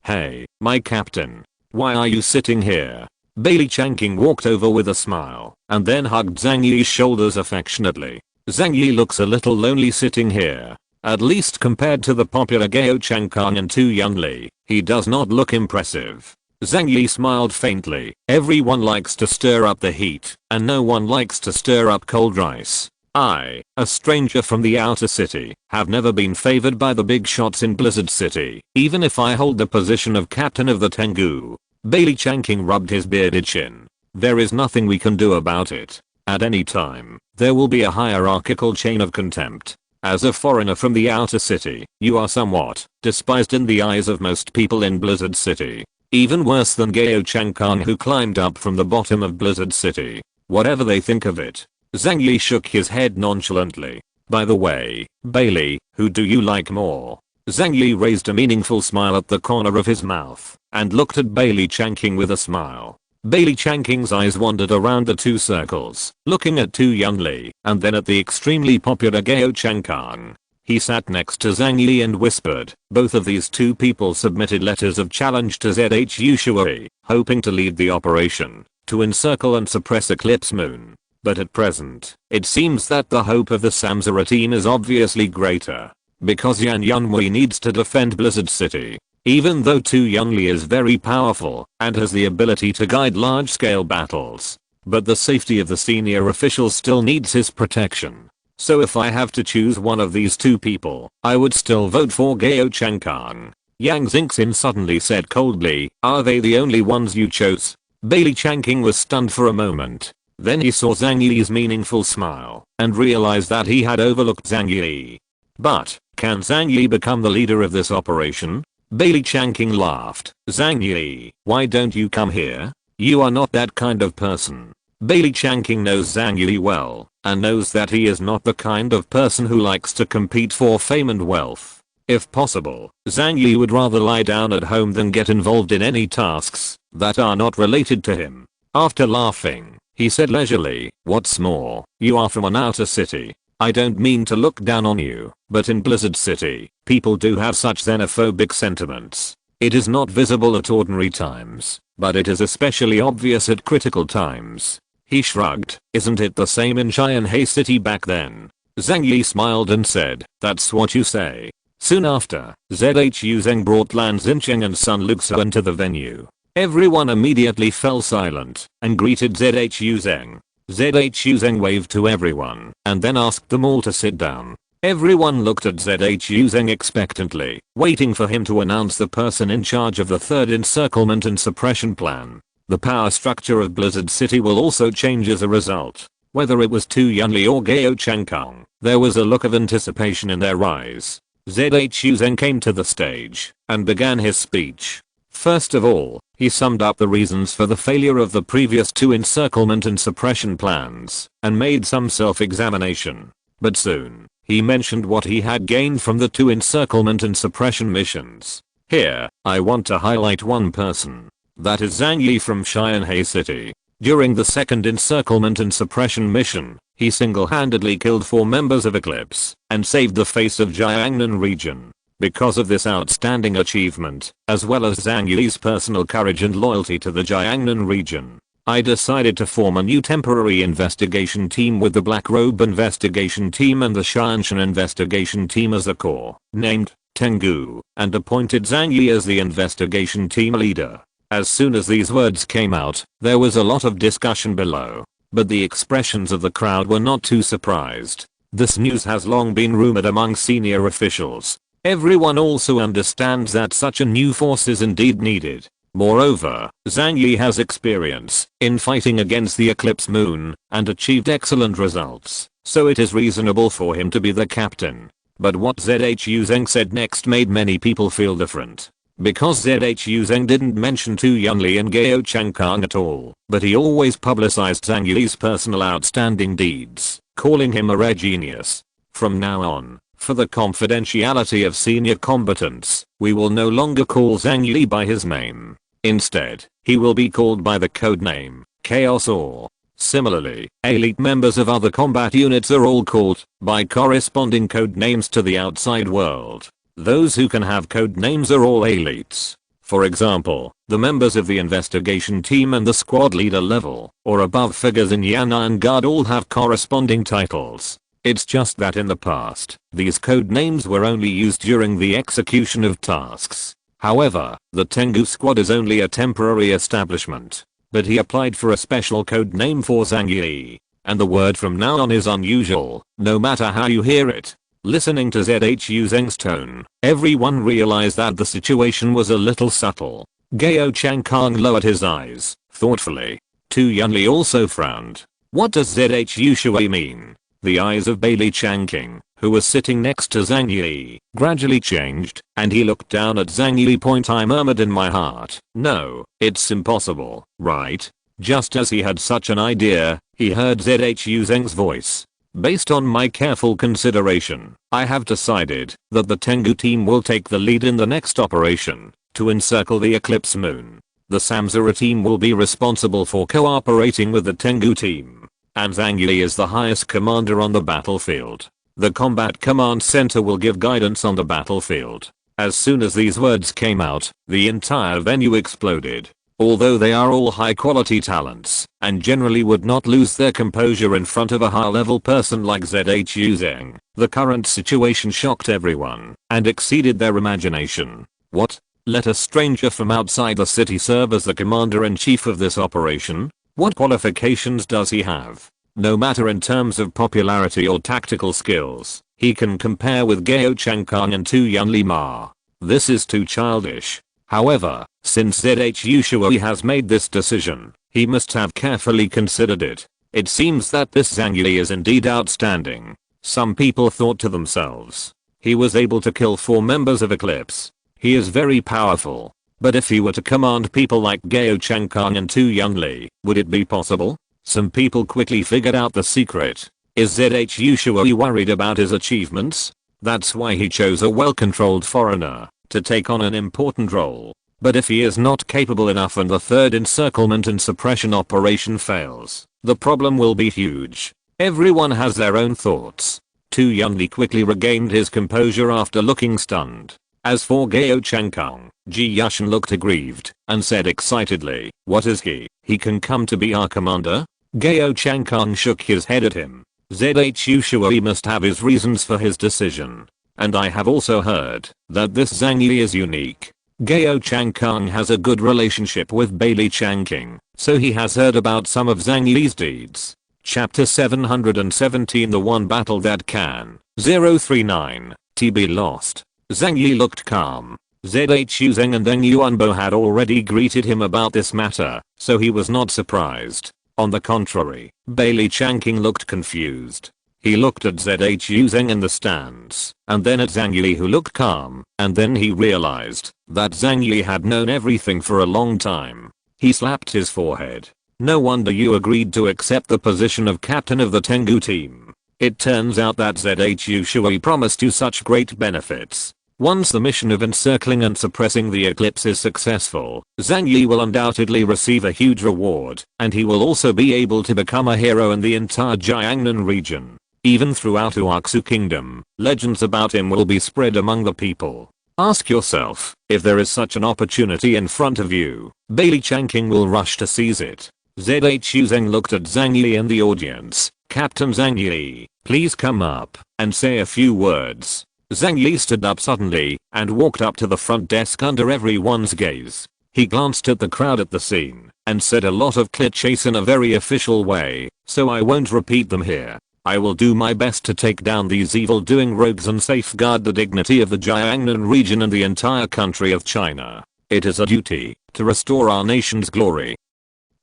Hey, my captain. Why are you sitting here? Bailey Changking walked over with a smile and then hugged Zhang Yi's shoulders affectionately. Zhang Yi looks a little lonely sitting here. At least compared to the popular Gao Changkong and Tu Yunli, he does not look impressive. Zhang Yi smiled faintly. Everyone likes to stir up the heat, and no one likes to stir up cold rice. I, a stranger from the outer city, have never been favored by the big shots in Blizzard City, even if I hold the position of captain of the Tengu. Bailey Changking rubbed his bearded chin. There is nothing we can do about it. At any time, there will be a hierarchical chain of contempt. As a foreigner from the outer city, you are somewhat despised in the eyes of most people in Blizzard City. Even worse than Gao Changkong, who climbed up from the bottom of Blizzard City. Whatever they think of it. Zhang Yi shook his head nonchalantly. By the way, Bailey, who do you like more? Zhang Yi raised a meaningful smile at the corner of his mouth and looked at Bailey Changking with a smile. Bailey Changking's eyes wandered around the two circles, looking at Tu Yunli and then at the extremely popular Gao Changkong. He sat next to Zhang Yi and whispered. Both of these two people submitted letters of challenge to ZHU Shui, hoping to lead the operation to encircle and suppress Eclipse Moon. But at present, it seems that the hope of the Samsara team is obviously greater. Because Yan Yunwei needs to defend Blizzard City. Even though Tu Yunli is very powerful and has the ability to guide large-scale battles. But the safety of the senior officials still needs his protection. So if I have to choose one of these two people, I would still vote for Gao Changkong. Yang Xingxin suddenly said coldly, are they the only ones you chose? Bailey Changking was stunned for a moment. Then he saw Zhang Yi's meaningful smile and realized that he had overlooked Zhang Yi. But, can Zhang Yi become the leader of this operation? Bailey Changking laughed. Zhang Yi, why don't you come here? You are not that kind of person. Bailey Changking knows Zhang Yi well and knows that he is not the kind of person who likes to compete for fame and wealth. If possible, Zhang Yi would rather lie down at home than get involved in any tasks that are not related to him. After laughing, he said leisurely, what's more, you are from an outer city. I don't mean to look down on you, but in Blizzard City, people do have such xenophobic sentiments. It is not visible at ordinary times, but it is especially obvious at critical times. He shrugged. Isn't it the same in Xianhe City back then? Zhang Yi smiled and said, that's what you say. Soon after, Zhu Zheng brought Lan Xincheng and Sun Luxuan to the venue. Everyone immediately fell silent and greeted Zhu Zheng. Zhu Zheng waved to everyone and then asked them all to sit down. Everyone looked at Zhu Zheng expectantly, waiting for him to announce the person in charge of the third encirclement and suppression plan. The power structure of Blizzard City will also change as a result. Whether it was Tu Yunli or Gao Changkang, there was a look of anticipation in their eyes. Zhu Zheng came to the stage and began his speech. First of all, he summed up the reasons for the failure of the previous two encirclement and suppression plans and made some self-examination. But soon, he mentioned what he had gained from the two encirclement and suppression missions. Here, I want to highlight one person. That is Zhang Yi from Xianhe City. During the second encirclement and suppression mission, he single-handedly killed 4 members of Eclipse and saved the face of Jiangnan region. Because of this outstanding achievement, as well as Zhang Yi's personal courage and loyalty to the Jiangnan region, I decided to form a new temporary investigation team with the Black Robe investigation team and the Shanshan investigation team as a core, named Tengu, and appointed Zhang Yi as the investigation team leader. As soon as these words came out, there was a lot of discussion below, but the expressions of the crowd were not too surprised. This news has long been rumored among senior officials. Everyone also understands that such a new force is indeed needed. Moreover, Zhang Yi has experience in fighting against the Eclipse Moon and achieved excellent results, so it is reasonable for him to be the captain. But what Zhu Zheng said next made many people feel different. Because Zhu Zheng didn't mention Tu Yunli and Gao Changkang at all, but he always publicized Zhang Yi's personal outstanding deeds, calling him a rare genius. From now on, for the confidentiality of senior combatants, we will no longer call Zhang Yi by his name. Instead, he will be called by the code name, Chaos Or. Similarly, elite members of other combat units are all called by corresponding code names to the outside world. Those who can have code names are all elites. For example, the members of the investigation team and the squad leader level or above figures in Yan'an Guard all have corresponding titles. It's just that in the past, these code names were only used during the execution of tasks. However, the Tengu squad is only a temporary establishment. But he applied for a special code name for Zhang Yi, and the word from now on is unusual, no matter how you hear it. Listening to Zhu Zheng's tone, everyone realized that the situation was a little subtle. Gao Changkang lowered his eyes, thoughtfully. Tu Yunli also frowned. What does Zhu Shui mean? The eyes of Bailey Changking, who was sitting next to Zhang Yi, gradually changed, and he looked down at Zhang Yi. I murmured in my heart, no, it's impossible, right? Just as he had such an idea, he heard Zhu Zheng's voice. Based on my careful consideration, I have decided that the Tengu team will take the lead in the next operation to encircle the Eclipse Moon. The Samsara team will be responsible for cooperating with the Tengu team, and Zhang Yi is the highest commander on the battlefield. The Combat Command Center will give guidance on the battlefield. As soon as these words came out, the entire venue exploded. Although they are all high quality talents and generally would not lose their composure in front of a high level person like Zhu Zheng, the current situation shocked everyone and exceeded their imagination. What? Let a stranger from outside the city serve as the commander-in-chief of this operation? What qualifications does he have? No matter in terms of popularity or tactical skills, he can compare with Gao Changkang and Tu Yunli Ma. This is too childish. However, since Zhu Shui has made this decision, he must have carefully considered it. It seems that this Zhang Yi is indeed outstanding. Some people thought to themselves, he was able to kill 4 members of Eclipse. He is very powerful. But if he were to command people like Gao Changkang and Tu Yunli, would it be possible? Some people quickly figured out the secret. Is Zhu Shui worried about his achievements? That's why he chose a well-controlled foreigner to take on an important role. But if he is not capable enough and the third encirclement and suppression operation fails, the problem will be huge. Everyone has their own thoughts. Tu Yunli quickly regained his composure after looking stunned. As for Gao Changkong, Ji Yushan looked aggrieved and said excitedly, "What is he? He can come to be our commander?" Gao Changkong shook his head at him. Zhu Shui must have his reasons for his decision. And I have also heard that this Zhang Yi is unique. Gao Changkong has a good relationship with Bailey Changking, so he has heard about some of Zhang Yi's deeds. Chapter 717 The One Battle That Can. 039. TB Lost. Zhang Yi looked calm. Zhu Zheng and Deng Yuanbo had already greeted him about this matter, so he was not surprised. On the contrary, Bailey Changking looked confused. He looked at Zhu Zheng in the stands, and then at Zhang Yi who looked calm, and then he realized that Zhang Yi had known everything for a long time. He slapped his forehead. No wonder you agreed to accept the position of captain of the Tengu team. It turns out that Zhu Shui promised you such great benefits. Once the mission of encircling and suppressing the eclipse is successful, Zhang Yi will undoubtedly receive a huge reward, and he will also be able to become a hero in the entire Jiangnan region. Even throughout Uaxu Kingdom, legends about him will be spread among the people. Ask yourself, if there is such an opportunity in front of you, Bailey Changking will rush to seize it. Zhu Zheng looked at Zhang Yi in the audience. Captain Zhang Yi, please come up and say a few words. Zhang Yi stood up suddenly and walked up to the front desk under everyone's gaze. He glanced at the crowd at the scene and said a lot of clichés in a very official way, so I won't repeat them here. I will do my best to take down these evil-doing rogues and safeguard the dignity of the Jiangnan region and the entire country of China. It is a duty to restore our nation's glory.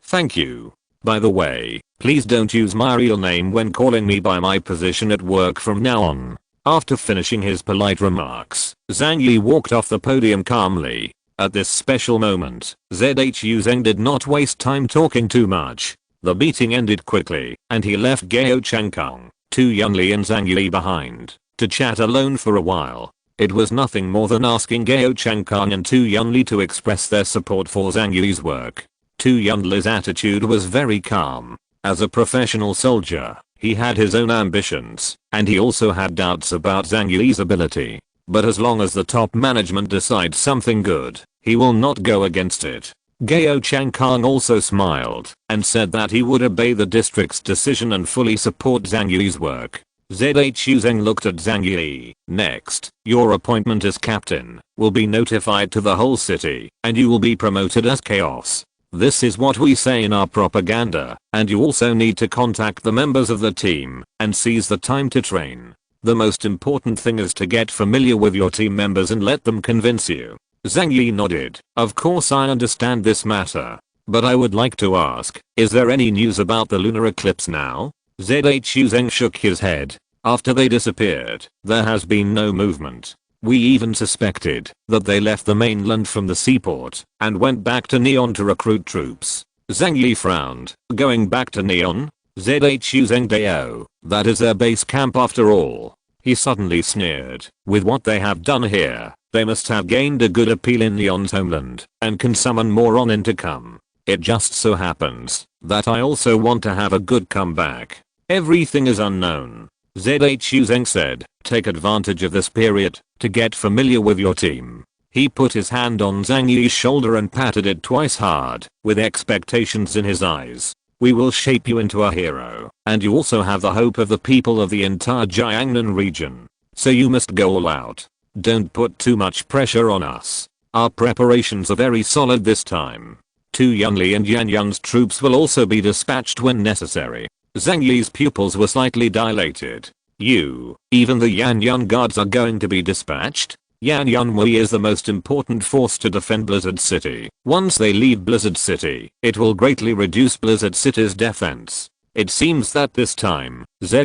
Thank you. By the way, please don't use my real name when calling me by my position at work from now on. After finishing his polite remarks, Zhang Yi walked off the podium calmly. At this special moment, Zhu Zheng did not waste time talking too much. The meeting ended quickly, and he left Gao Changkong, Tu Yunli and Zhang Yi behind, to chat alone for a while. It was nothing more than asking Gao Changkong and Tu Yunli to express their support for Zhang Yi's work. Tu Yunli's attitude was very calm. As a professional soldier, he had his own ambitions, and he also had doubts about Zhang Yi's ability. But as long as the top management decides something good, he will not go against it. Gao Changkong also smiled and said that he would obey the district's decision and fully support Zhang Yi's work. Zhu Zheng looked at Zhang Yi. Next, your appointment as captain will be notified to the whole city, and you will be promoted as chaos. This is what we say in our propaganda, and you also need to contact the members of the team and seize the time to train. The most important thing is to get familiar with your team members and let them convince you. Zhang Yi nodded. Of course I understand this matter. But I would like to ask, is there any news about the lunar eclipse now? Zhu Zheng shook his head. After they disappeared, there has been no movement. We even suspected that they left the mainland from the seaport and went back to Neon to recruit troops. Zhang Yi frowned. Going back to Neon? Zhu Zheng Dao, that is their base camp after all. He suddenly sneered. With what they have done here, they must have gained a good appeal in Neon's homeland and can summon more on to come. It just so happens that I also want to have a good comeback. Everything is unknown. Zhu Zheng said, take advantage of this period to get familiar with your team. He put his hand on Zhang Yi's shoulder and patted it twice hard, with expectations in his eyes. We will shape you into a hero, and you also have the hope of the people of the entire Jiangnan region. So you must go all out. Don't put too much pressure on us. Our preparations are very solid this time. Tu Yunli and Yan Yun's troops will also be dispatched when necessary. Zhang Yi's pupils were slightly dilated. Even the Yan Yun guards are going to be dispatched? Yan Yunhui is the most important force to defend Blizzard City. Once they leave Blizzard City, it will greatly reduce Blizzard City's defense. It seems that this time, Zhu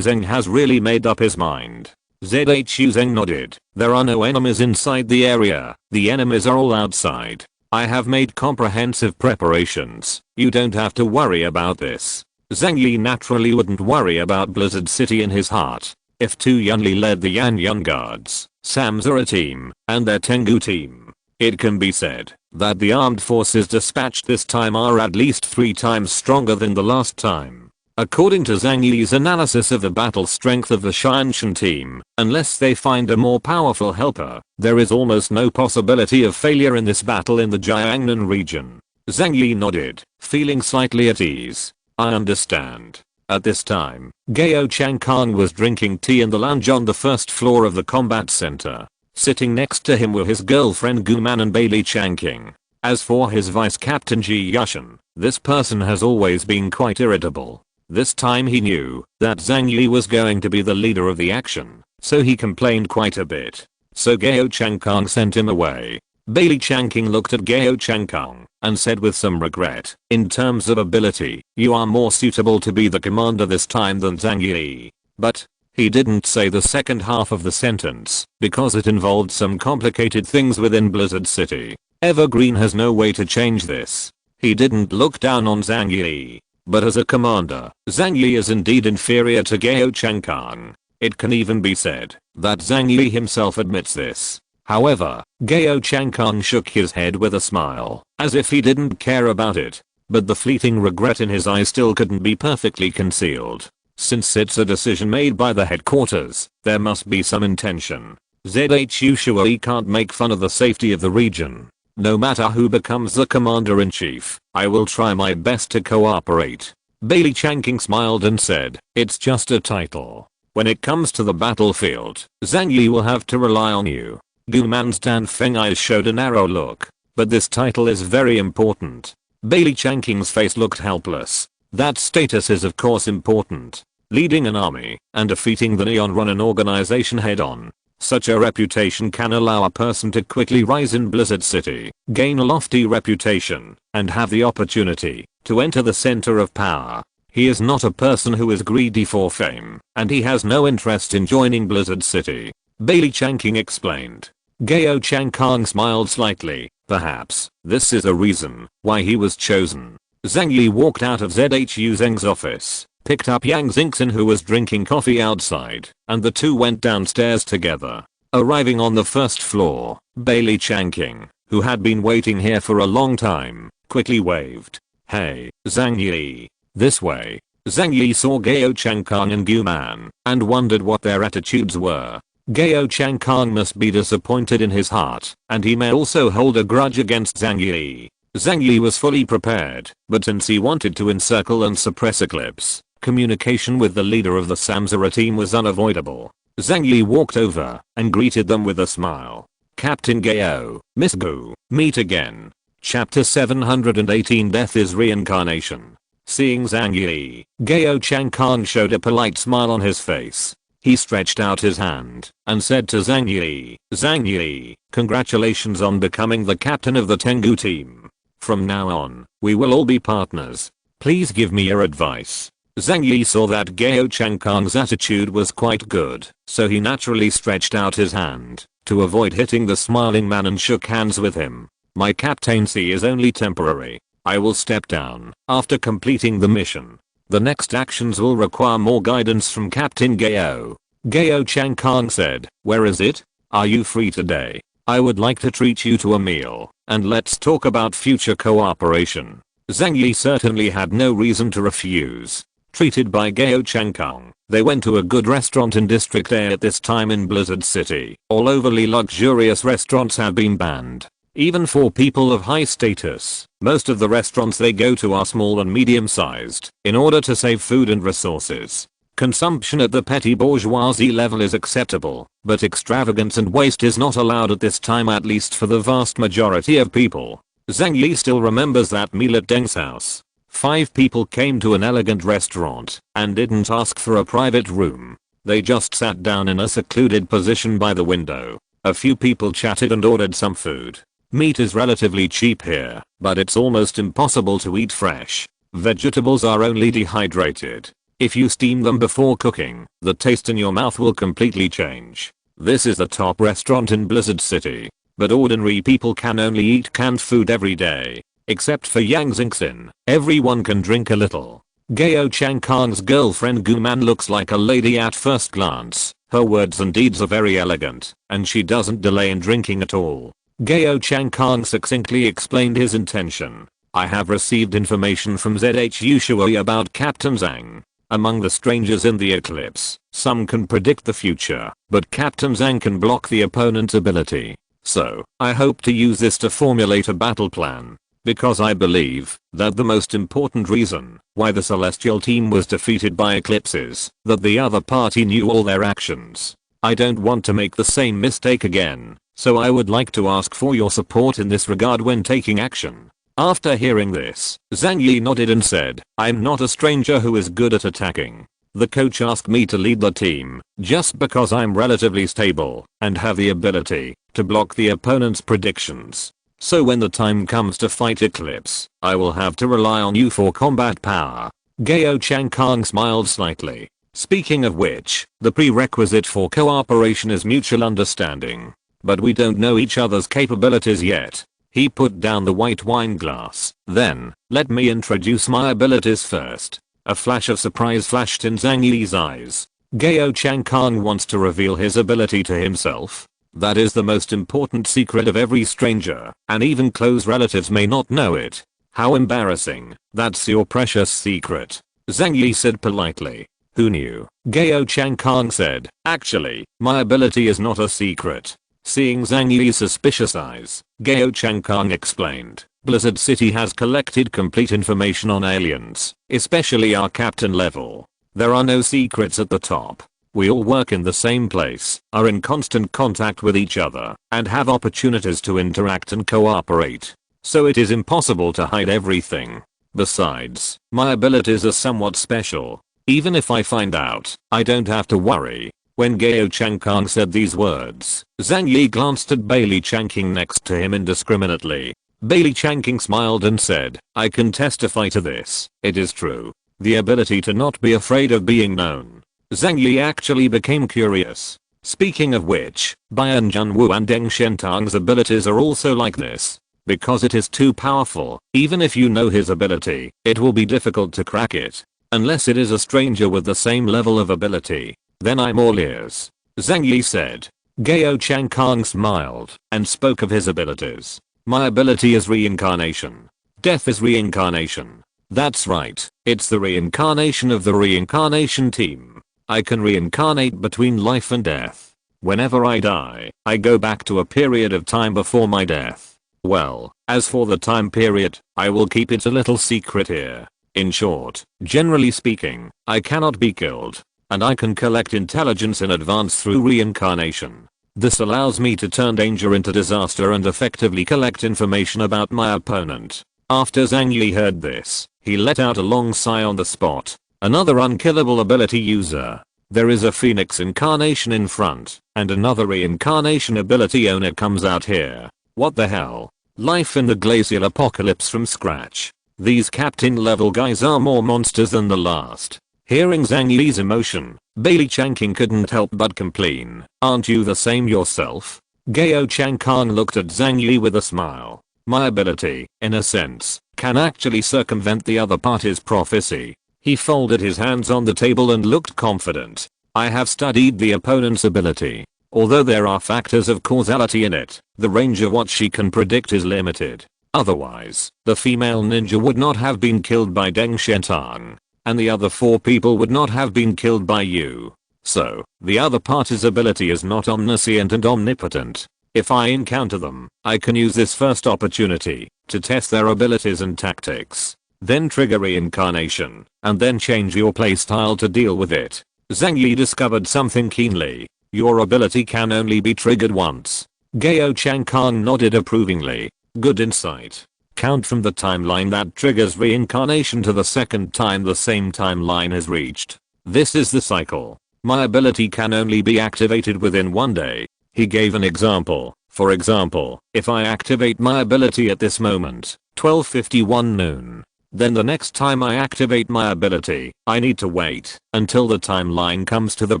Zheng has really made up his mind. Zhu Zheng nodded. There are no enemies inside the area. The enemies are all outside. I have made comprehensive preparations. You don't have to worry about this. Zhang Yi naturally wouldn't worry about Blizzard City in his heart. If Tu Yunli led the Yan Yun guards, Samsara team, and their Tengu team, it can be said that the armed forces dispatched this time are at least 3 times stronger than the last time. According to Zhang Yi's analysis of the battle strength of the Xianshan team, unless they find a more powerful helper, there is almost no possibility of failure in this battle in the Jiangnan region. Zhang Yi nodded, feeling slightly at ease. I understand. At this time, Gao Changkang was drinking tea in the lounge on the first floor of the combat center. Sitting next to him were his girlfriend Gu Man and Bailey Changqing. As for his vice captain Ji Yushan, this person has always been quite irritable. This time he knew that Zhang Yi was going to be the leader of the action, so he complained quite a bit. So Gao Changkang sent him away. Bailey Changqing looked at Gao Changkang and said with some regret, in terms of ability, you are more suitable to be the commander this time than Zhang Yi. But he didn't say the second half of the sentence because it involved some complicated things within Blizzard City. Evergreen has no way to change this. He didn't look down on Zhang Yi. But as a commander, Zhang Yi is indeed inferior to Gao Changkang. It can even be said that Zhang Yi himself admits this. However, Gao Changkang shook his head with a smile, as if he didn't care about it. But the fleeting regret in his eyes still couldn't be perfectly concealed. Since it's a decision made by the headquarters, there must be some intention. ZHU surely can't make fun of the safety of the region. No matter who becomes the commander-in-chief, I will try my best to cooperate. Bailey Changqing smiled and said, it's just a title. When it comes to the battlefield, Zhang Yi will have to rely on you. Gu Man's Dan Feng eyes showed a narrow look. But this title is very important. Bailey Changqing's face looked helpless. That status is of course important. Leading an army and defeating the Neon Ronin organization head-on. Such a reputation can allow a person to quickly rise in Blizzard City, gain a lofty reputation, and have the opportunity to enter the center of power. He is not a person who is greedy for fame, and he has no interest in joining Blizzard City. Bailey Changqing explained. Gao Changkang smiled slightly. Perhaps this is a reason why he was chosen. Zhang Yi walked out of ZHU Zheng's office, picked up Yang Xingxin who was drinking coffee outside, and the two went downstairs together. Arriving on the first floor, Bailey Changqing, who had been waiting here for a long time, quickly waved. Hey, Zhang Yi. This way. Zhang Yi saw Gao Changkang and Gu Man, and wondered what their attitudes were. Gao Changkang must be disappointed in his heart, and he may also hold a grudge against Zhang Yi. Zhang Yi was fully prepared, but since he wanted to encircle and suppress Eclipse, communication with the leader of the Samsara team was unavoidable. Zhang Yi walked over and greeted them with a smile. Captain Gao, Miss Gu, meet again. Chapter 718 Death is Reincarnation. Seeing Zhang Yi, Gao Changkang showed a polite smile on his face. He stretched out his hand and said to Zhang Yi, congratulations on becoming the captain of the Tengu team. From now on, we will all be partners. Please give me your advice. Zhang Yi saw that Gao Changkang's attitude was quite good, so he naturally stretched out his hand to avoid hitting the smiling man and shook hands with him. My captaincy is only temporary. I will step down after completing the mission. The next actions will require more guidance from Captain Gao. Gao Changkang said, where is it? Are you free today? I would like to treat you to a meal, and let's talk about future cooperation. Zhang Yi certainly had no reason to refuse. Treated by Gao Changkang, they went to a good restaurant in District A at this time in Blizzard City. All overly luxurious restaurants have been banned. Even for people of high status, most of the restaurants they go to are small and medium-sized, in order to save food and resources. Consumption at the petty bourgeoisie level is acceptable, but extravagance and waste is not allowed at this time, at least for the vast majority of people. Zhang Yi still remembers that meal at Deng's house. 5 people came to an elegant restaurant and didn't ask for a private room. They just sat down in a secluded position by the window. A few people chatted and ordered some food. Meat is relatively cheap here, but it's almost impossible to eat fresh. Vegetables are only dehydrated. If you steam them before cooking, the taste in your mouth will completely change. This is the top restaurant in Blizzard City, but ordinary people can only eat canned food every day. Except for Yang Xingxin, everyone can drink a little. Gao Changkang's girlfriend Gu Man looks like a lady at first glance. Her words and deeds are very elegant, and she doesn't delay in drinking at all. Gao Changkang succinctly explained his intention. I have received information from ZHU Shui about Captain Zhang. Among the strangers in the eclipse, some can predict the future, but Captain Zhang can block the opponent's ability. So, I hope to use this to formulate a battle plan. Because I believe that the most important reason why the celestial team was defeated by eclipses, that the other party knew all their actions. I don't want to make the same mistake again, so I would like to ask for your support in this regard when taking action. After hearing this, Zhang Yi nodded and said, I'm not a stranger who is good at attacking. The coach asked me to lead the team, just because I'm relatively stable, and have the ability to block the opponent's predictions. So when the time comes to fight Eclipse, I will have to rely on you for combat power. Gao Changkang smiled slightly. Speaking of which, the prerequisite for cooperation is mutual understanding. But we don't know each other's capabilities yet. He put down the white wine glass. Then, let me introduce my abilities first. A flash of surprise flashed in Zhang Yi's eyes. Gao Changkang wants to reveal his ability to himself. That is the most important secret of every stranger, and even close relatives may not know it. How embarrassing. That's your precious secret. Zhang Yi said politely. Who knew? Gao Changkang said, actually, my ability is not a secret. Seeing Zhang Yi's suspicious eyes, Gao Changkang explained, Blizzard City has collected complete information on aliens, especially our captain level. There are no secrets at the top. We all work in the same place, are in constant contact with each other, and have opportunities to interact and cooperate. So it is impossible to hide everything. Besides, my abilities are somewhat special. Even if I find out, I don't have to worry. When Gao Changkang said these words, Zhang Yi glanced at Bailey Changking next to him indiscriminately. Bailey Changking smiled and said, I can testify to this. It is true. The ability to not be afraid of being known. Zhang Yi actually became curious. Speaking of which, Bian Junwu and Deng Shentang's abilities are also like this. Because it is too powerful, even if you know his ability, it will be difficult to crack it. Unless it is a stranger with the same level of ability. Then I'm all ears. Zhang Yi said. Gao Changkang smiled and spoke of his abilities. My ability is reincarnation. Death is reincarnation. That's right, it's the reincarnation of the reincarnation team. I can reincarnate between life and death. Whenever I die, I go back to a period of time before my death. Well, as for the time period, I will keep it a little secret here. In short, generally speaking, I cannot be killed. And I can collect intelligence in advance through reincarnation. This allows me to turn danger into disaster and effectively collect information about my opponent. After Zhang Yi heard this, he let out a long sigh on the spot. Another unkillable ability user. There is a phoenix incarnation in front, and another reincarnation ability owner comes out here. What the hell? Life in the glacial apocalypse from scratch. These captain level guys are more monsters than the last. Hearing Zhang Yi's emotion, Bailey Changking couldn't help but complain, aren't you the same yourself? Gao Changkang looked at Zhang Yi with a smile. My ability, in a sense, can actually circumvent the other party's prophecy. He folded his hands on the table and looked confident. I have studied the opponent's ability. Although there are factors of causality in it, the range of what she can predict is limited. Otherwise, the female ninja would not have been killed by Deng Shentang. And the other 4 people would not have been killed by you. So, the other party's ability is not omniscient and omnipotent. If I encounter them, I can use this first opportunity to test their abilities and tactics. Then trigger reincarnation, and then change your playstyle to deal with it. Zhang Yi discovered something keenly. Your ability can only be triggered once. Gao Changkang nodded approvingly. Good insight. Count from the timeline that triggers reincarnation to the second time the same timeline is reached. This is the cycle. My ability can only be activated within 1 day. He gave an example. For example, if I activate my ability at this moment, 12:51 noon, then the next time I activate my ability, I need to wait until the timeline comes to the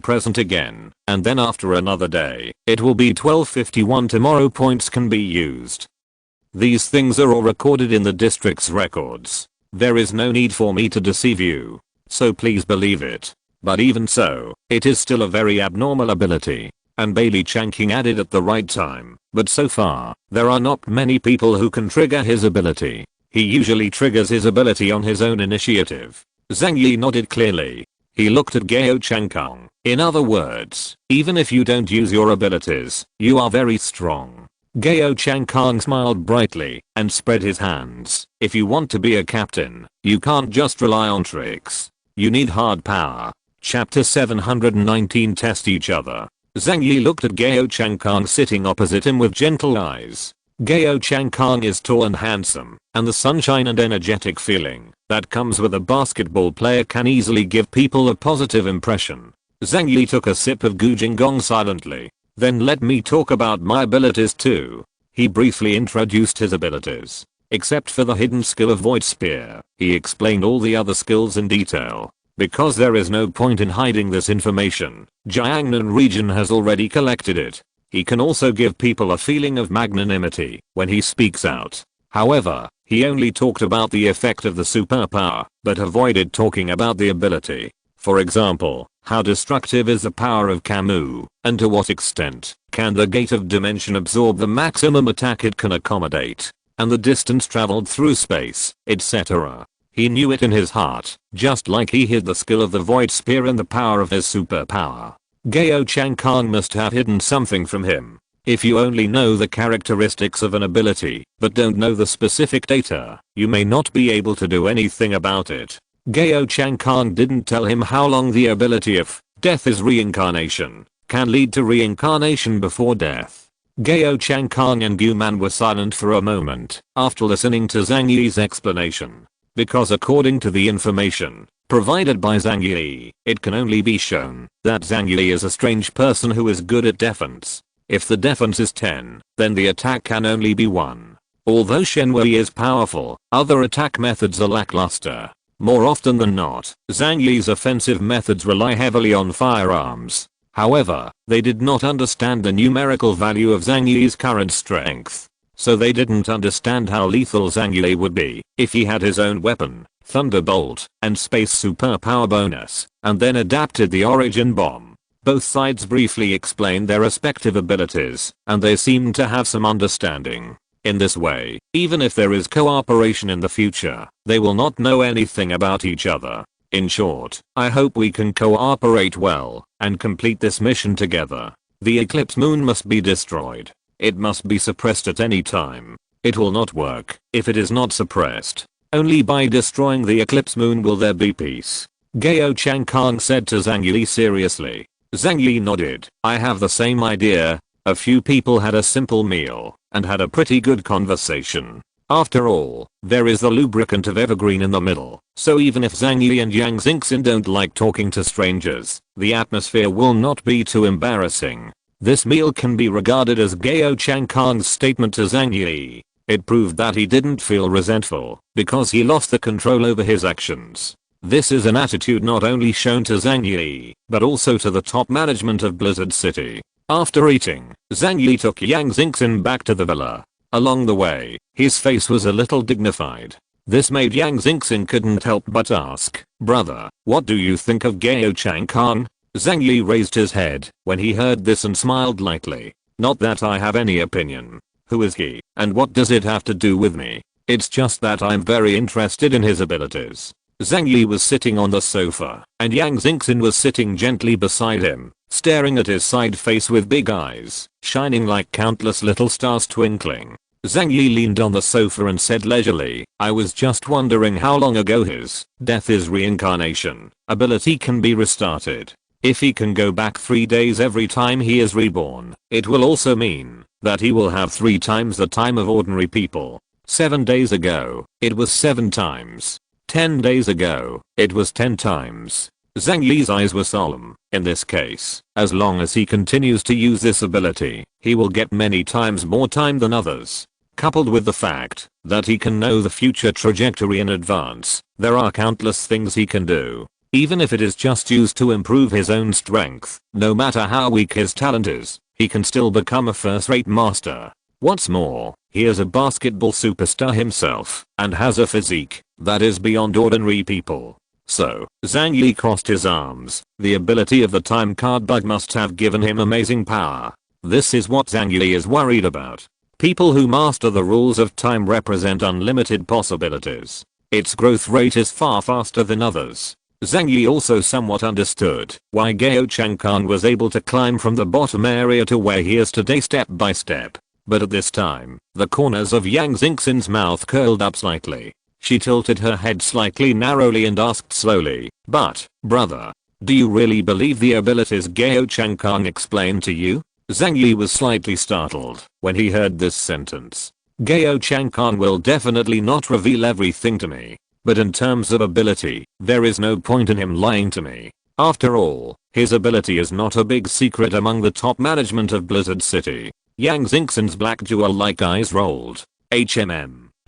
present again, and then after another day, it will be 12:51 tomorrow. Points can be used. These things are all recorded in the district's records. There is no need for me to deceive you. So please believe it. But even so, it is still a very abnormal ability. And Bailey Changking added at the right time. But so far, there are not many people who can trigger his ability. He usually triggers his ability on his own initiative. Zhang Yi nodded clearly. He looked at Gao Changkong. In other words, even if you don't use your abilities, you are very strong. Gao Changkong smiled brightly and spread his hands. If you want to be a captain, you can't just rely on tricks. You need hard power. Chapter 719 Test each other. Zhang Yi looked at Gao Changkong sitting opposite him with gentle eyes. Gao Changkong is tall and handsome, and the sunshine and energetic feeling that comes with a basketball player can easily give people a positive impression. Zhang Yi took a sip of Gujing Gong silently. Then let me talk about my abilities too. He briefly introduced his abilities. Except for the hidden skill of Void Spear, he explained all the other skills in detail. Because there is no point in hiding this information, Jiangnan region has already collected it. He can also give people a feeling of magnanimity when he speaks out. However, he only talked about the effect of the superpower, but avoided talking about the ability. For example, how destructive is the power of Camus, and to what extent can the Gate of Dimension absorb the maximum attack it can accommodate, and the distance traveled through space, etc. He knew it in his heart, just like he hid the skill of the Void Spear and the power of his superpower. Gao Changkong must have hidden something from him. If you only know the characteristics of an ability, but don't know the specific data, you may not be able to do anything about it. Gao Changkong didn't tell him how long the ability of death is reincarnation can lead to reincarnation before death. Gao Changkong and Gu Man were silent for a moment after listening to Zhang Yi's explanation. Because according to the information provided by Zhang Yi, it can only be shown that Zhang Yi is a strange person who is good at defense. If the defense is 10, then the attack can only be 1. Although Shen Wei is powerful, other attack methods are lackluster. More often than not, Zhang Yi's offensive methods rely heavily on firearms. However, they did not understand the numerical value of Zhang Yi's current strength. So they didn't understand how lethal Zhang Yi would be if he had his own weapon, Thunderbolt, and Space Superpower bonus, and then adapted the Origin Bomb. Both sides briefly explained their respective abilities, and they seemed to have some understanding. In this way, even if there is cooperation in the future, they will not know anything about each other. In short, I hope we can cooperate well and complete this mission together. The eclipse moon must be destroyed. It must be suppressed at any time. It will not work if it is not suppressed. Only by destroying the eclipse moon will there be peace. Gao Changkong said to Zhang Yi seriously. Zhang Yi nodded. I have the same idea. A few people had a simple meal and had a pretty good conversation. After all, there is the lubricant of evergreen in the middle, so even if Zhang Yi and Yang Xingxin don't like talking to strangers, the atmosphere will not be too embarrassing. This meal can be regarded as Gao Changkong's statement to Zhang Yi. It proved that he didn't feel resentful because he lost the control over his actions. This is an attitude not only shown to Zhang Yi, but also to the top management of Blizzard City. After eating, Zhang Yi took Yang Xingxin back to the villa. Along the way, his face was a little dignified. This made Yang Xingxin couldn't help but ask, brother, what do you think of Gao Changkong? Zhang Yi raised his head when he heard this and smiled lightly. Not that I have any opinion. Who is he, and what does it have to do with me? It's just that I'm very interested in his abilities. Zhang Yi was sitting on the sofa, and Yang Xingxin was sitting gently beside him, staring at his side face with big eyes, shining like countless little stars twinkling. Zhang Yi leaned on the sofa and said leisurely, I was just wondering how long ago his death is reincarnation ability can be restarted. If he can go back 3 days every time he is reborn, it will also mean that he will have 3 times the time of ordinary people. 7 days ago, it was 7 times. 10 days ago, it was 10 times. Zhang Yi's eyes were solemn. In this case, as long as he continues to use this ability, he will get many times more time than others. Coupled with the fact that he can know the future trajectory in advance, there are countless things he can do. Even if it is just used to improve his own strength, no matter how weak his talent is, he can still become a first-rate master. What's more, he is a basketball superstar himself, and has a physique that is beyond ordinary people. So, Zhang Yi crossed his arms. The ability of the time card bug must have given him amazing power. This is what Zhang Yi is worried about. People who master the rules of time represent unlimited possibilities. Its growth rate is far faster than others. Zhang Yi also somewhat understood why Gao Changkang was able to climb from the bottom area to where he is today step by step. But at this time, the corners of Yang Xingxin's mouth curled up slightly. She tilted her head slightly narrowly and asked slowly, "But, brother, do you really believe the abilities Gao Changkang explained to you?" Zhang Yi was slightly startled when he heard this sentence. Gao Changkang will definitely not reveal everything to me. But in terms of ability, there is no point in him lying to me. After all, his ability is not a big secret among the top management of Blizzard City. Yang Xingxin's black jewel-like eyes rolled.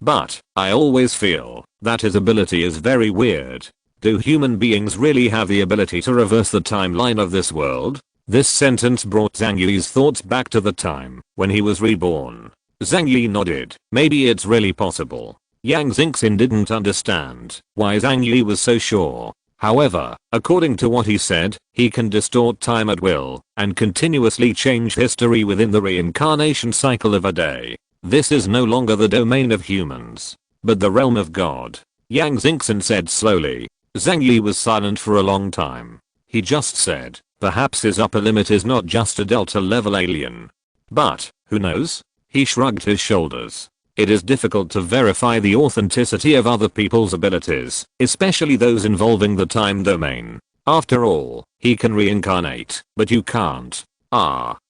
But, I always feel that his ability is very weird. Do human beings really have the ability to reverse the timeline of this world? This sentence brought Zhang Yi's thoughts back to the time when he was reborn. Zhang Yi nodded. Maybe it's really possible. Yang Xingxin didn't understand why Zhang Yi was so sure. However, according to what he said, he can distort time at will and continuously change history within the reincarnation cycle of a day. This is no longer the domain of humans, but the realm of God. Yang Xingxin said slowly. Zhang Yi was silent for a long time. He just said, perhaps his upper limit is not just a Delta level alien. But, who knows? He shrugged his shoulders. It is difficult to verify the authenticity of other people's abilities, especially those involving the time domain. After all, he can reincarnate, but you can't.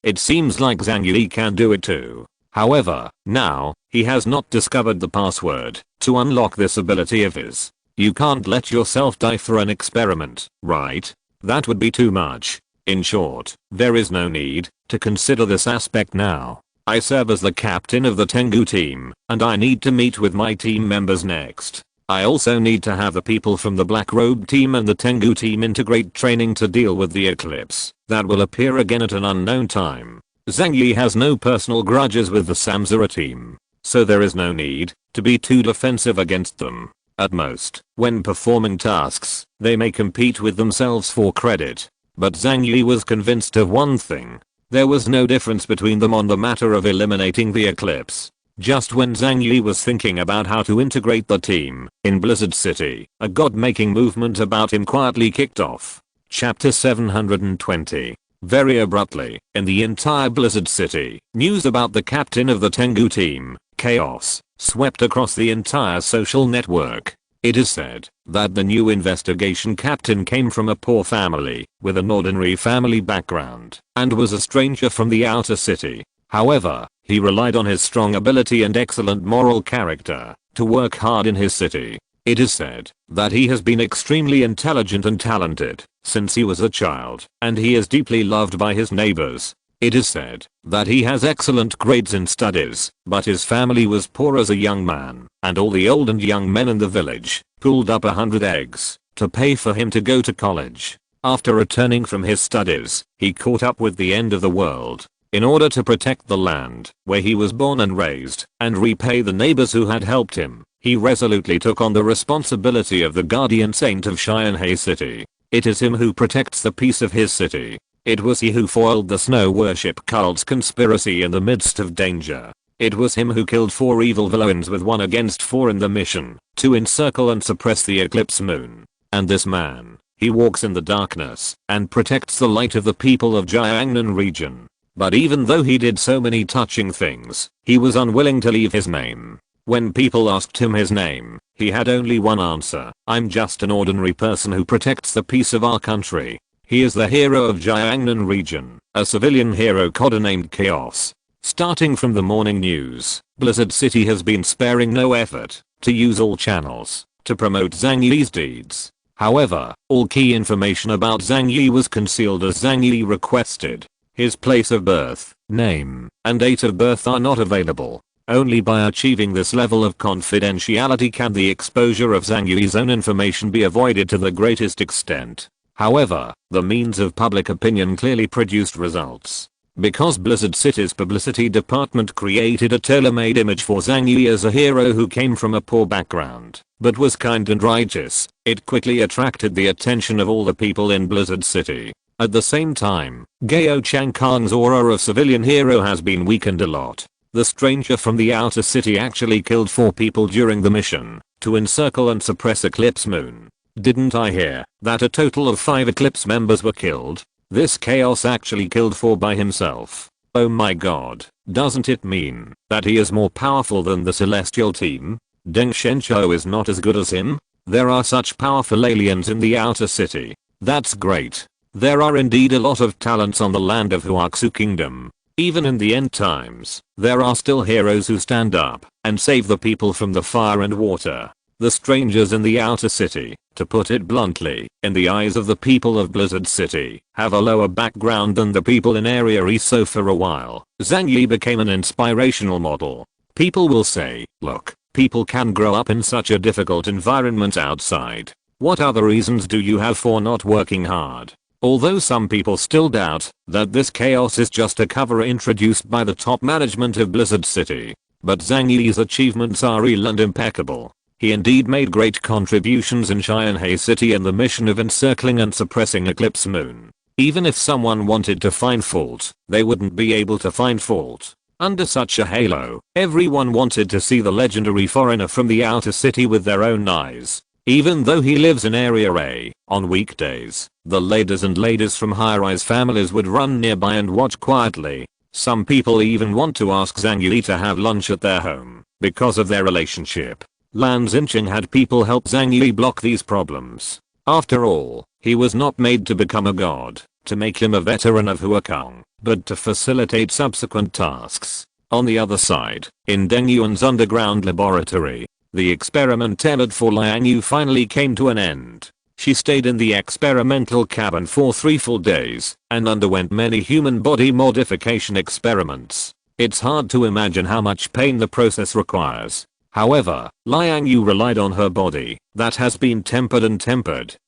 It seems like Zhang Yi can do it too. However, now, he has not discovered the password to unlock this ability of his. You can't let yourself die for an experiment, right? That would be too much. In short, there is no need to consider this aspect now. I serve as the captain of the Tengu team, and I need to meet with my team members next. I also need to have the people from the Black Robe team and the Tengu team integrate training to deal with the eclipse that will appear again at an unknown time. Zhang Yi has no personal grudges with the Samsara team, so there is no need to be too defensive against them. At most, when performing tasks, they may compete with themselves for credit. But Zhang Yi was convinced of one thing. There was no difference between them on the matter of eliminating the eclipse. Just when Zhang Yi was thinking about how to integrate the team in Blizzard City, a god-making movement about him quietly kicked off. Chapter 720. Very abruptly, in the entire Blizzard City, news about the captain of the Tengu team, Chaos, swept across the entire social network. It is said that the new investigation captain came from a poor family with an ordinary family background and was a stranger from the outer city. However, he relied on his strong ability and excellent moral character to work hard in his city. It is said that he has been extremely intelligent and talented since he was a child, and he is deeply loved by his neighbors. It is said that he has excellent grades in studies, but his family was poor as a young man, and all the old and young men in the village pulled up 100 eggs to pay for him to go to college. After returning from his studies, he caught up with the end of the world. In order to protect the land where he was born and raised, and repay the neighbors who had helped him, he resolutely took on the responsibility of the guardian saint of Xianhei City. It is him who protects the peace of his city. It was he who foiled the snow worship cult's conspiracy in the midst of danger. It was him who killed 4 evil villains with 1 against 4 in the mission to encircle and suppress the eclipse moon. And this man, he walks in the darkness and protects the light of the people of Jiangnan region. But even though he did so many touching things, he was unwilling to leave his name. When people asked him his name, he had only one answer. I'm just an ordinary person who protects the peace of our country. He is the hero of Jiangnan region, a civilian hero codenamed Chaos. Starting from the morning news, Blizzard City has been sparing no effort to use all channels to promote Zhang Yi's deeds. However, all key information about Zhang Yi was concealed as Zhang Yi requested. His place of birth, name, and date of birth are not available. Only by achieving this level of confidentiality can the exposure of Zhang Yi's own information be avoided to the greatest extent. However, the means of public opinion clearly produced results. Because Blizzard City's publicity department created a tailor-made image for Zhang Yi as a hero who came from a poor background, but was kind and righteous, it quickly attracted the attention of all the people in Blizzard City. At the same time, Gao Changkang's aura of civilian hero has been weakened a lot. The stranger from the outer city actually killed 4 people during the mission to encircle and suppress Eclipse Moon. Didn't I hear that a total of 5 Eclipse members were killed? This chaos actually killed 4 by himself. Oh my god, doesn't it mean that he is more powerful than the celestial team? Deng Xianzhou is not as good as him? There are such powerful aliens in the outer city. That's great. There are indeed a lot of talents on the land of Huaxu Kingdom. Even in the end times, there are still heroes who stand up and save the people from the fire and water. The strangers in the outer city, to put it bluntly, in the eyes of the people of Blizzard City, have a lower background than the people in Area E. So for a while, Zhang Yi became an inspirational model. People will say, look, people can grow up in such a difficult environment outside. What other reasons do you have for not working hard? Although some people still doubt that this chaos is just a cover introduced by the top management of Blizzard City. But Zhang Yi's achievements are real and impeccable. He indeed made great contributions in Xianhe City in the mission of encircling and suppressing Eclipse Moon. Even if someone wanted to find fault, they wouldn't be able to find fault. Under such a halo, everyone wanted to see the legendary foreigner from the outer city with their own eyes. Even though he lives in Area A, on weekdays, the ladies and ladies from high-rise families would run nearby and watch quietly. Some people even want to ask Zhang Yi to have lunch at their home, because of their relationship. Lan Xinqing had people help Zhang Yi block these problems. After all, he was not made to become a god, to make him a veteran of Huakang, but to facilitate subsequent tasks. On the other side, in Deng Yuan's underground laboratory, the experiment tailored for Liang Yu finally came to an end. She stayed in the experimental cabin for 3 full days and underwent many human body modification experiments. It's hard to imagine how much pain the process requires. However, Liang Yu relied on her body that has been tempered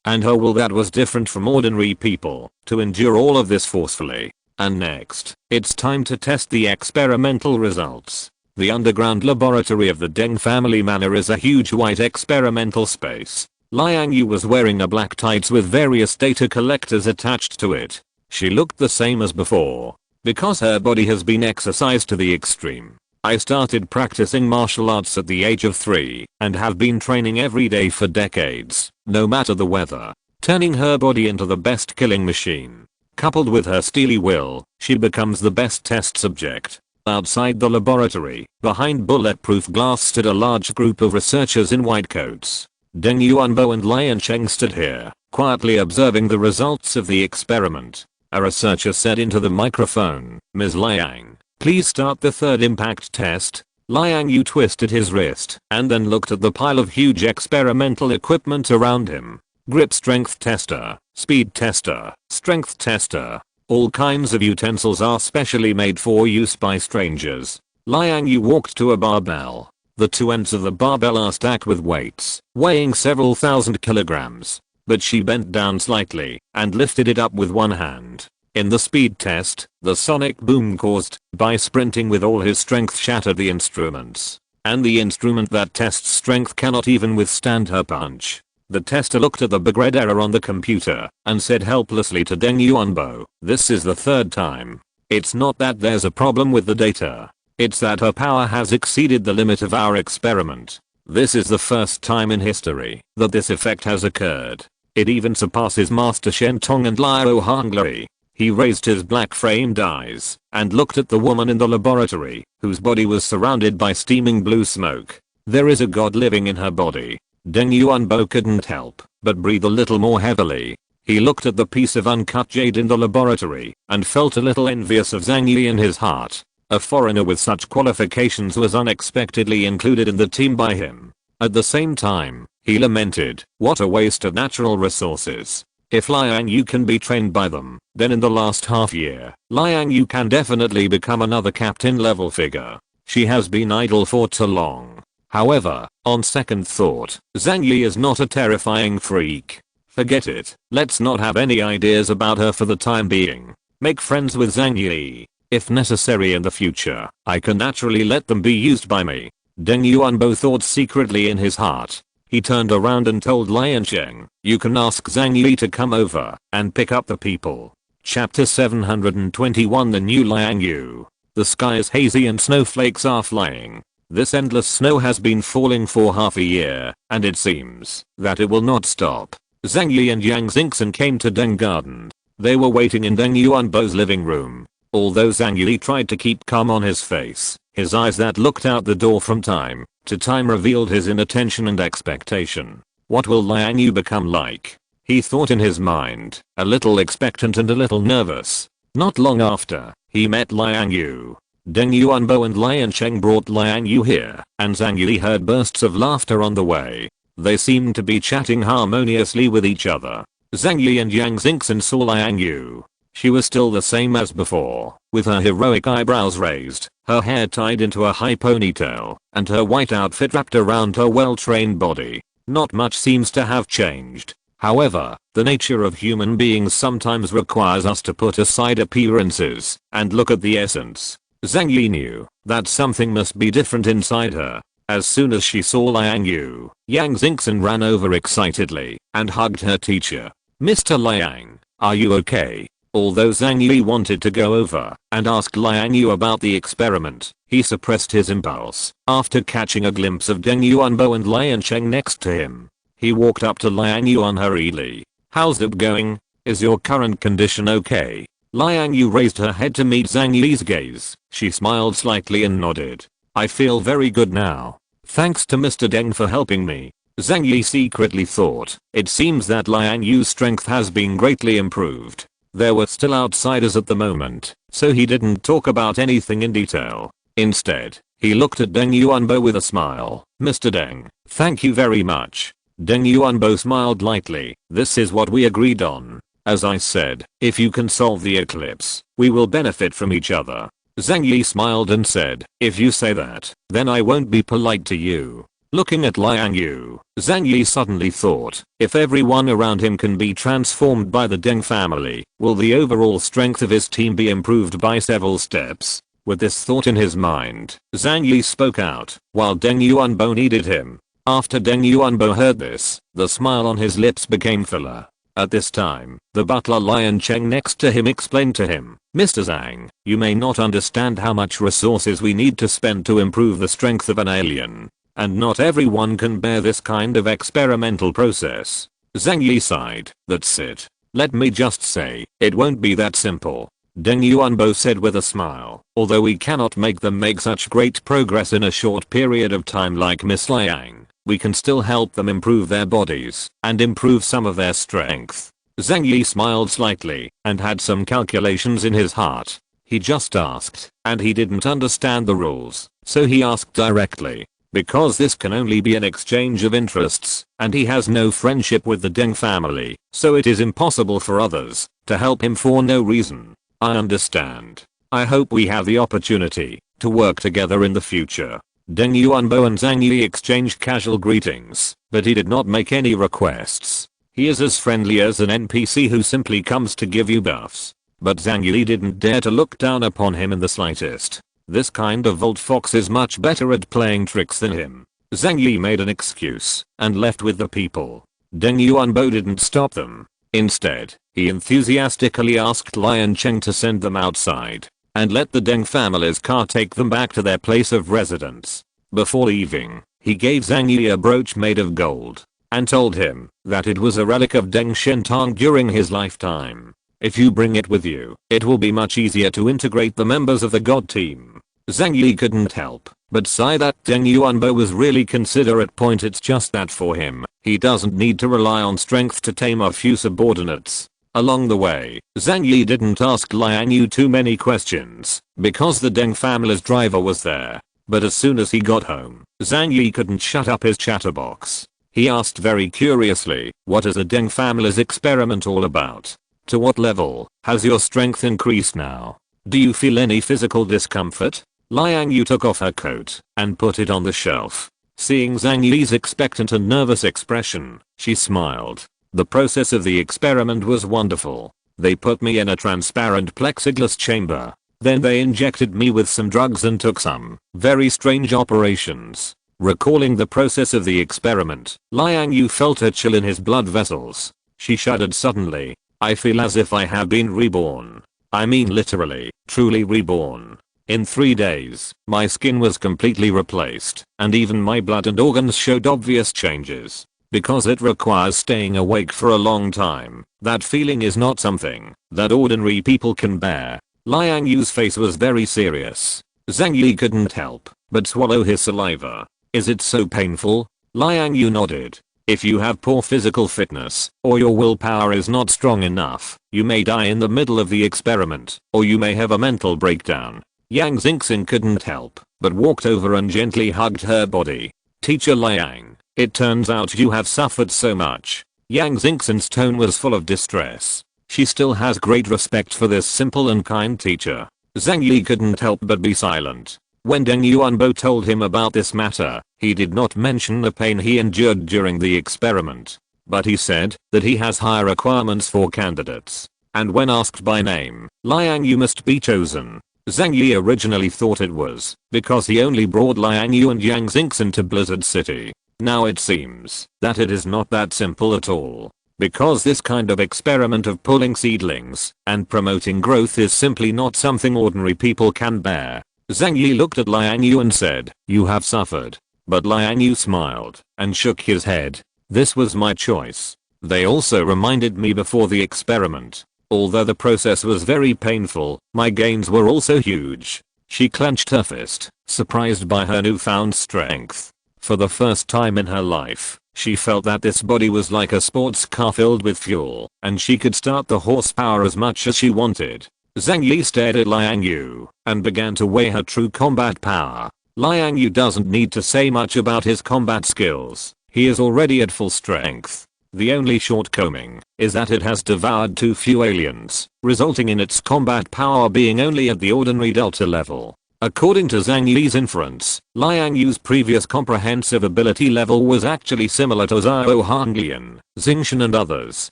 and her will that was different from ordinary people to endure all of this forcefully. And next, it's time to test the experimental results. The underground laboratory of the Deng family manor is a huge white experimental space. Liang Yu was wearing a black tights with various data collectors attached to it. She looked the same as before. Because her body has been exercised to the extreme. I started practicing martial arts at the age of 3 and have been training every day for decades, no matter the weather, turning her body into the best killing machine. Coupled with her steely will, she becomes the best test subject. Outside the laboratory, behind bulletproof glass stood a large group of researchers in white coats. Deng Yuanbo and Lian Cheng stood here, quietly observing the results of the experiment. A researcher said into the microphone, "Ms. Liang, please start the 3rd impact test." Liang Yu twisted his wrist and then looked at the pile of huge experimental equipment around him. Grip strength tester, speed tester, strength tester. All kinds of utensils are specially made for use by strangers. Liang Yu walked to a barbell. The 2 ends of the barbell are stacked with weights, weighing several thousand kilograms. But she bent down slightly and lifted it up with one hand. In the speed test, the sonic boom caused by sprinting with all his strength shattered the instruments. And the instrument that tests strength cannot even withstand her punch. The tester looked at the big red error on the computer and said helplessly to Deng Yuanbo, "This is the 3rd time. It's not that there's a problem with the data. It's that her power has exceeded the limit of our experiment. This is the first time in history that this effect has occurred. It even surpasses Master Shen Tong and Liao Hongli." He raised his black-framed eyes and looked at the woman in the laboratory, whose body was surrounded by steaming blue smoke. There is a god living in her body. Deng Yuanbo couldn't help but breathe a little more heavily. He looked at the piece of uncut jade in the laboratory and felt a little envious of Zhang Yi in his heart. A foreigner with such qualifications was unexpectedly included in the team by him. At the same time, he lamented, what a waste of natural resources. If Liang Yu can be trained by them, then in the last half year, Liang Yu can definitely become another captain level figure. She has been idle for too long. However, on second thought, Zhang Yi is not a terrifying freak. Forget it, let's not have any ideas about her for the time being. Make friends with Zhang Yi. If necessary in the future, I can naturally let them be used by me. Deng Yuanbo thought secretly in his heart. He turned around and told Lian Cheng, "You can ask Zhang Yi to come over and pick up the people." Chapter 721 The New Liang Yu. The sky is hazy and snowflakes are flying. This endless snow has been falling for half a year, and it seems that it will not stop. Zhang Yi and Yang Xingchen came to Deng Garden. They were waiting in Deng Yuanbo's living room. Although Zhang Yi tried to keep calm on his face, his eyes that looked out the door from time to time revealed his inattention and expectation. What will Liang Yu become like? He thought in his mind, a little expectant and a little nervous. Not long after, he met Liang Yu. Deng Yuanbo and Lian Cheng brought Liang Yu here, and Zhang Yi heard bursts of laughter on the way. They seemed to be chatting harmoniously with each other. Zhang Yi and Yang Xingchen saw Liang Yu. She was still the same as before, with her heroic eyebrows raised, her hair tied into a high ponytail, and her white outfit wrapped around her well-trained body. Not much seems to have changed. However, the nature of human beings sometimes requires us to put aside appearances and look at the essence. Zhang Yi knew that something must be different inside her. As soon as she saw Liang Yu, Yang Xingchen ran over excitedly and hugged her teacher. "Mr. Liang, are you okay?" Although Zhang Yi wanted to go over and ask Liang Yu about the experiment, he suppressed his impulse. After catching a glimpse of Deng Yuanbo and Lian Cheng next to him, he walked up to Liang Yu unhurriedly. "How's it going? Is your current condition okay?" Liang Yu raised her head to meet Zhang Yi's gaze. She smiled slightly and nodded. "I feel very good now. Thanks to Mr. Deng for helping me." Zhang Yi secretly thought, it seems that Liang Yu's strength has been greatly improved. There were still outsiders at the moment, so he didn't talk about anything in detail. Instead, he looked at Deng Yuanbo with a smile. "Mr. Deng, thank you very much." Deng Yuanbo smiled lightly. "This is what we agreed on. As I said, if you can solve the eclipse, we will benefit from each other." Zhang Yi smiled and said, "If you say that, then I won't be polite to you." Looking at Liang Yu, Zhang Yi suddenly thought, if everyone around him can be transformed by the Deng family, will the overall strength of his team be improved by several steps? With this thought in his mind, Zhang Yi spoke out, while Deng Yuanbo needed him. After Deng Yuanbo heard this, the smile on his lips became fuller. At this time, the butler Lian Cheng next to him explained to him, "Mr. Zhang, you may not understand how much resources we need to spend to improve the strength of an alien. And not everyone can bear this kind of experimental process." Zhang Yi sighed. "That's it. Let me just say, it won't be that simple." Deng Yuanbo said with a smile, "Although we cannot make them make such great progress in a short period of time like Miss Liang, we can still help them improve their bodies and improve some of their strength." Zhang Yi smiled slightly and had some calculations in his heart. He just asked, and he didn't understand the rules, so he asked directly. Because this can only be an exchange of interests, and he has no friendship with the Deng family, so it is impossible for others to help him for no reason. "I understand. I hope we have the opportunity to work together in the future." Deng Yuanbo and Zhang Yi exchanged casual greetings, but he did not make any requests. He is as friendly as an NPC who simply comes to give you buffs. But Zhang Yi didn't dare to look down upon him in the slightest. This kind of Volt Fox is much better at playing tricks than him. Zhang Yi made an excuse and left with the people. Deng Yuanbo didn't stop them. Instead, he enthusiastically asked Lian Cheng to send them outside and let the Deng family's car take them back to their place of residence. Before leaving, he gave Zhang Yi a brooch made of gold and told him that it was a relic of Deng Shentang during his lifetime. "If you bring it with you, it will be much easier to integrate the members of the God team." Zhang Yi couldn't help but sigh that Deng Yuanbo was really considerate. It's just that for him, he doesn't need to rely on strength to tame a few subordinates. Along the way, Zhang Yi didn't ask Liang Yu too many questions because the Deng family's driver was there. But as soon as he got home, Zhang Yi couldn't shut up his chatterbox. He asked very curiously, "What is the Deng family's experiment all about? To what level has your strength increased now? Do you feel any physical discomfort?" Liang Yu took off her coat and put it on the shelf. Seeing Zhang Yi's expectant and nervous expression, she smiled. "The process of the experiment was wonderful. They put me in a transparent plexiglass chamber. Then they injected me with some drugs and took some very strange operations." Recalling the process of the experiment, Liang Yu felt a chill in his blood vessels. She shuddered suddenly. "I feel as if I have been reborn. I mean literally, truly reborn." In 3 days, my skin was completely replaced, and even my blood and organs showed obvious changes. Because it requires staying awake for a long time, that feeling is not something that ordinary people can bear. Liang Yu's face was very serious. Zhang Yi couldn't help but swallow his saliva. Is it so painful? Liang Yu nodded. If you have poor physical fitness, or your willpower is not strong enough, you may die in the middle of the experiment, or you may have a mental breakdown. Yang Xingxin couldn't help but walked over and gently hugged her body. Teacher Liang, it turns out you have suffered so much. Yang Xingxin's tone was full of distress. She still has great respect for this simple and kind teacher. Zhang Yi couldn't help but be silent. When Deng Yuanbo told him about this matter, he did not mention the pain he endured during the experiment. But he said that he has high requirements for candidates. And when asked by name, Liang Yu must be chosen. Zhang Yi originally thought it was because he only brought Liang Yu and Yang Xingxin to Blizzard City. Now it seems that it is not that simple at all. Because this kind of experiment of pulling seedlings and promoting growth is simply not something ordinary people can bear. Zhang Yi looked at Liang Yu and said, "You have suffered." But Liang Yu smiled and shook his head. "This was my choice. They also reminded me before the experiment. Although the process was very painful, my gains were also huge." She clenched her fist, surprised by her newfound strength. For the first time in her life, she felt that this body was like a sports car filled with fuel, and she could start the horsepower as much as she wanted. Zhang Yi stared at Liang Yu and began to weigh her true combat power. Liang Yu doesn't need to say much about his combat skills. He is already at full strength. The only shortcoming is that it has devoured too few aliens, resulting in its combat power being only at the ordinary Delta level. According to Zhang Yi's inference, Liang Yu's previous comprehensive ability level was actually similar to Zhao Hanglian, Xingxin and others.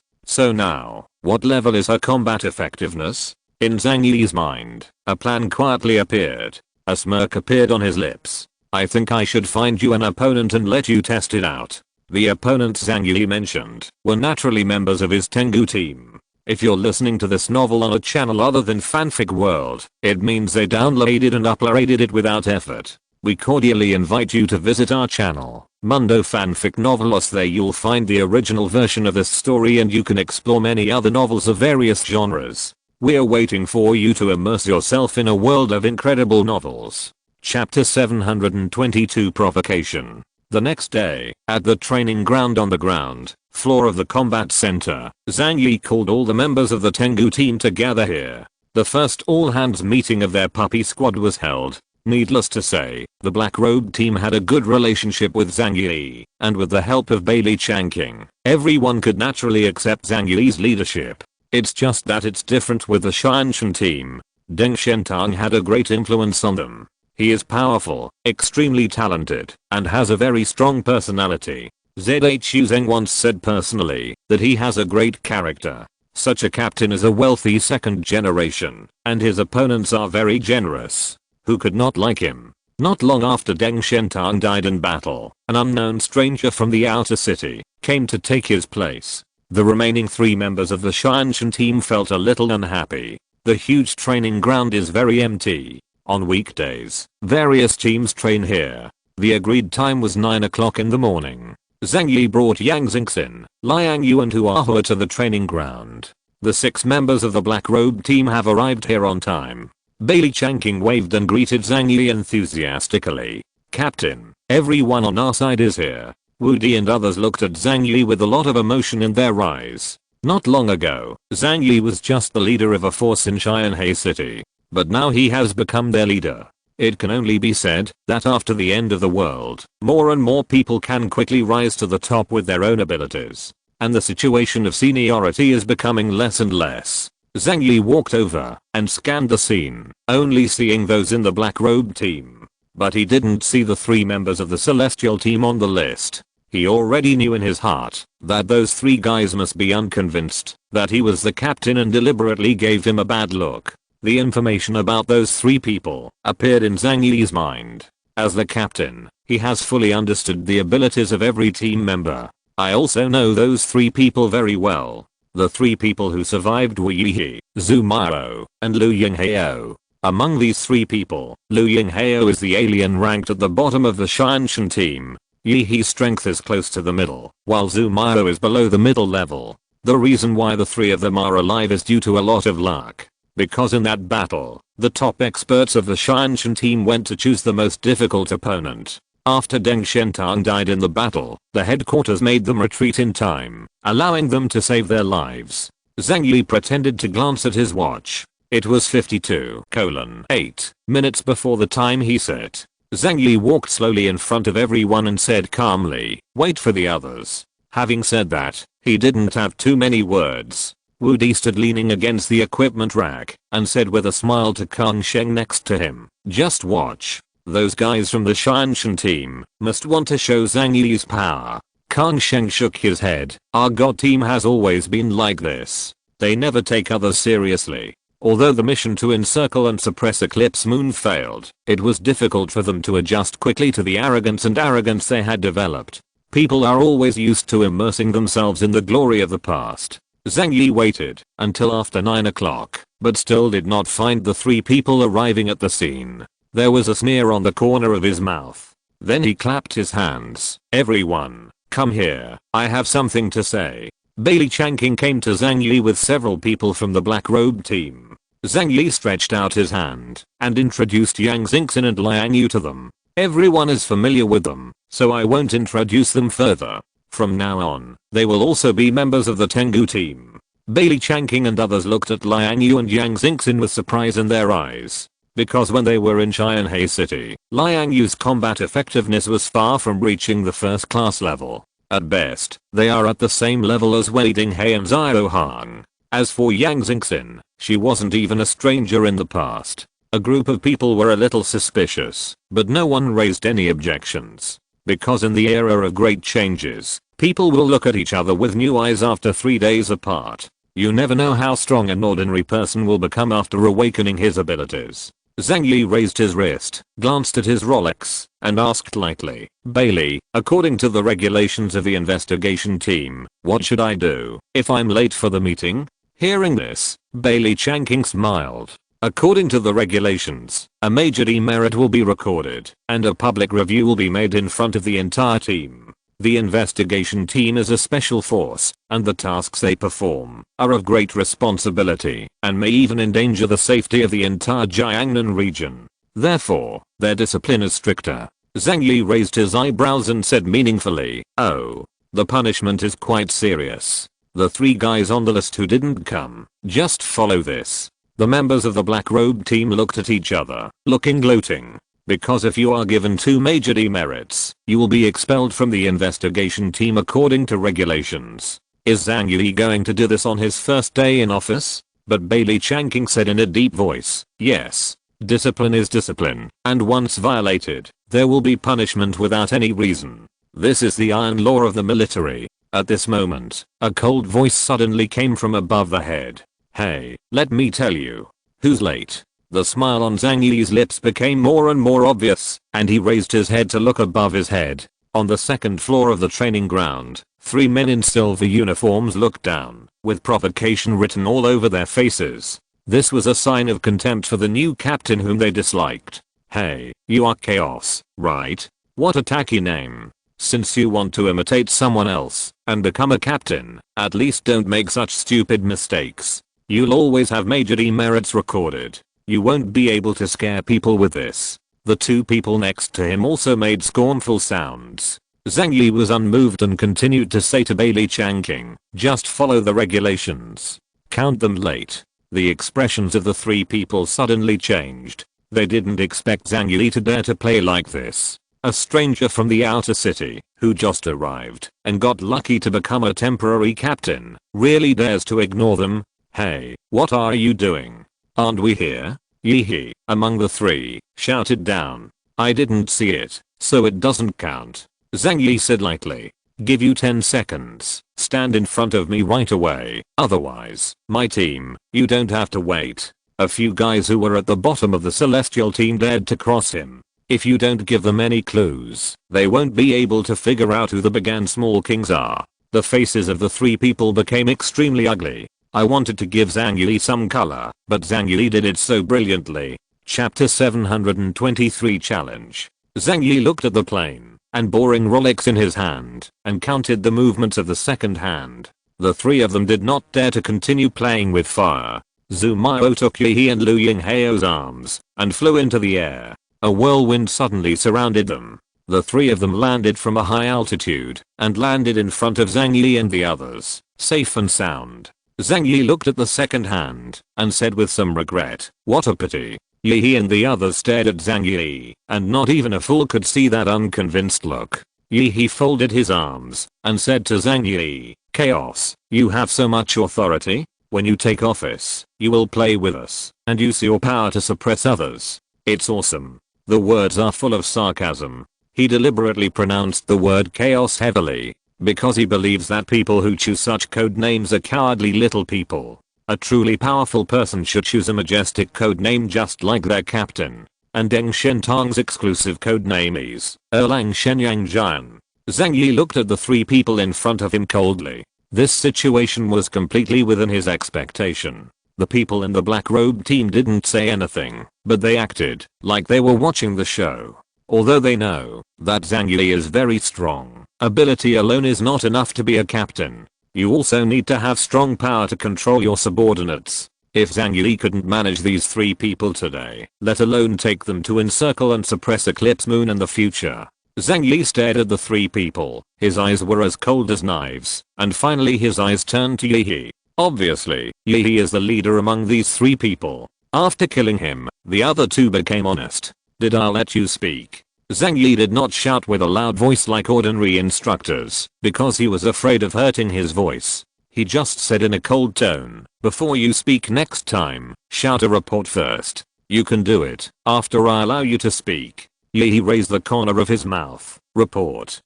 So now, what level is her combat effectiveness? In Zhang Yi's mind, a plan quietly appeared. A smirk appeared on his lips. "I think I should find you an opponent and let you test it out." The opponents Zhang Yi mentioned were naturally members of his Tengu team. If you're listening to this novel on a channel other than Fanfic World, it means they downloaded and uploaded it without effort. We cordially invite you to visit our channel, Mundo Fanfic Novelos. There you'll find the original version of this story and you can explore many other novels of various genres. We're waiting for you to immerse yourself in a world of incredible novels. Chapter 722 Provocation. The next day, at the training ground on the ground floor of the combat center, Zhang Yi called all the members of the Tengu team to gather here. The first all-hands meeting of their puppy squad was held. Needless to say, the Black Robe team had a good relationship with Zhang Yi, and with the help of Bailey Changqing, everyone could naturally accept Zhang Yi's leadership. It's just that it's different with the Xianshan team. Deng Shentang had a great influence on them. He is powerful, extremely talented, and has a very strong personality. Zhu Zeng once said personally that he has a great character. Such a captain is a wealthy second generation, and his opponents are very generous. Who could not like him? Not long after Deng Shentang died in battle, an unknown stranger from the outer city came to take his place. The remaining 3 members of the Xianshan team felt a little unhappy. The huge training ground is very empty. On weekdays, various teams train here. The agreed time was 9 o'clock in the morning. Zhang Yi brought Yang Xingxin, Liang Yu and Huahua to the training ground. The 6 members of the Black Robe team have arrived here on time. Bailey Changqing waved and greeted Zhang Yi enthusiastically. "Captain, everyone on our side is here." Wu Di and others looked at Zhang Yi with a lot of emotion in their eyes. Not long ago, Zhang Yi was just the leader of a force in Xianhei City. But now he has become their leader. It can only be said that after the end of the world, more and more people can quickly rise to the top with their own abilities. And the situation of seniority is becoming less and less. Zhang Yi walked over and scanned the scene, only seeing those in the Black Robe team. But he didn't see the 3 members of the Celestial team on the list. He already knew in his heart that those 3 guys must be unconvinced that he was the captain and deliberately gave him a bad look. The information about those 3 people appeared in Zhang Yi's mind. As the captain, he has fully understood the abilities of every team member. I also know those 3 people very well. The 3 people who survived Wu Yihe, Zhu Mao, and Lu Yinghao. Among these 3 people, Liu Yinghao is the alien ranked at the bottom of the Xianshan team. Yi He's strength is close to the middle, while Zhu Miao is below the middle level. The reason why the 3 of them are alive is due to a lot of luck. Because in that battle, the top experts of the Xianshan team went to choose the most difficult opponent. After Deng Shentang died in the battle, the headquarters made them retreat in time, allowing them to save their lives. Zhang Yi pretended to glance at his watch. It was 52:8 minutes before the time he set. Zhang Yi walked slowly in front of everyone and said calmly, "Wait for the others." Having said that, he didn't have too many words. Wu Di stood leaning against the equipment rack and said with a smile to Kang Sheng next to him, "Just watch. Those guys from the Xianshan team must want to show Zhang Yi's power." Kang Sheng shook his head. "Our god team has always been like this. They never take others seriously. Although the mission to encircle and suppress Eclipse Moon failed, it was difficult for them to adjust quickly to the arrogance they had developed. People are always used to immersing themselves in the glory of the past." Zhang Yi waited until after 9 o'clock, but still did not find the 3 people arriving at the scene. There was a sneer on the corner of his mouth. Then he clapped his hands. "Everyone, come here, I have something to say." Bailey Changqing came to Zhang Yi with several people from the Black Robe team. Zhang Yi stretched out his hand and introduced Yang Xingxin and Liang Yu to them. Everyone is familiar with them, so I won't introduce them further. From now on, they will also be members of the Tengu team. Bailey Changqing and others looked at Liang Yu and Yang Xingxin with surprise in their eyes. Because when they were in Xianhei City, Liang Yu's combat effectiveness was far from reaching the first class level. At best, they are at the same level as Wei Dinghei and Xiao Hang. As for Yang Xingxin, she wasn't even a stranger in the past. A group of people were a little suspicious, but no one raised any objections. Because in the era of great changes, people will look at each other with new eyes after 3 days apart. You never know how strong an ordinary person will become after awakening his abilities. Zhang Yi raised his wrist, glanced at his Rolex, and asked lightly, "Bailey, according to the regulations of the investigation team, what should I do if I'm late for the meeting?" Hearing this, Bailey Changqing smiled. "According to the regulations, a major demerit will be recorded, and a public review will be made in front of the entire team. The investigation team is a special force, and the tasks they perform are of great responsibility and may even endanger the safety of the entire Jiangnan region. Therefore, their discipline is stricter." Zhang Yi raised his eyebrows and said meaningfully, "Oh, the punishment is quite serious. The 3 guys on the list who didn't come, just follow this." The members of the Black Robe team looked at each other, looking gloating. Because if you are given 2 major demerits, you will be expelled from the investigation team according to regulations. Is Zhang Yi going to do this on his first day in office? But Bailey Changqing said in a deep voice, "Yes. Discipline is discipline, and once violated, there will be punishment without any reason. This is the iron law of the military." At this moment, a cold voice suddenly came from above the head. "Hey, let me tell you. Who's late?" The smile on Zhang Yi's lips became more and more obvious, and he raised his head to look above his head. On the second floor of the training ground, 3 men in silver uniforms looked down, with provocation written all over their faces. This was a sign of contempt for the new captain whom they disliked. "Hey, you are Chaos, right? What a tacky name. Since you want to imitate someone else and become a captain, at least don't make such stupid mistakes. You'll always have major demerits recorded. You won't be able to scare people with this." The 2 people next to him also made scornful sounds. Zhang Yi was unmoved and continued to say to Bailey Changqing, "Just follow the regulations. Count them late." The expressions of the 3 people suddenly changed. They didn't expect Zhang Yi to dare to play like this. A stranger from the outer city, who just arrived and got lucky to become a temporary captain, really dares to ignore them. "Hey, what are you doing? Aren't we here?" Yi He, among the 3, shouted down. "I didn't see it, so it doesn't count." Zhang Yi said lightly, "Give you 10 seconds. Stand in front of me right away, otherwise, my team, you don't have to wait." A few guys who were at the bottom of the celestial team dared to cross him. If you don't give them any clues, they won't be able to figure out who the big and small kings are. The faces of the 3 people became extremely ugly. I wanted to give Zhang Yi some color, but Zhang Yi did it so brilliantly. Chapter 723 Challenge. Zhang Yi looked at the plane and boring Rolex in his hand and counted the movements of the second hand. The three of them did not dare to continue playing with fire. Zhu Miao took Yi and Liu Yingheo's arms and flew into the air. A whirlwind suddenly surrounded them. The three of them landed from a high altitude and landed in front of Zhang Yi and the others, safe and sound. Zhang Yi looked at the second hand and said with some regret, "What a pity." Yi and the others stared at Zhang Yi, and not even a fool could see that unconvinced look. Yi folded his arms and said to Zhang Yi, "Chaos, you have so much authority. When you take office, you will play with us and use your power to suppress others. It's awesome." The words are full of sarcasm. He deliberately pronounced the word chaos heavily because he believes that people who choose such code names are cowardly little people. A truly powerful person should choose a majestic code name just like their captain. And Deng Shentang's exclusive code name is Erlang Shenyang Jian. Zhang Yi looked at the three people in front of him coldly. This situation was completely within his expectation. The people in the black robe team didn't say anything, but they acted like they were watching the show. Although they know that Zhang Yi is very strong, ability alone is not enough to be a captain. You also need to have strong power to control your subordinates. If Zhang Yi couldn't manage these three people today, let alone take them to encircle and suppress Eclipse Moon in the future. Zhang Yi stared at the three people. His eyes were as cold as knives, and finally his eyes turned to Yi. Obviously, Yi is the leader among these three people. After killing him, the other two became honest. "Did I let you speak?" Zhang Yi did not shout with a loud voice like ordinary instructors because he was afraid of hurting his voice. He just said in a cold tone, "Before you speak next time, shout a report first. You can do it after I allow you to speak." Yi raised the corner of his mouth. "Report."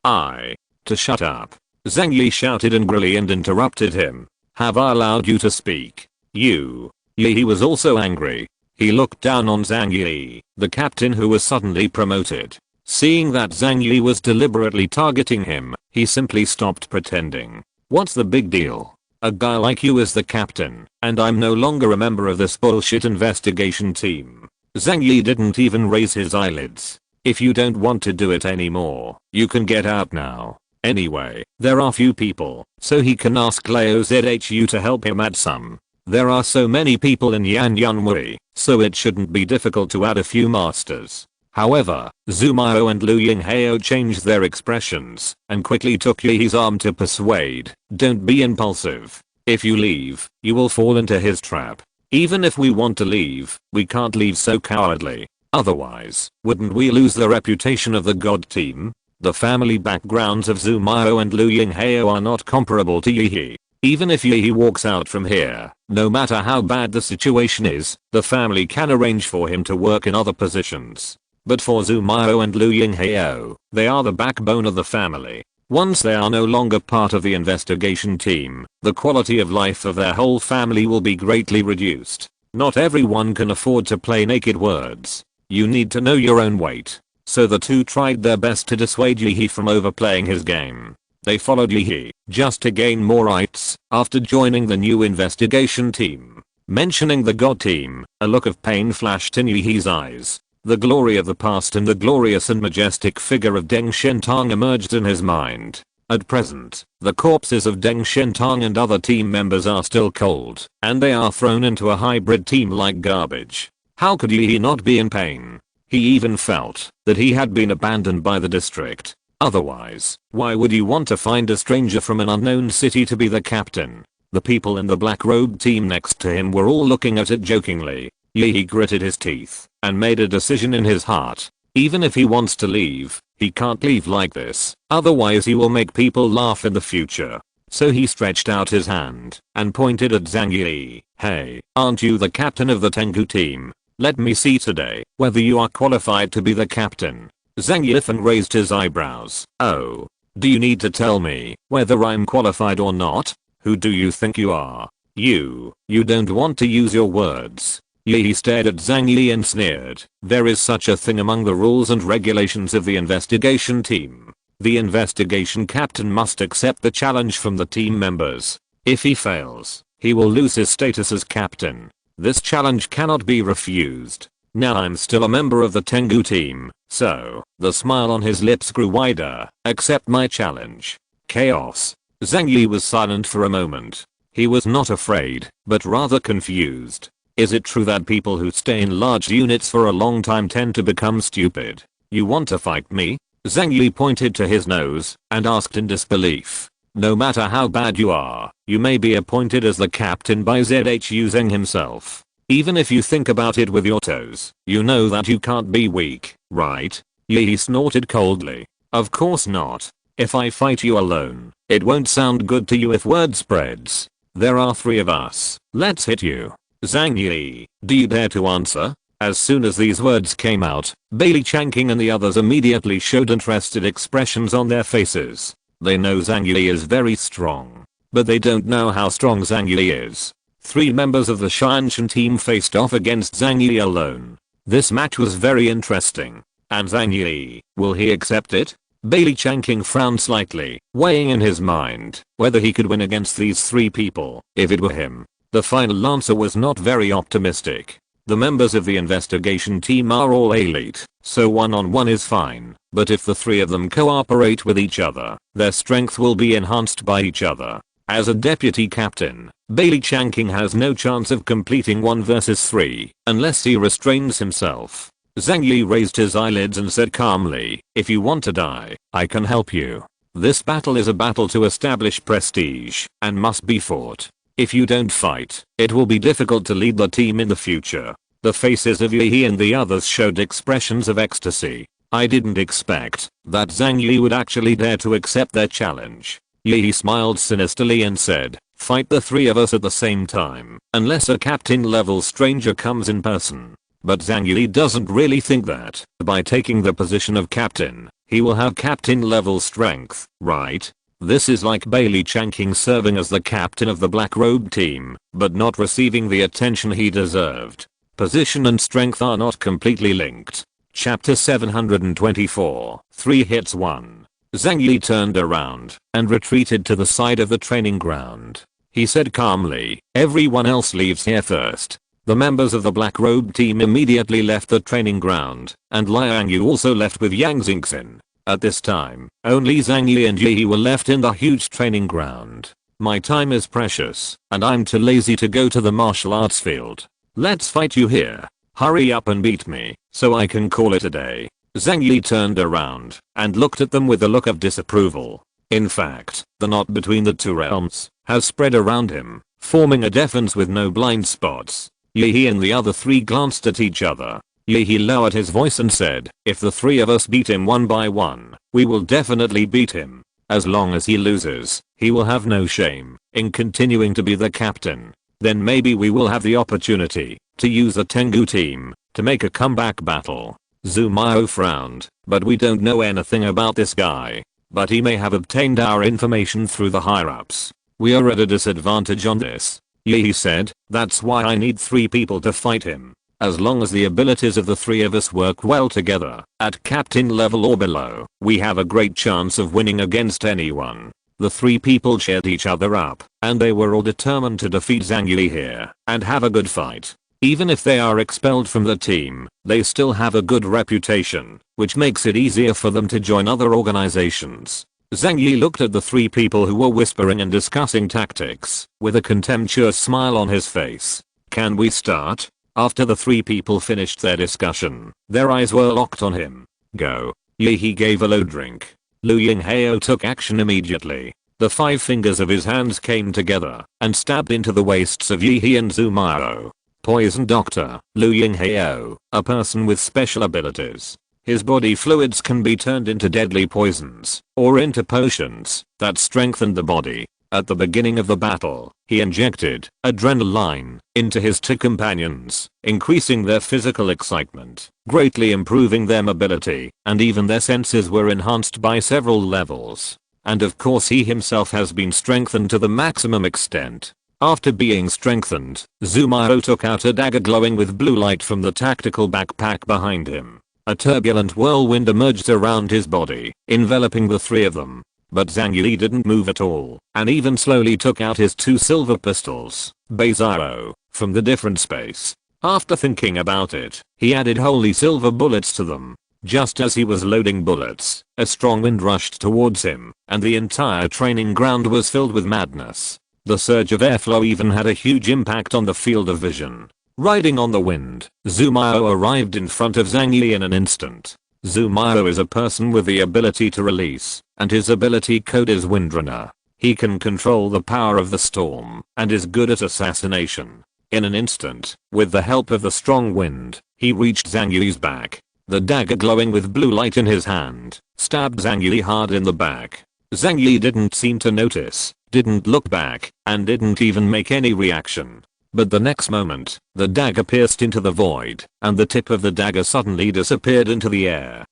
To shut up." Zhang Yi shouted angrily and interrupted him. "Have I allowed you to speak? You." Yi was also angry. He looked down on Zhang Yi, the captain who was suddenly promoted. Seeing that Zhang Yi was deliberately targeting him, he simply stopped pretending. "What's the big deal? A guy like you is the captain, and I'm no longer a member of this bullshit investigation team." Zhang Yi didn't even raise his eyelids. "If you don't want to do it anymore, you can get out now. Anyway, there are few people, so he can ask Leo Zhu to help him add some. There are so many people in Yanyuanwei, so it shouldn't be difficult to add a few masters." However, Zhu Miao and Liu Yingheo changed their expressions and quickly took Yi's arm to persuade. "Don't be impulsive. If you leave, you will fall into his trap. Even if we want to leave, we can't leave so cowardly. Otherwise, wouldn't we lose the reputation of the God team?" The family backgrounds of Zhu Miao and Liu Yingheo are not comparable to Yi. Even if Yi walks out from here, no matter how bad the situation is, the family can arrange for him to work in other positions. But for Zhu Miao and Liu Yingheo, they are the backbone of the family. Once they are no longer part of the investigation team, the quality of life of their whole family will be greatly reduced. Not everyone can afford to play naked words. You need to know your own weight. So the two tried their best to dissuade Yi from overplaying his game. They followed Yi just to gain more rights after joining the new investigation team. Mentioning the God team, a look of pain flashed in Yi's eyes. The glory of the past and the glorious and majestic figure of Deng Shentang emerged in his mind. At present, the corpses of Deng Shentang and other team members are still cold, and they are thrown into a hybrid team like garbage. How could Yi not be in pain? He even felt that he had been abandoned by the district. Otherwise, why would you want to find a stranger from an unknown city to be the captain? The people in the black robe team next to him were all looking at it jokingly. Yi gritted his teeth and made a decision in his heart. Even if he wants to leave, he can't leave like this, otherwise he will make people laugh in the future. So he stretched out his hand and pointed at Zhang Yi. "Hey, aren't you the captain of the Tengu team? Let me see today whether you are qualified to be the captain." Zhang Yi raised his eyebrows. "Oh, do you need to tell me whether I'm qualified or not? Who do you think you are? You don't want to use your words." Yi stared at Zhang Yi and sneered. "There is such a thing among the rules and regulations of the investigation team. The investigation captain must accept the challenge from the team members. If he fails, he will lose his status as captain. This challenge cannot be refused. Now I'm still a member of the Tengu team, so the smile on his lips grew wider. Accept my challenge. Chaos. Zhang Yi was silent for a moment. He was not afraid, but rather confused. Is it true that people who stay in large units for a long time tend to become stupid? You want to fight me? Zhang Yi pointed to his nose and asked in disbelief. No matter how bad you are, you may be appointed as the captain by Zhu Zheng himself. Even if you think about it with your toes, you know that you can't be weak, right? Yi snorted coldly. Of course not. If I fight you alone, it won't sound good to you if word spreads. There are 3 of us. Let's hit you. Zhang Yi, do you dare to answer? As soon as these words came out, Bailey Changqing and the others immediately showed interested expressions on their faces. They know Zhang Yi is very strong, but they don't know how strong Zhang Yi is. 3 members of the Xianshan team faced off against Zhang Yi alone. This match was very interesting. And Zhang Yi, will he accept it? Bailey Changqing frowned slightly, weighing in his mind whether he could win against these 3 people. If it were him, the final answer was not very optimistic. The members of the investigation team are all elite, so one-on-one is fine, but if the 3 of them cooperate with each other, their strength will be enhanced by each other. As a deputy captain, Bailey Changqing has no chance of completing 1 versus 3 unless he restrains himself. Zhang Yi raised his eyelids and said calmly, if you want to die, I can help you. This battle is a battle to establish prestige and must be fought. If you don't fight, it will be difficult to lead the team in the future. The faces of Yi and the others showed expressions of ecstasy. I didn't expect that Zhang Yi would actually dare to accept their challenge. Yi smiled sinisterly and said, fight the 3 of us at the same time, unless a captain level stranger comes in person. But Zhang Yi doesn't really think that by taking the position of captain, he will have captain level strength, right? This is like Bailey Changqing serving as the captain of the Black Robe team, but not receiving the attention he deserved. Position and strength are not completely linked. Chapter 724, 3 hits 1. Zhang Yi turned around and retreated to the side of the training ground. He said calmly, everyone else leaves here first. The members of the Black Robe team immediately left the training ground, and Liang Yu also left with Yang Xingxin. At this time, only Zhang Yi and Yi were left in the huge training ground. My time is precious, and I'm too lazy to go to the martial arts field. Let's fight you here. Hurry up and beat me, so I can call it a day. Zhang Yi turned around and looked at them with a look of disapproval. In fact, the knot between the 2 realms has spread around him, forming a defense with no blind spots. Yi and the other 3 glanced at each other. Yi lowered his voice and said, if the 3 of us beat him 1 by 1, we will definitely beat him. As long as he loses, he will have no shame in continuing to be the captain. Then maybe we will have the opportunity to use the Tengu team to make a comeback battle. Zhu Mao frowned, but we don't know anything about this guy. But he may have obtained our information through the higher-ups. We are at a disadvantage on this. Yi said, that's why I need 3 people to fight him. As long as the abilities of the 3 of us work well together, at captain level or below, we have a great chance of winning against anyone. The 3 people cheered each other up, and they were all determined to defeat Zhang Yi here and have a good fight. Even if they are expelled from the team, they still have a good reputation, which makes it easier for them to join other organizations. Zhang Yi looked at the 3 people who were whispering and discussing tactics, with a contemptuous smile on his face. Can we start? After the 3 people finished their discussion, their eyes were locked on him. Go. Yi gave a low drink. Lu Yinghao took action immediately. The 5 fingers of his hands came together and stabbed into the waists of Yi and Zhu Mao. Poison Doctor, Lu Yinghao, a person with special abilities. His body fluids can be turned into deadly poisons or into potions that strengthen the body. At the beginning of the battle, he injected adrenaline into his 2 companions, increasing their physical excitement, greatly improving their mobility, and even their senses were enhanced by several levels. And of course he himself has been strengthened to the maximum extent. After being strengthened, Zhu Mao took out a dagger glowing with blue light from the tactical backpack behind him. A turbulent whirlwind emerged around his body, enveloping the 3 of them. But Zhang Yi didn't move at all, and even slowly took out his 2 silver pistols, Beizao, from the different space. After thinking about it, he added holy silver bullets to them. Just as he was loading bullets, a strong wind rushed towards him, and the entire training ground was filled with madness. The surge of airflow even had a huge impact on the field of vision. Riding on the wind, Zumayo arrived in front of Zhang Yi in an instant. Zumayo is a person with the ability to release, and his ability code is Windrunner. He can control the power of the storm, and is good at assassination. In an instant, with the help of the strong wind, he reached Zhang Yi's back. The dagger glowing with blue light in his hand, stabbed Zhang Yi hard in the back. Zhang Yi didn't seem to notice, didn't look back, and didn't even make any reaction. But the next moment, the dagger pierced into the void, and the tip of the dagger suddenly disappeared into the air.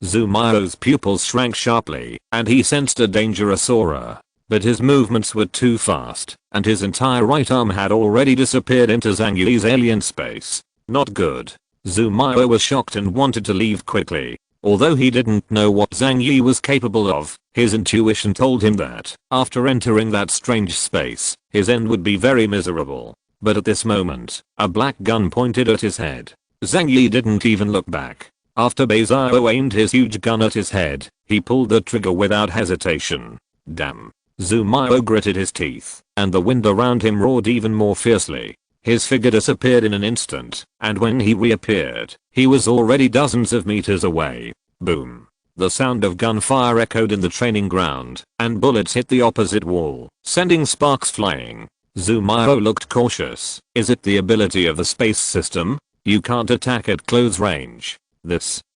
Zumayo's pupils shrank sharply, and he sensed a dangerous aura. But his movements were too fast, and his entire right arm had already disappeared into Zhang Yi's alien space. Not good. Zumayo was shocked and wanted to leave quickly. Although he didn't know what Zhang Yi was capable of, his intuition told him that, after entering that strange space, his end would be very miserable. But at this moment, a black gun pointed at his head. Zhang Yi didn't even look back. After Beizao aimed his huge gun at his head, he pulled the trigger without hesitation. Damn. Zumayo gritted his teeth, and the wind around him roared even more fiercely. His figure disappeared in an instant, and when he reappeared, he was already dozens of meters away. Boom. The sound of gunfire echoed in the training ground, and bullets hit the opposite wall, sending sparks flying. Zumayo looked cautious. Is it the ability of the space system? You can't attack at close range.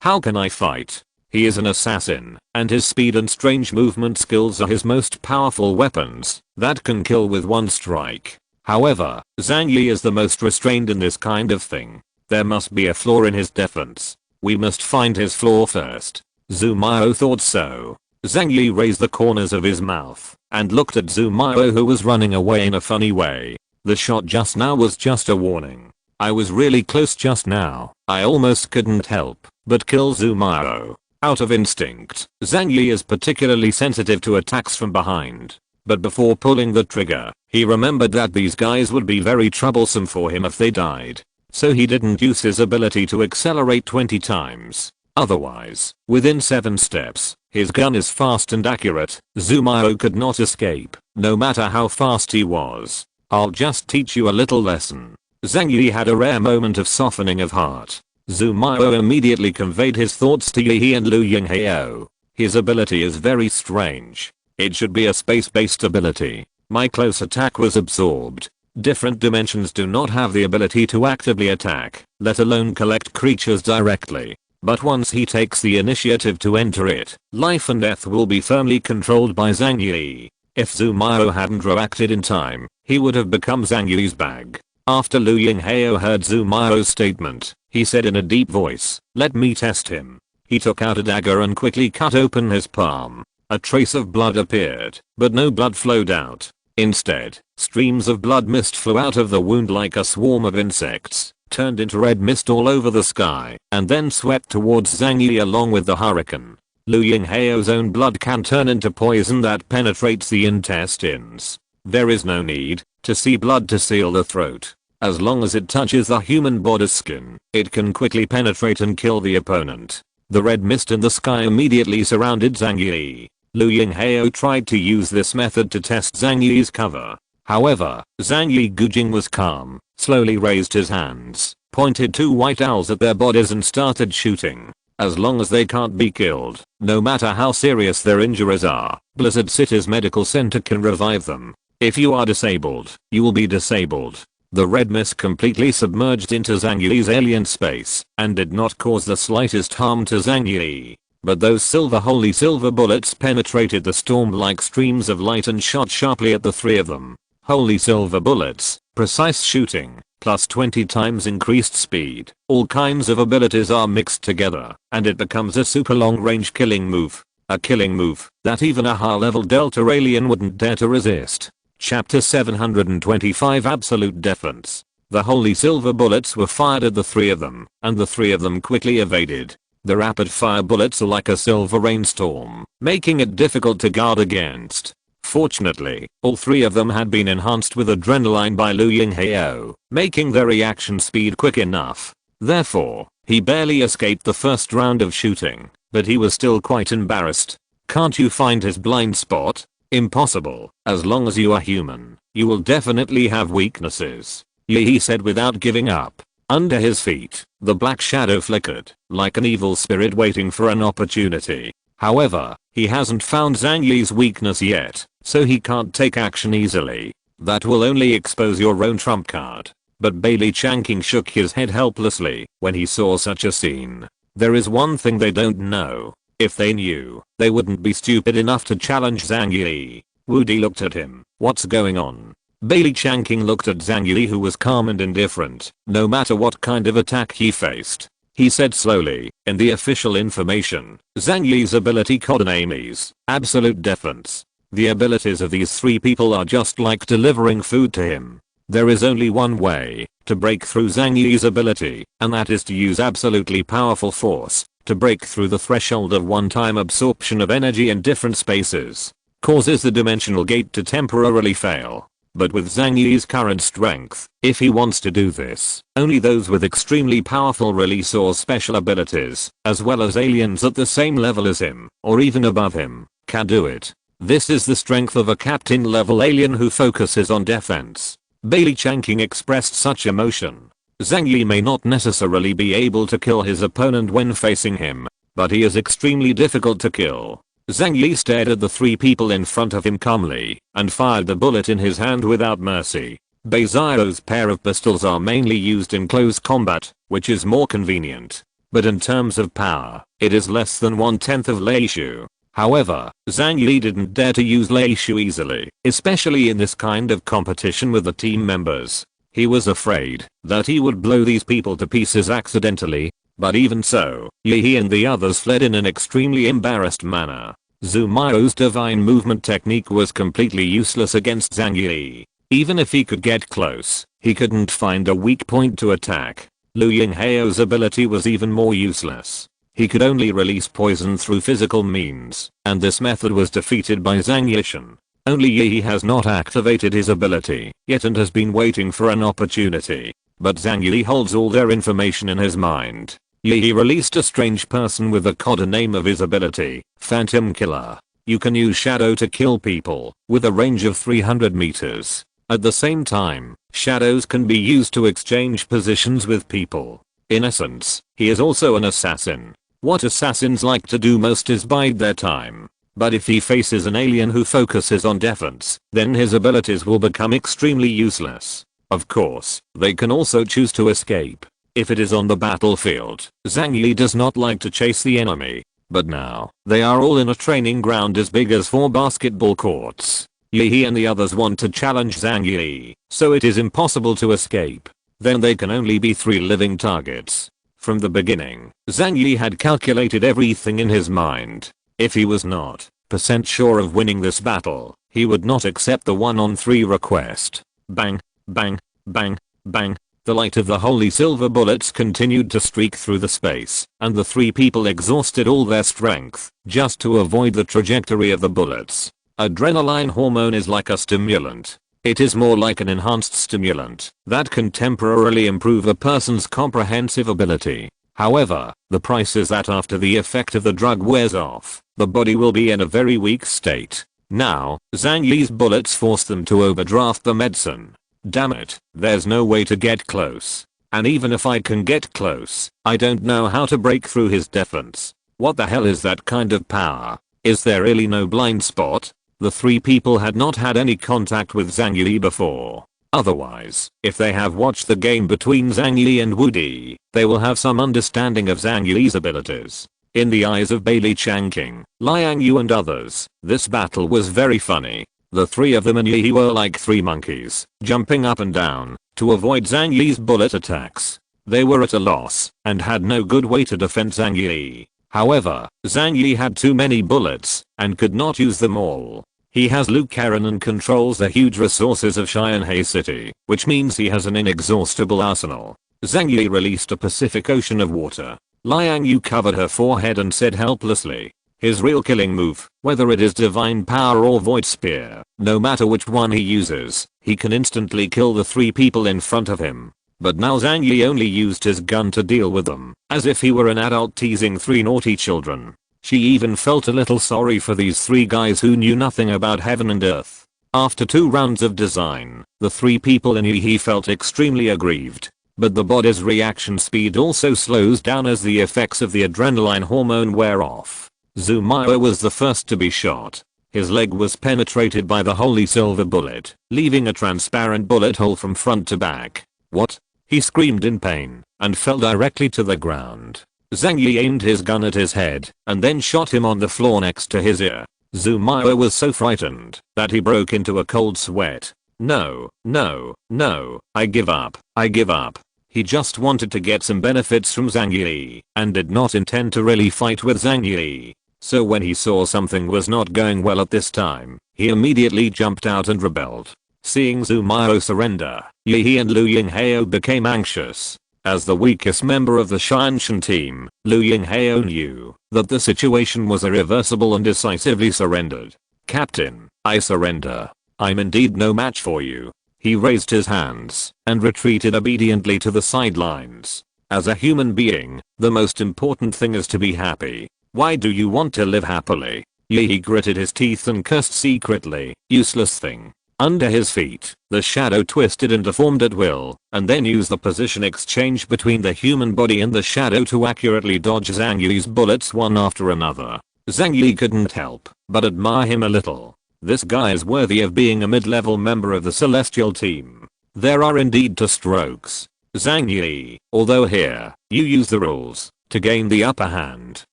How can I fight? He is an assassin, and his speed and strange movement skills are his most powerful weapons, that can kill with one strike. However, Zhang Yi is the most restrained in this kind of thing. There must be a flaw in his defense. We must find his flaw first. Zumayo thought so. Zhang Yi raised the corners of his mouth, and looked at Zumayo, who was running away in a funny way. The shot just now was just a warning. I was really close just now. I almost couldn't help but kill Zumayo. Out of instinct, Zhang Yi is particularly sensitive to attacks from behind. But before pulling the trigger, he remembered that these guys would be very troublesome for him if they died. So he didn't use his ability to accelerate 20 times. Otherwise, within 7 steps, his gun is fast and accurate. Zumayo could not escape, no matter how fast he was. I'll just teach you a little lesson. Zhang Yi had a rare moment of softening of heart. Zumayo immediately conveyed his thoughts to Yi and Liu Yinghao. His ability is very strange. It should be a space-based ability. My close attack was absorbed. Different dimensions do not have the ability to actively attack, let alone collect creatures directly. But once he takes the initiative to enter it, life and death will be firmly controlled by Zhang Yi. If Zumayo hadn't reacted in time, he would have become Zhang Yi's bag. After Liu Yinghao heard Zumayo's statement, he said in a deep voice, "Let me test him." He took out a dagger and quickly cut open his palm. A trace of blood appeared, but no blood flowed out. Instead, streams of blood mist flew out of the wound like a swarm of insects, turned into red mist all over the sky, and then swept towards Zhang Yi along with the hurricane. Liu Yinghao's own blood can turn into poison that penetrates the intestines. There is no need to see blood to seal the throat. As long as it touches the human body's skin, it can quickly penetrate and kill the opponent. The red mist in the sky immediately surrounded Zhang Yi. Liu Yinghao tried to use this method to test Zhang Yi's cover. However, Zhang Yi Gujing was calm, slowly raised his hands, pointed 2 white owls at their bodies and started shooting. As long as they can't be killed, no matter how serious their injuries are, Blizzard City's medical center can revive them. If you are disabled, you will be disabled. The red mist completely submerged into Zhang Yi's alien space, and did not cause the slightest harm to Zhang Yi. But those holy silver bullets penetrated the storm like streams of light and shot sharply at the 3 of them. Holy silver bullets, precise shooting, plus 20 times increased speed. All kinds of abilities are mixed together, and it becomes a super long range killing move. A killing move that even a high level Delta alien wouldn't dare to resist. Chapter 725 Absolute Defense. The holy silver bullets were fired at the 3 of them, and the 3 of them quickly evaded. The rapid fire bullets are like a silver rainstorm, making it difficult to guard against. Fortunately, all three of them had been enhanced with adrenaline by Liu Yinghao, making their reaction speed quick enough. Therefore, he barely escaped the first round of shooting, but he was still quite embarrassed. Can't you find his blind spot? Impossible. As long as you are human, you will definitely have weaknesses, Yi said without giving up. Under his feet, the black shadow flickered, like an evil spirit waiting for an opportunity. However, he hasn't found Zhang Yi's weakness yet, so he can't take action easily. That will only expose your own trump card. But Bailey Changqing shook his head helplessly when he saw such a scene. There is one thing they don't know. If they knew, they wouldn't be stupid enough to challenge Zhang Yi. Woody looked at him. What's going on? Bailey Changqing looked at Zhang Yi, who was calm and indifferent, no matter what kind of attack he faced. He said slowly, in the official information, Zhang Yi's ability codename is absolute defense. The abilities of these three people are just like delivering food to him. There is only one way to break through Zhang Yi's ability, and that is to use absolutely powerful force to break through the threshold of one-time absorption of energy in different spaces. Causes the dimensional gate to temporarily fail. But with Zhang Yi's current strength, if he wants to do this, only those with extremely powerful release or special abilities, as well as aliens at the same level as him, or even above him, can do it. This is the strength of a captain-level alien who focuses on defense. Bailey Changqing expressed such emotion. Zhang Yi may not necessarily be able to kill his opponent when facing him, but he is extremely difficult to kill. Zhang Yi stared at the three people in front of him calmly and fired the bullet in his hand without mercy. Beizio's pair of pistols are mainly used in close combat, which is more convenient. But in terms of power, it is less than 1/10 of Lei Shu. However, Zhang Yi didn't dare to use Lei Shu easily, especially in this kind of competition with the team members. He was afraid that he would blow these people to pieces accidentally, but even so, Yi and the others fled in an extremely embarrassed manner. Zumio's divine movement technique was completely useless against Zhang Yi. Even if he could get close, he couldn't find a weak point to attack. Liu Yinghao's ability was even more useless. He could only release poison through physical means, and this method was defeated by Zhang Yishan. Only Yi has not activated his ability yet and has been waiting for an opportunity. But Zhang Yi holds all their information in his mind. Yi released a strange person with the codename of his ability, Phantom Killer. You can use shadow to kill people with a range of 300 meters. At the same time, shadows can be used to exchange positions with people. In essence, he is also an assassin. What assassins like to do most is bide their time. But if he faces an alien who focuses on defense, then his abilities will become extremely useless. Of course, they can also choose to escape. If it is on the battlefield, Zhang Yi does not like to chase the enemy. But now, they are all in a training ground as big as 4 basketball courts. Yi and the others want to challenge Zhang Yi, so it is impossible to escape. Then they can only be 3 living targets. From the beginning, Zhang Yi had calculated everything in his mind. If he was not % sure of winning this battle, he would not accept the 1-on-3 request. Bang, bang, bang, bang. The light of the holy silver bullets continued to streak through the space, and the 3 people exhausted all their strength just to avoid the trajectory of the bullets. Adrenaline hormone is like a stimulant. It is more like an enhanced stimulant that can temporarily improve a person's comprehensive ability. However, the price is that after the effect of the drug wears off, the body will be in a very weak state. Now, Zhang Yi's bullets force them to overdraft the medicine. Damn it, there's no way to get close. And even if I can get close, I don't know how to break through his defense. What the hell is that kind of power? Is there really no blind spot? The 3 people had not had any contact with Zhang Yi before. Otherwise, if they have watched the game between Zhang Yi and Woody, they will have some understanding of Zhang Yi's abilities. In the eyes of Bailey Changqing, Liang Yu and others, this battle was very funny. The 3 of them and Yi were like 3 monkeys, jumping up and down to avoid Zhang Yi's bullet attacks. They were at a loss and had no good way to defend Zhang Yi. However, Zhang Yi had too many bullets and could not use them all. He has Liu Karen and controls the huge resources of Xianhei City, which means he has an inexhaustible arsenal. Zhang Yi released a Pacific Ocean of water. Liang Yu covered her forehead and said helplessly, His real killing move, whether it is divine power or void spear, no matter which one he uses, he can instantly kill the 3 people in front of him. But now Zhang Yi only used his gun to deal with them, as if he were an adult teasing 3 naughty children. She even felt a little sorry for these 3 guys who knew nothing about heaven and earth. After 2 rounds of design, the 3 people in Yi felt extremely aggrieved. But the body's reaction speed also slows down as the effects of the adrenaline hormone wear off. Zhang Yi was the first to be shot. His leg was penetrated by the holy silver bullet, leaving a transparent bullet hole from front to back. What? He screamed in pain and fell directly to the ground. Zhang Yi aimed his gun at his head and then shot him on the floor next to his ear. Zhang Yi was so frightened that he broke into a cold sweat. No, no, no, I give up, I give up. He just wanted to get some benefits from Zhang Yi and did not intend to really fight with Zhang Yi. So when he saw something was not going well at this time, he immediately jumped out and rebelled. Seeing Zhang Yi surrender, Yi and Liu Yinghao became anxious. As the weakest member of the Xianshan team, Liu Yinghao knew that the situation was irreversible and decisively surrendered. Captain, I surrender. I'm indeed no match for you. He raised his hands and retreated obediently to the sidelines. As a human being, the most important thing is to be happy. Why do you want to live happily? Yi gritted his teeth and cursed secretly. Useless thing. Under his feet, the shadow twisted and deformed at will, and then used the position exchange between the human body and the shadow to accurately dodge Zhang Yi's bullets one after another. Zhang Yi couldn't help but admire him a little. This guy is worthy of being a mid-level member of the Celestial team. There are indeed 2 strokes. Zhang Yi, although here, you use the rules to gain the upper hand.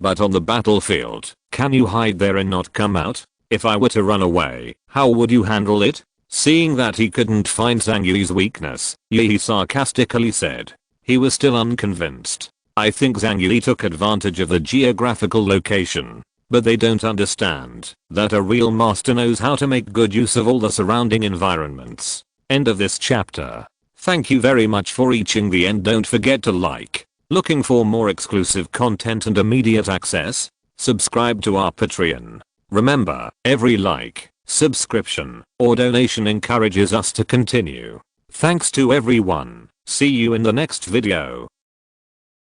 But on the battlefield, can you hide there and not come out? If I were to run away, how would you handle it? Seeing that he couldn't find Zhang Yi's weakness, Yi sarcastically said. He was still unconvinced. I think Zhang Yi took advantage of the geographical location. But they don't understand that a real master knows how to make good use of all the surrounding environments. End of this chapter. Thank you very much for reaching the end. Don't forget to like. Looking for more exclusive content and immediate access? Subscribe to our Patreon. Remember, every like, subscription, or donation encourages us to continue. Thanks to everyone. See you in the next video.